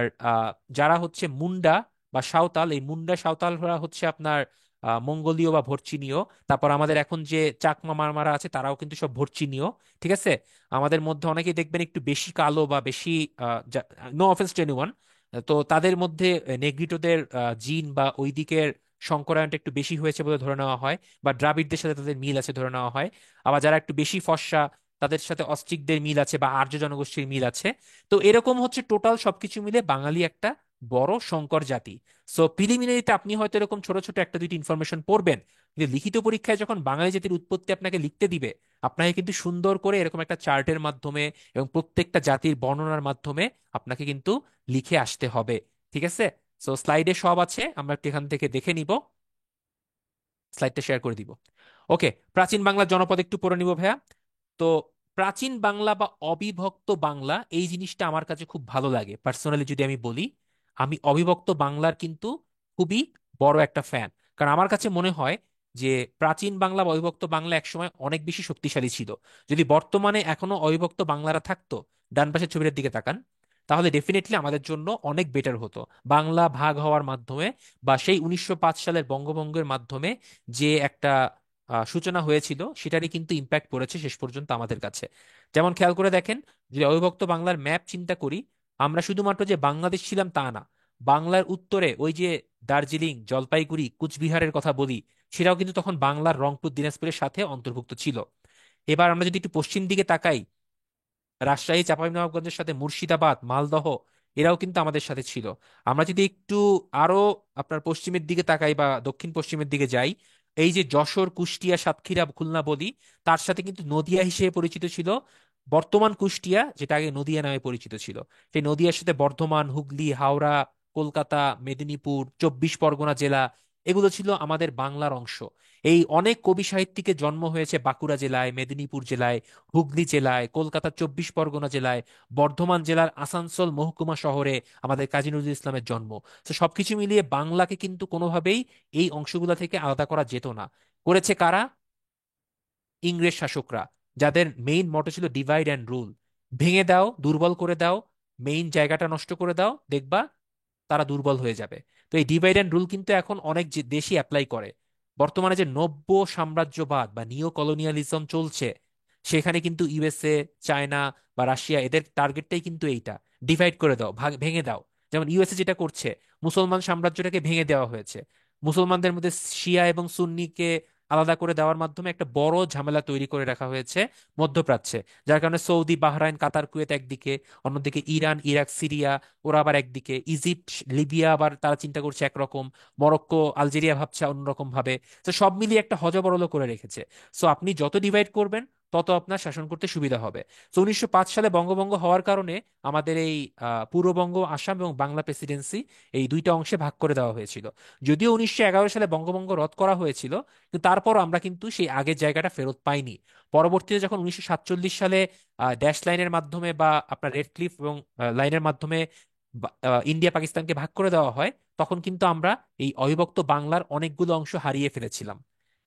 যারা হচ্ছে মুন্ডা বা সাঁওতাল, এই মুন্ডা সাঁওতালরা হচ্ছে আপনার মঙ্গোলীয় বা ভর্চিনীয়। তারপর আমাদের এখন যে চাকমা মারমারা আছে তারাও কিন্তু সব ভর্চিনীয়। ঠিক আছে? আমাদের মধ্যে অনেকেই দেখবেন একটু বেশি কালো বা বেশি, নো অফেন্স টু এনিওয়ান, তো তাদের মধ্যে নেগ্রিটোদের জিন বা ওই দিকের সংকরায়নটা একটু বেশি হয়েছে বলে ধরে নেওয়া হয়, বা দ্রাবিড়দের সাথে তাদের মিল আছে ধরে নেওয়া হয়। আবার যারা একটু বেশি ফর্সা তাদের সাথে অস্ট্রিকদের মিল আছে বা আর্য জনগোষ্ঠীর মিল আছে। তো এরকম হচ্ছে টোটাল সবকিছু মিলে বাঙালি একটা বড় সংকর জাতি। সো প্রিলিমিনারিতে আপনি হয়তো এরকম ছোট ছোট একটা দুইটি ইনফরমেশন পড়বেন, কিন্তু লিখিত পরীক্ষায় যখন বাঙালি জাতির উৎপত্তি আপনাকে লিখতে দিবে, আপনাকে কিন্তু সুন্দর করে এরকম একটা চার্টের মাধ্যমে এবং প্রত্যেকটা জাতির বর্ণনার মাধ্যমে আপনাকে কিন্তু লিখে আসতে হবে। ঠিক আছে? সো স্লাইডে সব আছে, আমরা একটু এখান থেকে দেখে নিব। স্লাইডটা শেয়ার করে দিব। ওকে, প্রাচীন বাংলার জনপদ একটু পড়ে নিব ভাইয়া। তো প্রাচীন বাংলা বা অবিভক্ত বাংলা এই জিনিসটা আমার কাছে খুব ভালো লাগে পার্সোনালি। যদি আমি বলি, আমি অবিভক্ত বাংলার কিন্তু খুবই বড় একটা ফ্যান। কারণ আমার কাছে মনে হয় যে প্রাচীন বাংলা বা অবিভক্ত বাংলা একসময় অনেক বেশি শক্তিশালী ছিল। যদি বর্তমানে এখনো অবিভক্ত বাংলারা থাকতো, ডান পাশের ছবিটার দিকে তাকান, তাহলে ডেফিনেটলি আমাদের জন্য অনেক বেটার হতো। বাংলা ভাগ হওয়ার মাধ্যমে বা সেই 1905 সালের বঙ্গভঙ্গের মাধ্যমে যে একটা সূচনা হয়েছিল, সেটারই কিন্তু ইম্প্যাক্ট পড়েছে শেষ পর্যন্ত আমাদের কাছে। যেমন খেয়াল করে দেখেন, যদি অবিভক্ত বাংলার ম্যাপ চিন্তা করি, আমরা শুধুমাত্র যে বাংলাদেশ ছিলাম তা না। বাংলার উত্তরে ওই যে দার্জিলিং, জলপাইগুড়ি, কুচবিহারের কথা বলি, সেটাও কিন্তু তখন বাংলার রংপুর, দিনাজপুরের সাথে অন্তর্ভুক্ত ছিল। এবার আমরা যদি একটু পশ্চিম দিকে তাকাই, রাজশাহী, চাঁপাইনবাবগঞ্জের সাথে মুর্শিদাবাদ, মালদহ, এরাও কিন্তু আমাদের সাথে ছিল। আমরা যদি একটু আরো আপনার পশ্চিমের দিকে তাকাই বা দক্ষিণ পশ্চিমের দিকে যাই, এই যে যশোর, কুষ্টিয়া, সাতক্ষীরা, খুলনা বলি, তার সাথে কিন্তু নদিয়া হিসেবে পরিচিত ছিল বর্তমান কুষ্টিয়া, যেটা আগে নদিয়া নামে পরিচিত ছিল। সেই নদিয়ার সাথে বর্ধমান, হুগলি, হাওড়া, কলকাতা, মেদিনীপুর, 24 পরগনা জেলা, এগুলো ছিল আমাদের বাংলার অংশ। এই অনেক কবি সাহিত্যিকের জন্ম হয়েছে বাঁকুড়া জেলায়, মেদিনীপুর জেলায়, হুগলি জেলায়, কলকাতার 24 পরগনা জেলায়, বর্ধমান জেলার আসানসোল মহকুমা শহরে আমাদের কাজী নজরুল ইসলামের জন্ম। তো সবকিছু মিলিয়ে বাংলাকে কিন্তু কোনোভাবেই এই অংশগুলো থেকে আলাদা করা যেত না। করেছে কারা? ইংরেজ শাসকরা, যাদের মেইন মটো ছিল ডিভাইড অ্যান্ড রুল। ভেঙে দাও, দুর্বল করে দাও, মেইন জায়গাটা নষ্ট করে দাও, দেখবা তারা দুর্বল হয়ে যাবে। তো এই ডিভাইড অ্যান্ড রুল কিন্তু এখন অনেক যে দেশই অ্যাপ্লাই করে। বর্তমানে যে নব্য সাম্রাজ্যবাদ বা নিও কলোনিয়ালিজম চলছে, সেখানে কিন্তু ইউএসএ, চায়না বা রাশিয়া, এদের টার্গেটটাই কিন্তু এইটা, ডিভাইড করে দাও, ভেঙে দাও। যেমন ইউএসএ যেটা করছে, মুসলমান সাম্রাজ্যটাকে ভেঙে দেওয়া হয়েছে, মুসলমানদের মধ্যে শিয়া এবং সুন্নিকে আলাদা করে দেওয়ার মাধ্যমে একটা বড় ঝামেলা তৈরি করে রাখা হয়েছে মধ্যপ্রাচ্যে। যার কারণে সৌদি, বাহরাইন, কাতার, কুয়েত একদিকে, অন্যদিকে ইরান, ইরাক, সিরিয়া, ওরা আবার একদিকে, ইজিপ্ট, লিবিয়া আবার তারা চিন্তা করছে একরকম, মরক্কো, আলজেরিয়া ভাবছে অন্যরকম ভাবে। তো সব মিলিয়ে একটা হজবরল করে রেখেছে। সো আপনি যত ডিভাইড করবেন, তত আপনার শাসন করতে সুবিধা হবে। তো 1905 সালে বঙ্গভঙ্গ হওয়ার কারণে আমাদের এই পূর্ববঙ্গ, আসাম এবং বাংলা প্রেসিডেন্সি, এই দুইটা অংশে ভাগ করে দেওয়া হয়েছিল। যদিও 1911 সালে বঙ্গভঙ্গ রদ করা হয়েছিল, কিন্তু তারপরও আমরা কিন্তু সেই আগের জায়গাটা ফেরত পাইনি। পরবর্তীতে যখন 1947 সালে ড্যাশ লাইনের মাধ্যমে বা আপনার রেড ক্লিফ এবং লাইনের মাধ্যমে ইন্ডিয়া পাকিস্তানকে ভাগ করে দেওয়া হয়, তখন কিন্তু আমরা এই অবিভক্ত বাংলার অনেকগুলো অংশ হারিয়ে ফেলেছিলাম।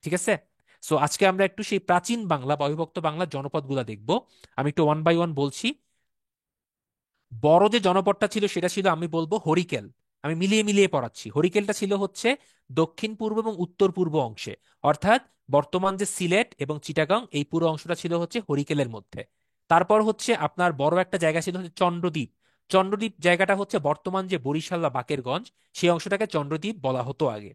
ঠিক আছে? সো আজকে আমরা একটু সেই প্রাচীন বাংলা বা অবিভক্ত বাংলার জনপদগুলা দেখব। আমি একটু ওয়ান বাই ওয়ান বলছি। বড় যে জনপদটা ছিল সেটা ছিল, আমি বলবো, হরিকেল। আমি মিলিয়ে মিলিয়ে পড়াচ্ছি। হরিকেলটা ছিল হচ্ছে দক্ষিণ পূর্ব এবং উত্তর পূর্ব অংশে, অর্থাৎ বর্তমান যে সিলেট এবং চিটাগাং এই পুরো অংশটা ছিল হচ্ছে হরিকেলের মধ্যে। তারপর হচ্ছে আপনার বড় একটা জায়গা ছিল হচ্ছে চন্দ্রদ্বীপ। চন্দ্রদ্বীপ জায়গাটা হচ্ছে বর্তমান যে বরিশাল বা বাকেরগঞ্জ, সেই অংশটাকে চন্দ্রদ্বীপ বলা হতো আগে।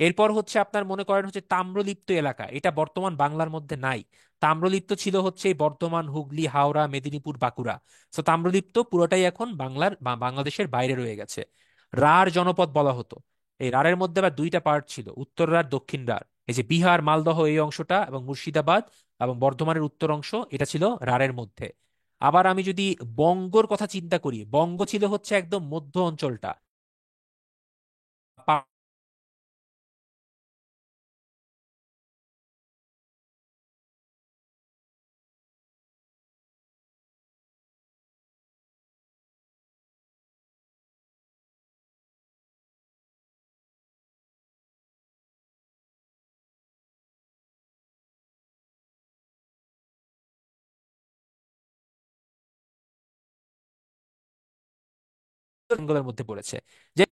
এরপর হচ্ছে আপনার মনে করেন হচ্ছে তাম্রলিপ্ত এলাকা, এটা বর্তমান বাংলার মধ্যে নাই। তাম্রলিপ্ত ছিল হচ্ছে এই বর্তমান হুগলি, হাওড়া, মেদিনীপুর, বাঁকুড়া। তো তাম্রলিপ্ত পুরোটাই এখন বাংলার বা বাংলাদেশের বাইরে রয়ে গেছে। রাঢ় জনপদ বলা হতো। এই রাঢ়ের মধ্যে আবার দুইটা পার্ট ছিল, উত্তর রাঢ়, দক্ষিণ রাঢ়। এই যে বিহার, মালদহ এই অংশটা এবং মুর্শিদাবাদ এবং বর্ধমানের উত্তর অংশ, এটা ছিল রাঢ়ের মধ্যে। আবার আমি যদি বঙ্গর কথা চিন্তা করি, বঙ্গ ছিল হচ্ছে একদম মধ্য অঞ্চলটা। বেঙ্গলের মধ্যে পড়েছে। যে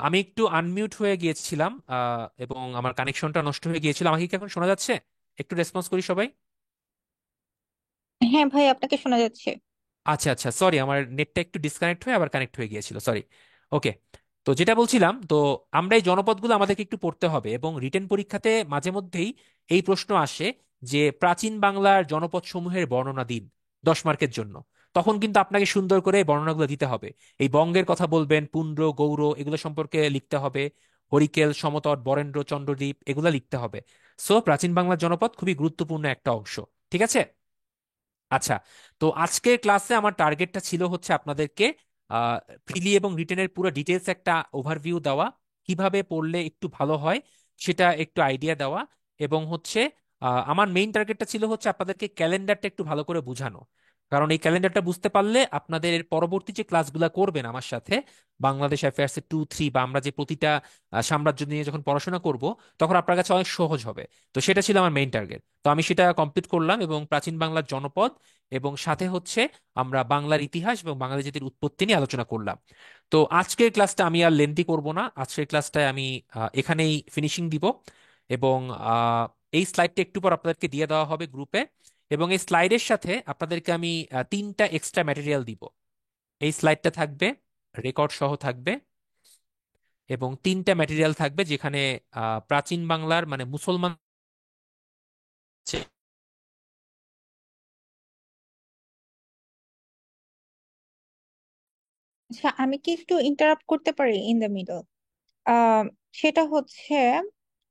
আমি একটু আনমিউট হয়ে গিয়েছিলাম, এবং আমার কানেকশনটা নষ্ট হয়ে গিয়েছিল। আমাকে কি এখন শোনা যাচ্ছে? একটু রেসপন্স করি সবাই। হ্যাঁ ভাই, আপনাকে শোনা যাচ্ছে। আচ্ছা আচ্ছা, সরি, আমার নেটটা একটু ডিসকানেক্ট হয়ে আবার কানেক্ট হয়ে গিয়েছিল, সরি। ওকে। তো যেটা বলছিলাম, তো আমরা এই জনপদগুলো আমাদেরকে একটু পড়তে হবে, এবং রিটেন পরীক্ষাতে মাঝে মধ্যেই এই প্রশ্ন আসে যে প্রাচীন বাংলার জনপদ সমূহের বর্ণনা দিন 10 মার্কের জন্য। তখন কিন্তু আপনাকে সুন্দর করে এই বর্ণনাগুলো দিতে হবে। এই বঙ্গের কথা বলবেন, পুন্ড্র, গৌড় এগুলো সম্পর্কে লিখতে হবে। হরিকেল, সমতট, বরেন্দ্র, চন্দ্রদ্বীপ এগুলো লিখতে হবে। সো প্রাচীন বাংলার জনপদ খুবই গুরুত্বপূর্ণ একটা অংশ। ঠিক আছে। আচ্ছা। তো আজকের ক্লাসে আমার টার্গেটটা ছিল হচ্ছে আপনাদেরকে প্রিলি এবং রিটেনের পুরো ডিটেলস একটা ওভারভিউ দেওয়া, কিভাবে পড়লে একটু ভালো হয় সেটা একটু আইডিয়া দেওয়া, এবং হচ্ছে আমার মেইন টার্গেটটা ছিল হচ্ছে আপনাদেরকে ক্যালেন্ডারটা একটু ভালো করে বোঝানো। কারণ এই ক্যালেন্ডারটা বুঝতে পারলে আপনাদের এর পরবর্তী যে ক্লাসগুলো করবেন আমার সাথে, বাংলাদেশ অ্যাফেয়ার্স এর 2, 3, বা আমরা যে প্রতিটা সাম্রাজ্য নিয়ে যখন পড়াশোনা করব, তখন আপনার কাছে অনেক সহজ হবে। তো সেটা ছিল আমার মেইন টার্গেট। তো আমি সেটা কমপ্লিট করলাম, এবং প্রাচীন বাংলার জনপদ এবং সাথে হচ্ছে আমরা বাংলার ইতিহাস এবং বাঙালি জাতির উৎপত্তি নিয়ে আলোচনা করলাম। তো আজকের ক্লাসটা আমি আর লেন্দি করব না, আজকের ক্লাসটায় আমি এখানেই ফিনিশিং দিব। এবং আহ, এই স্লাইডটা একটু পর আপনাদেরকে দিয়ে দেওয়া হবে গ্রুপে। এবং এই স্লাইডের সাথে আপনাদেরকে আমি 3টা এক্সট্রা ম্যাটেরিয়াল দিব। এই স্লাইডটা থাকবে, রেকর্ড সহ থাকবে, এবং 3টা ম্যাটেরিয়াল থাকবে যেখানে প্রাচীন বাংলার মানে মুসলমান। আচ্ছা, আমি কি একটু ইন্টারাপ্ট করতে পারি ইন দ্য মিডল? আহ সেটা হচ্ছে,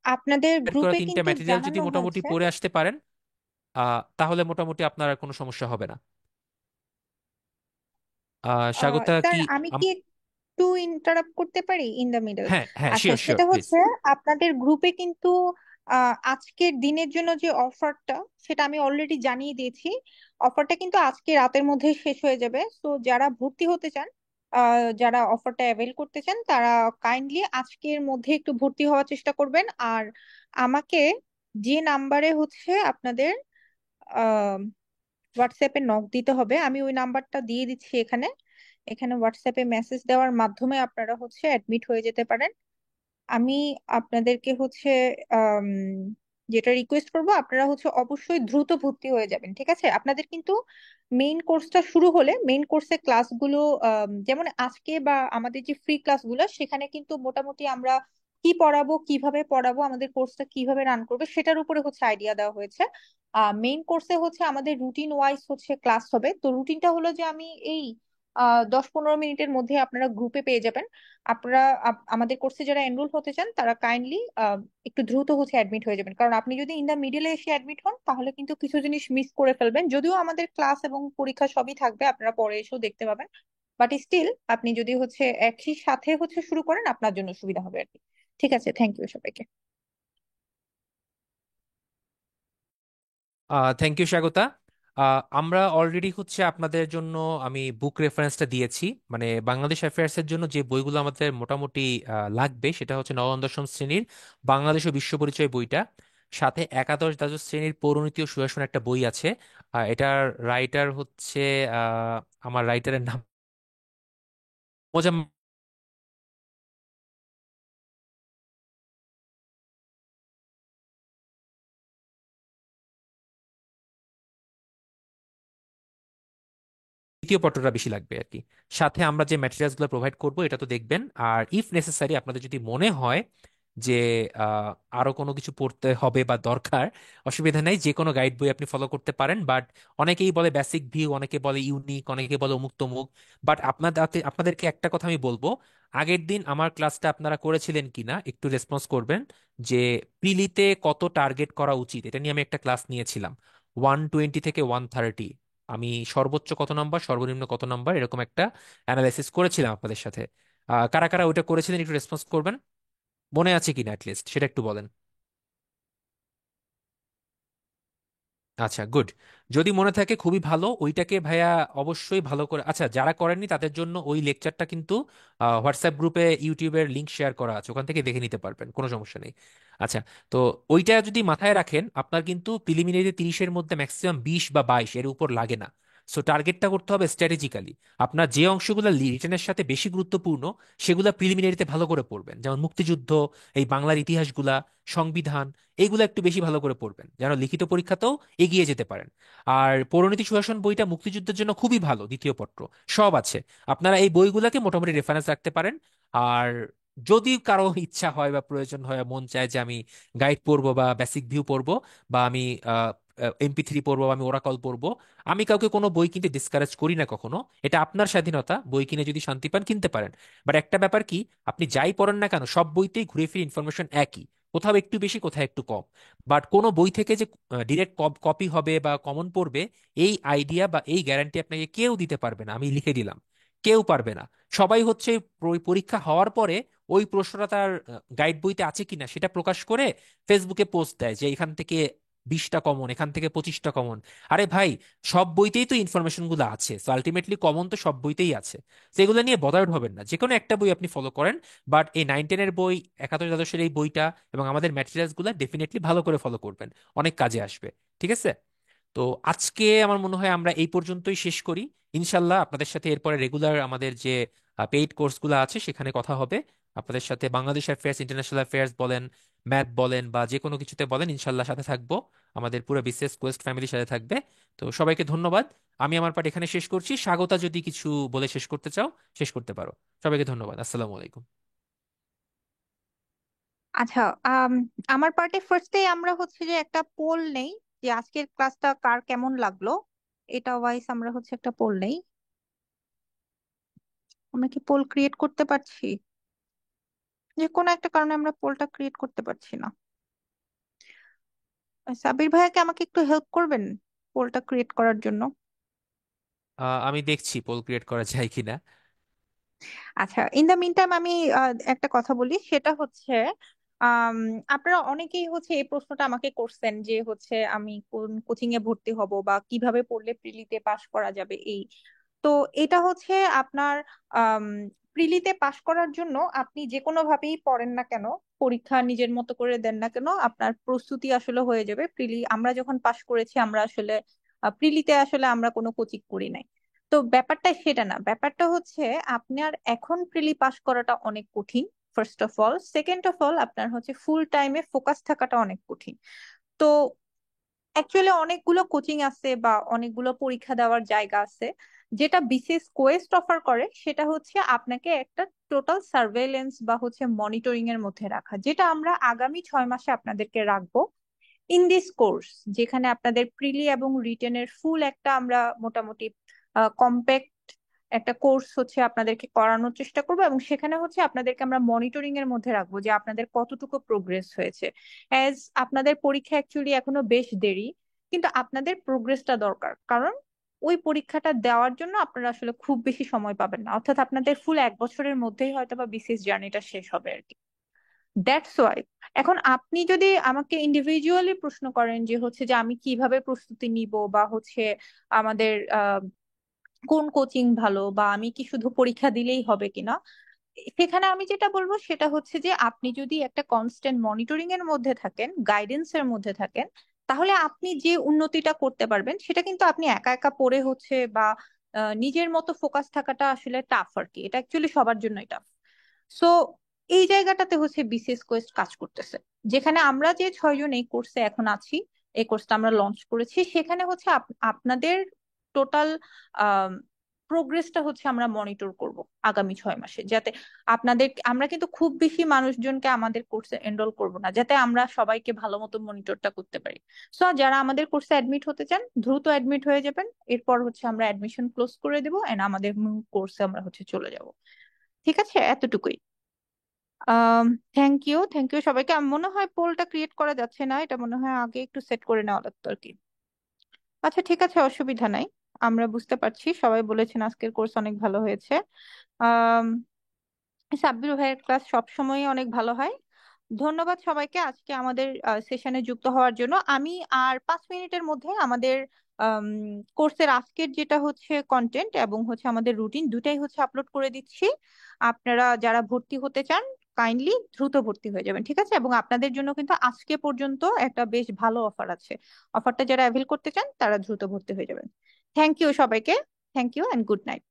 আপনাদের করা গ্রুপে 3টা কিন্তু ম্যাটেরিয়াল যদি জানানো মোটামুটি হয়েছে। পড়ে আসতে পারেন, তাহলে মোটামুটি আপনার আর কোনো সমস্যা হবে না। স্বাগতা স্যার, কি? আমি কি আম- একটু ইন্টারাপ্ট করতে পারি ইন দ্য মিডল? হ্যাঁ হ্যাঁ, আচ্ছা, শিওর শিওর, সেটা প্লিজ। হচ্ছে, আপনাদের গ্রুপে কিন্তু আজকের দিনের জন্য যে অফারটা, সেটা আমি অলরেডি জানিয়ে দিয়েছি। অফারটা কিন্তু আজকে রাতের মধ্যে শেষ হয়ে যাবে। তো যারা ভর্তি হতে চান, যারা অফারটা অ্যাভেল করতে চান, তারা কাইন্ডলি আজকের মধ্যে একটু ভর্তি হওয়ার চেষ্টা করবেন। আর আমাকে যে নাম্বারে হচ্ছে আপনাদের হোয়াটসঅ্যাপে নক দিতে হবে, আমি ওই নাম্বারটা দিয়ে দিচ্ছি এখানে। এখানে হোয়াটসঅ্যাপে মেসেজ দেওয়ার মাধ্যমে আপনারা হচ্ছে অ্যাডমিট হয়ে যেতে পারেন। আমি আপনাদেরকে হচ্ছে আম, যেটা রিকোয়েস্ট করব, আপনারা হচ্ছে অবশ্যই দ্রুত ভর্তি হয়ে যাবেন। ঠিক আছে? আপনাদের কিন্তু মেইন কোর্সটা শুরু হলে মেইন কোর্সের ক্লাসগুলো, যেমন আজকে বা আমাদের যে ফ্রি ক্লাসগুলো, সেখানে কিন্তু মোটামুটি আমরা কি পড়াবো, কিভাবে পড়াবো, আমাদের কোর্সটা কিভাবে রান করবে, সেটার উপরে হচ্ছে আইডিয়া দেওয়া হয়েছে। মেইন কোর্সে হচ্ছে আমাদের রুটিন ওয়াইজ হচ্ছে ক্লাস হবে। তো রুটিনটা হলো যে, আমি এই 10-15 মিনিটের মধ্যে আপনারা গ্রুপে পেয়ে যাবেন। আপনারা আমাদের কোর্সে যারা এনরোল হতে চান, তারা কাইন্ডলি একটু দ্রুত হচ্ছে অ্যাডমিট হয়ে যাবেন। কারণ আপনি যদি ইন দা মিডিলে এসে অ্যাডমিট হন, তাহলে কিন্তু কিছু জিনিস মিস করে ফেলবেন। যদিও আমাদের ক্লাস এবং পরীক্ষা সবই থাকবে, আপনারা পরে এসেও দেখতে পাবেন। বাট স্টিল, আপনি যদি হচ্ছে একই সাথে হচ্ছে শুরু করেন, আপনার জন্য সুবিধা হবে আর কি। ঠিক আছে, থ্যাংক ইউ সবাইকে। Thank you Swagata. আমরা অলরেডি হচ্ছে আপনাদের জন্য আমি বুক রেফারেন্সটা দিয়েছি। মানে বাংলাদেশ অ্যাফেয়ার্স এর জন্য যে বইগুলো আমাদের মোটামুটি লাগবে সেটা হচ্ছে নবম দশম শ্রেণীর বাংলাদেশ ও বিশ্ব পরিচয় বইটা, সাথে একাদশ দ্বাদশ শ্রেণীর পৌরনীতি ও সুশাসন একটা বই আছে। এটার রাইটার হচ্ছে আহ, আমার রাইটারের নাম মোজাম্মেল। দ্বিতীয় পত্রটা বেশি লাগবে আর কি। সাথে আমরা যে ম্যাটেরিয়ালস গুলো প্রোভাইড করবো এটা তো দেখবেন। আর ইফ নেসেসারি আপনাদের যদি মনে হয় যে আহ, আরো কোনো কিছু পড়তে হবে বা দরকার, অসুবিধা নেই, যে কোনো গাইড বই আপনি ফলো করতে পারেন। বাট অনেকেই বলে বেসিক ভিউ, অনেকে বলে ইউনিক, অনেকে বলে অমুক তমুক। বাট আপনাদেরকে একটা কথা আমি বলবো, আগের দিন আমার ক্লাসটা আপনারা করেছিলেন কিনা একটু রেসপন্স করবেন, যে প্রিলিতে কত টার্গেট করা উচিত এটা নিয়ে আমি একটা ক্লাস নিয়েছিলাম। 120 থেকে 130, আমি সর্বোচ্চ কত নাম্বার সর্বনিম্ন কত নাম্বার এরকম একটা অ্যানালাইসিস করেছিলাম আপনাদের সাথে। কারা কারা ওইটা করেছিলেন একটু রেসপন্স করবেন, মনে আছে কিনা অ্যাটলিস্ট সেটা একটু বলেন। আচ্ছা, গুড। যদি মনে থাকে খুবই ভালো, ওইটাকে ভাইয়া অবশ্যই ভালো করে, আচ্ছা যারা করেননি তাদের জন্য ওই লেকচারটা কিন্তু হোয়াটসঅ্যাপ গ্রুপে ইউটিউবের লিংক শেয়ার করা আছে, ওখান থেকে দেখে নিতে পারবেন, কোনো সমস্যা নেই। আচ্ছা, তো ওইটা যদি মাথায় রাখেন আপনার কিন্তু প্রিলিমিনারি 30-এর মধ্যে ম্যাক্সিমাম 20 বা 22 এর উপর লাগে না। সো টার্গেটটা করতে হবে স্ট্র্যাটেজিক্যালি। আপনার যে অংশগুলো রিটেনের সাথে বেশি গুরুত্বপূর্ণ সেগুলো প্রিলিমিনারিতে ভালো করে পড়বেন, যেমন মুক্তিযুদ্ধ, এই বাংলার ইতিহাসগুলা, সংবিধান, এইগুলো একটু বেশি ভালো করে পড়বেন যেন লিখিত পরীক্ষাতেও এগিয়ে যেতে পারেন। আর পরিণতি সুশাসন বইটা মুক্তিযুদ্ধের জন্য খুবই ভালো, দ্বিতীয় পত্র সব আছে, আপনারা এই বইগুলোকে মোটামুটি রেফারেন্স রাখতে পারেন। আর যদি কারো ইচ্ছা হয় বা প্রয়োজন হয়, মন চায় যে আমি গাইড পড়বো বা বেসিক ভিউ পড়বো, বা আমি MP3 পড়বো বা আমি ওরাকল পড়বো, আমি কাউকে কোনো বই কিনতে ডিসকারেজ করি না কখনো। এটা আপনার স্বাধীনতা, বই কিনে যদি শান্তি পান কিনতে পারেন। বাট একটা ব্যাপার কি, আপনি যাই পড়েন না কেন সব বইতেই ঘুরে ফিরে ইনফরমেশন একই, কোথাও একটু বেশি কোথাও একটু কম। বাট কোনো বই থেকে যে ডিরেক্ট কপি হবে বা কমন পড়বে, এই আইডিয়া বা এই গ্যারান্টি আপনাকে কেউ দিতে পারবে না, আমি লিখে দিলাম, কেউ পারবে না। সবাই হচ্ছে পরীক্ষা হওয়ার পরে ওই প্রশ্নটা তার গাইড বইতে আছে কিনা সেটা প্রকাশ করে ফেসবুকে পোস্ট দেয় যে এখান থেকে 20টা কমন, এখান থেকে 25টা কমন। আরে ভাই, সব বইতেই তো ইনফরমেশন গুলো আছে, তো আলটিমেটলি কমন তো সব বইতেই আছে। সেগুলো নিয়ে বদার্ড হবেন না, যে কোনো একটা বই আপনি ফলো করেন। বাট এই 9-10-এর বই, একাদশ দ্বাদশের এই বইটা এবং আমাদের ম্যাটেরিয়ালস গুলো ডেফিনেটলি ভালো করে ফলো করবেন, অনেক কাজে আসবে। ঠিক আছে? তো আজকে আমার মনে হয় আমরা এই পর্যন্তই শেষ করি। ইনশাল্লাহ আপনাদের সাথে এরপরে রেগুলার আমাদের যে পেইড কোর্সগুলো আছে সেখানে কথা হবে। আপনাদের সাথে বাংলাদেশ অ্যাফেয়ার্স, ইন্টারন্যাশনাল অ্যাফেয়ার্স বলেন, ম্যাথ বলেন, বা যে কোনো কিছুতে বলেন, ইনশাল্লাহ সাথে থাকবো। আমাদের পুরো বিশেষ কোয়েস্ট ফ্যামিলির সাথে থাকবে। তো সবাইকে ধন্যবাদ। আমি আমার পার্ট এখানে শেষ করছি। স্বাগতা যদি কিছু বলে শেষ করতে চাও, শেষ করতে পারো। সবাইকে ধন্যবাদ, আসসালামু আলাইকুম। আচ্ছা, আম, আমার পার্টে ফার্স্টে আমরা হচ্ছে যে একটা পোল নেই, যে আজকের ক্লাসটা কার কেমন লাগলো, এটা ওয়াইজ আমরা হচ্ছে একটা পোল নেই। আমরা কি পোল ক্রিয়েট করতে পারছি? যে কোনো একটা কারণে আমরা পোলটা ক্রিয়েট করতে পারছি না। সাবির ভাইয়াকে আমাকে একটু হেল্প করবেন পোলটা ক্রিয়েট করার জন্য? আমি দেখছি পোল ক্রিয়েট করা যায় কিনা। আচ্ছা, ইন দ্য মিন টাইম আমি একটা কথা বলি, সেটা হচ্ছে আম, আপনারা অনেকেই হচ্ছে এই প্রশ্নটা আমাকে করছেন যে হচ্ছে আমি কোন কোচিং এ ভর্তি হব বা কিভাবে পড়লে প্রিলিতে পাশ করা যাবে এই। তো এটা হচ্ছে আপনার আম, প্রিলিতে পাশ করার জন্য আপনি যে কোনো ভাবেই পড়েন না কেন, পরীক্ষা নিজের মতো করে দেন না কেন, আপনার প্রস্তুতি আসলে হয়ে যাবে। প্রিলি আমরা যখন পাশ করেছি আমরা আসলে প্রিলিতে আসলে আমরা কোনো কোচিং করি নাই। তো ব্যাপারটা সেটা না, ব্যাপারটা হচ্ছে আপনার এখন প্রিলি পাস করাটা অনেক কঠিন। First of all, second of all, আপনার হচ্ছে ফুল টাইমে ফোকাস থাকাটা অনেক কঠিন। তো অ্যাকচুয়ালি অনেকগুলো কোচিং আছে বা অনেকগুলো পরীক্ষা দেওয়ার জায়গা আছে, যেটা বিসিএস কোয়েস্ট অফার করে সেটা হচ্ছে আপনাকে একটা টোটাল সার্ভেইলেন্স বা হচ্ছে মনিটরিং এর মধ্যে রাখা, যেটা আমরা আগামী 6 মাসে আপনাদেরকে রাখবো ইন দিস কোর্স, যেখানে আপনাদের প্রিলি এবং রিটেনের ফুল একটা আমরা মোটামুটি কম্প্যাক্ট একটা কোর্স হচ্ছে আপনাদেরকে করানোর চেষ্টা করবো, এবং সেখানে হচ্ছে আপনাদেরকে আমরা মনিটরিং এর মধ্যে রাখবো যে আপনাদের কতটুকু প্রোগ্রেস হয়েছে। অ্যাজ আপনাদের পরীক্ষা অ্যাকচুয়ালি এখনো বেশ দেরি, কিন্তু আপনাদের প্রোগ্রেসটা দরকার, কারণ ওই পরীক্ষাটা দেওয়ার জন্য আপনারা আসলে খুব বেশি সময় পাবেন না, অর্থাৎ আপনাদের ফুল 1 বছরের মধ্যেই হয়তো বা বিসিএস জার্নিটা শেষ হবে আর কি। দ্যাটস ওয়াই এখন আপনি যদি আমাকে ইন্ডিভিজুয়ালি প্রশ্ন করেন যে হচ্ছে যে আমি কিভাবে প্রস্তুতি নিব বা হচ্ছে আমাদের কোন কোচিং ভালো বা আমি কি শুধু পরীক্ষা দিলেই হবে কিনা, সেখানে আমি যেটা বলবো সেটা হচ্ছে যে আপনি যদি একটা কনস্ট্যান্ট মনিটরিং এর মধ্যে থাকেন, গাইডেন্স এর মধ্যে থাকেন, তাহলে আপনি যে উন্নতিটা করতে পারবেন সেটা কিন্তু আপনি একা একা পড়ে হচ্ছে বা নিজের মতো ফোকাস থাকাটা আসলে টাফ আর কি, এটা অ্যাকচুয়ালি সবার জন্যই টাফ। সো এই জায়গাটাতে হচ্ছে বিসিএস কোয়েস্ট কাজ করতেছে, যেখানে আমরা যে 6 জন এই কোর্সে এখন আছি, এই কোর্সটা আমরা লঞ্চ করেছি, সেখানে হচ্ছে আপনাদের টোটাল প্রোগ্রেসটা হচ্ছে আমরা মনিটর করব আগামী 6 মাসে, যাতে আপনাদের, আমরা কিন্তু খুব বেশি মানুষজনকে আমাদের কোর্সে এনরোল করব না, যাতে আমরা সবাইকে ভালো মতো মনিটরটা করতে পারি। সো যারা আমাদের কোর্সে অ্যাডমিট হতে চান দ্রুত অ্যাডমিট হয়ে যাবেন, এরপর হচ্ছে আমরা অ্যাডমিশন ক্লোজ করে দেবো এন্ড আমাদের কোর্সে আমরা হচ্ছে চলে যাব। ঠিক আছে, এতটুকুই। থ্যাংক ইউ, থ্যাংক ইউ সবাইকে। আমার মনে হয় পোলটা ক্রিয়েট করা যাচ্ছে না, এটা মনে হয় আগে একটু সেট করে নেওয়া লাগতো আর কি। আচ্ছা ঠিক আছে, অসুবিধা নাই, আমরা বুঝতে পারছি, সবাই বলেছেন আজকের কোর্স অনেক ভালো হয়েছে। আহ সাব্বির ভাইয়ের ক্লাস সবসময় অনেক ভালো হয়। ধন্যবাদ সবাইকে আজকে আমাদের সেশনে যুক্ত হওয়ার জন্য। আমি আর 5 মিনিটের মধ্যে আমাদের কোর্সের আজকের যেটা হচ্ছে কন্টেন্ট এবং হচ্ছে আমাদের রুটিন দুটাই হচ্ছে আপলোড করে দিচ্ছি। আপনারা যারা ভর্তি হতে চান কাইন্ডলি দ্রুত ভর্তি হয়ে যাবেন, ঠিক আছে? এবং আপনাদের জন্য কিন্তু আজকে পর্যন্ত একটা বেশ ভালো অফার আছে, অফারটা যারা অ্যাভেল করতে চান তারা দ্রুত ভর্তি হয়ে যাবেন। থ্যাংক ইউ সবাইকে, thank you and good night.